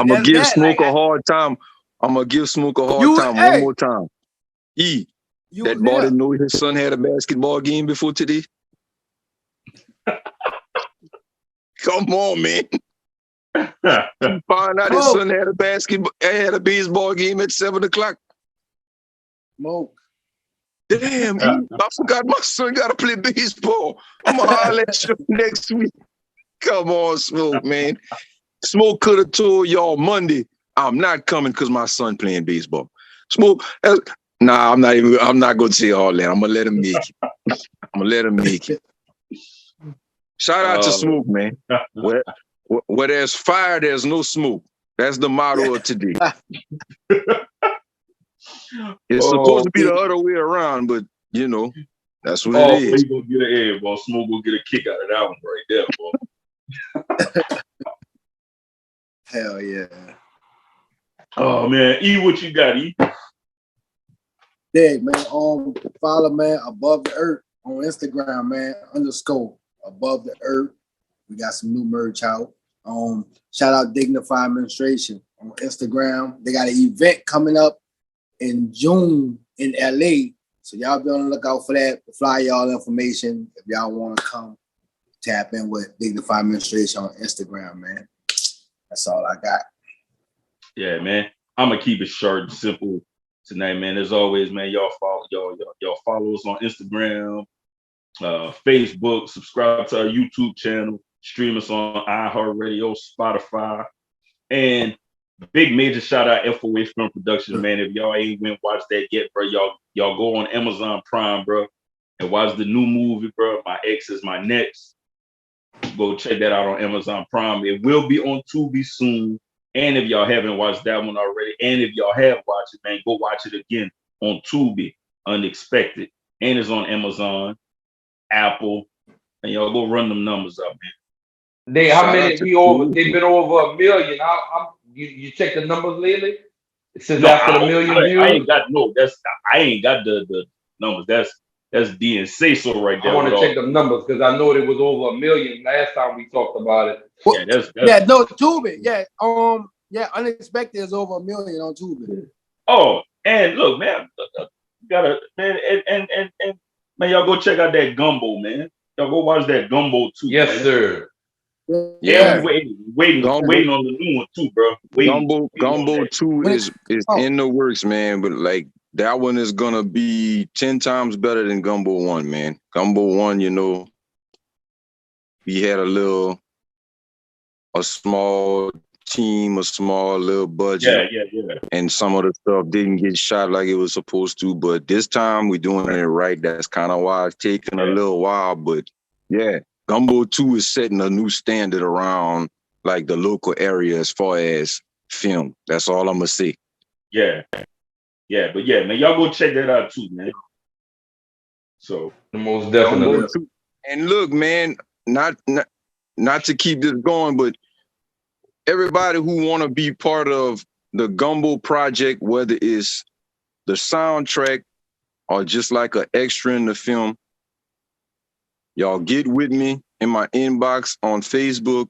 gonna give Smoke a hard time. I'm gonna give Smoke a hard time one more time. That boy didn't know his son had a basketball game before today. Come on, man. Find out his son had a baseball game at 7:00. Smoke. Damn, I forgot my son got to play baseball. I'm gonna holler at you next week. Come on, Smoke, man. Smoke could have told y'all Monday, I'm not coming because my son playing baseball. Smoke, nah, I'm not gonna say all that. I'm gonna let him make it. Shout out to Smoke, man. Where there's fire, there's no smoke. That's the motto of today. It's supposed to be the other way around, but That's what it is. He gonna get an egg, boy. Smoke will get a kick out of that one right there, boy. Hell yeah. Oh man, E, what you got, E? Dig, man. Follow, man, Above the Earth on Instagram, man, _ Above the Earth. We got some new merch out. Shout out Dignify Administration on Instagram. They got an event coming up in June in LA. So y'all be on the lookout for that. Fly y'all information if y'all want to come tap in with Dignify Administration on Instagram, man. That's all I got. Yeah, man. I'm gonna keep it short and simple tonight, man. As always, man, y'all follow us on Instagram, Facebook, subscribe to our YouTube channel, stream us on iHeartRadio, Spotify, and big major shout out FOA Film Productions, man. If y'all ain't went watch that yet, bro, y'all go on Amazon Prime, bro, and watch the new movie, bro. My Ex Is My Next. Go check that out on Amazon Prime. It will be on Tubi soon. And if y'all haven't watched that one already, and if y'all have watched it, man, go watch it again on Tubi, Unexpected. And it's on Amazon, Apple, and y'all go run them numbers up, man. They've been over 1 million. You check the numbers lately? Since after the million views? I ain't got the numbers. That's D and say so right there. I want to check the numbers because I know it was over 1 million last time we talked about it. Tubi. Yeah, Unexpected is over 1 million on Tubi. Oh, and look, man, man, y'all go check out that Gumbo, man. Y'all go watch that Gumbo too. Yes, man. Sir. Yeah, waiting on the new one too, bro. Gumbo 2 is in the works, man. But like that one is gonna be 10 times better than Gumbo 1, man. Gumbo 1, you know, we had a small team, a small little budget. Yeah. And some of the stuff didn't get shot like it was supposed to. But this time we're doing it right. That's kind of why it's taking a little while. But yeah, Gumbo 2 is setting a new standard around like the local area as far as film. That's all I'm gonna say. Yeah, but yeah, man, y'all go check that out too, man. So most definitely. And look, man, not to keep this going, but everybody who want to be part of the Gumbo project, whether it's the soundtrack or just like an extra in the film, y'all get with me in my inbox on Facebook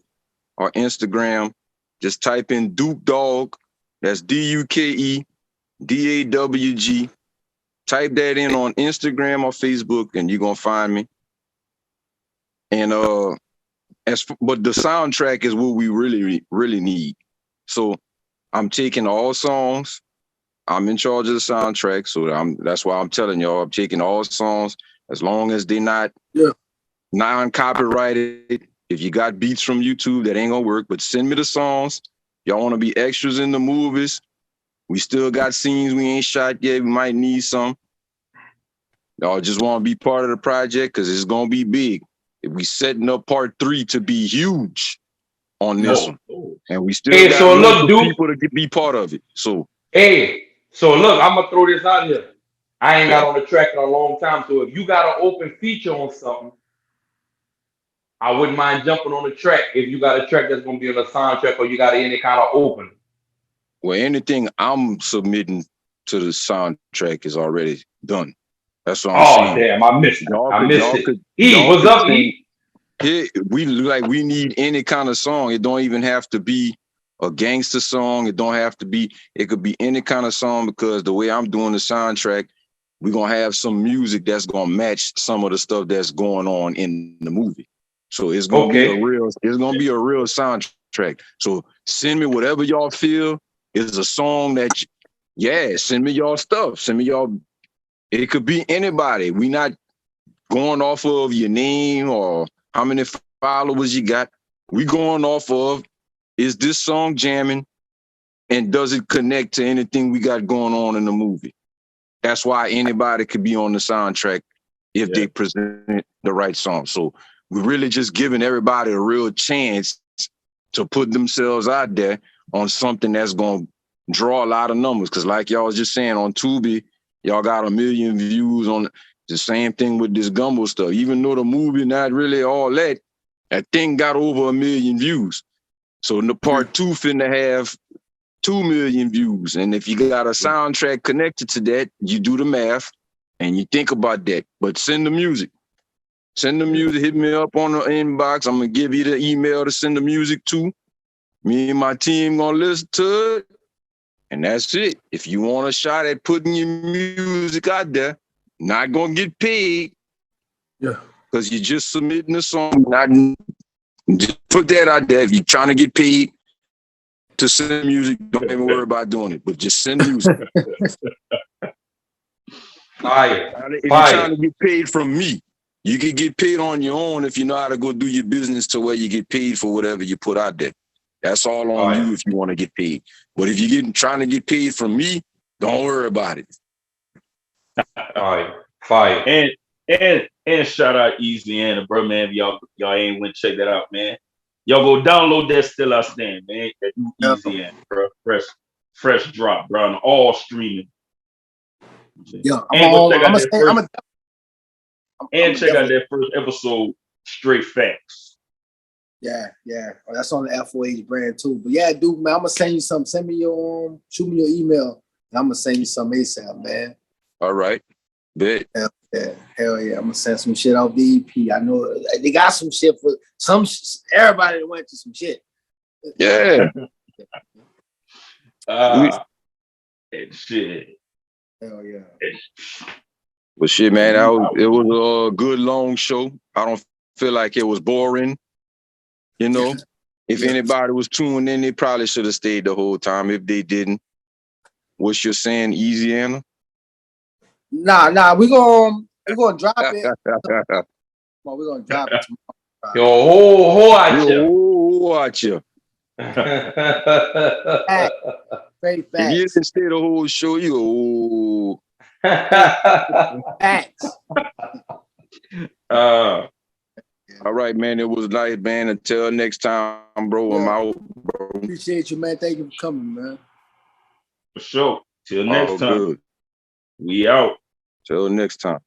or Instagram. Just type in DukeDawg. That's DUKEDAWG. Type that in on Instagram or Facebook, and you're gonna find me. And but the soundtrack is what we really need. So I'm taking all songs. I'm in charge of the soundtrack, so that's why I'm telling y'all I'm taking all songs as long as they're not non-copyrighted. If you got beats from YouTube, that ain't gonna work. But send me the songs. Y'all want to be extras in the movies? We still got scenes we ain't shot yet. We might need some. Y'all just want to be part of the project because it's gonna be big. If we setting up part 3 to be huge on this one, and we still got people to be part of it. So look, I'm gonna throw this out here. I ain't got on the track in a long time, so if you got an open feature on something, I wouldn't mind jumping on the track if you got a track that's gonna be on the soundtrack or you got any kind of open. Well, anything I'm submitting to the soundtrack is already done. That's what I'm saying. Oh damn, I missed it. What's up, E? We need any kind of song. It don't even have to be a gangster song. It could be any kind of song, because the way I'm doing the soundtrack, we're gonna have some music that's gonna match some of the stuff that's going on in the movie. So it's gonna be a real soundtrack. So send me whatever y'all feel is a song that send me y'all stuff. Send me y'all. It could be anybody. We not going off of your name or how many followers you got. We going off of, is this song jamming and does it connect to anything we got going on in the movie? That's why anybody could be on the soundtrack if they present the right song. So we're really just giving everybody a real chance to put themselves out there on something that's going to draw a lot of numbers. Because like y'all was just saying, on Tubi, y'all got 1 million views on. The same thing with this gumbo stuff. Even though the movie not really all that, that thing got over 1 million views. So in the part 2 finna have 2 million views. And if you got a soundtrack connected to that, you do the math and you think about that. But send the music. Send the music. Hit me up on the inbox. I'm gonna give you the email to send the music to. Me and my team gonna listen to it. And that's it. If you want a shot at putting your music out there, not gonna get paid. Yeah. Because you're just submitting a song. Not just put that out there. If you're trying to get paid to send music, don't even worry about doing it. But just send music. If you're trying to get paid from me, you can get paid on your own if you know how to go do your business to where you get paid for whatever you put out there. That's all on you if you want to get paid. But if you're trying to get paid from me, don't worry about it. Fire. And shout out Eazyana, bro, man. If y'all ain't went check that out, man. Y'all go download that Still I Stand, man. That new Eazyana, bro. Fresh drop, bro, on all streaming. Yeah, I'm check out that first episode, Straight Facts. Yeah. Oh, that's on the F4H brand too. But yeah, dude, man, I'm gonna send you something. Send me your shoot me your email. And I'm gonna send you some ASAP, man. All right. Bet. Hell yeah. I'm gonna send some shit off the EP. I know they got some shit for everybody that went to some shit. Yeah. Shit. Hell yeah. But shit, man, it was a good long show. I don't feel like it was boring. You know, if anybody was tuned in, they probably should have stayed the whole time. If they didn't, what's your saying, Eazyana? Nah, we're gonna drop it. We're gonna drop it tomorrow. Yo, watch you. Very If you didn't stay the whole show, you facts. All right, man. It was nice, man. Until next time, bro. I'm out, bro. Appreciate you, man. Thank you for coming, man. For sure. Till next time. Good. We out. Till next time.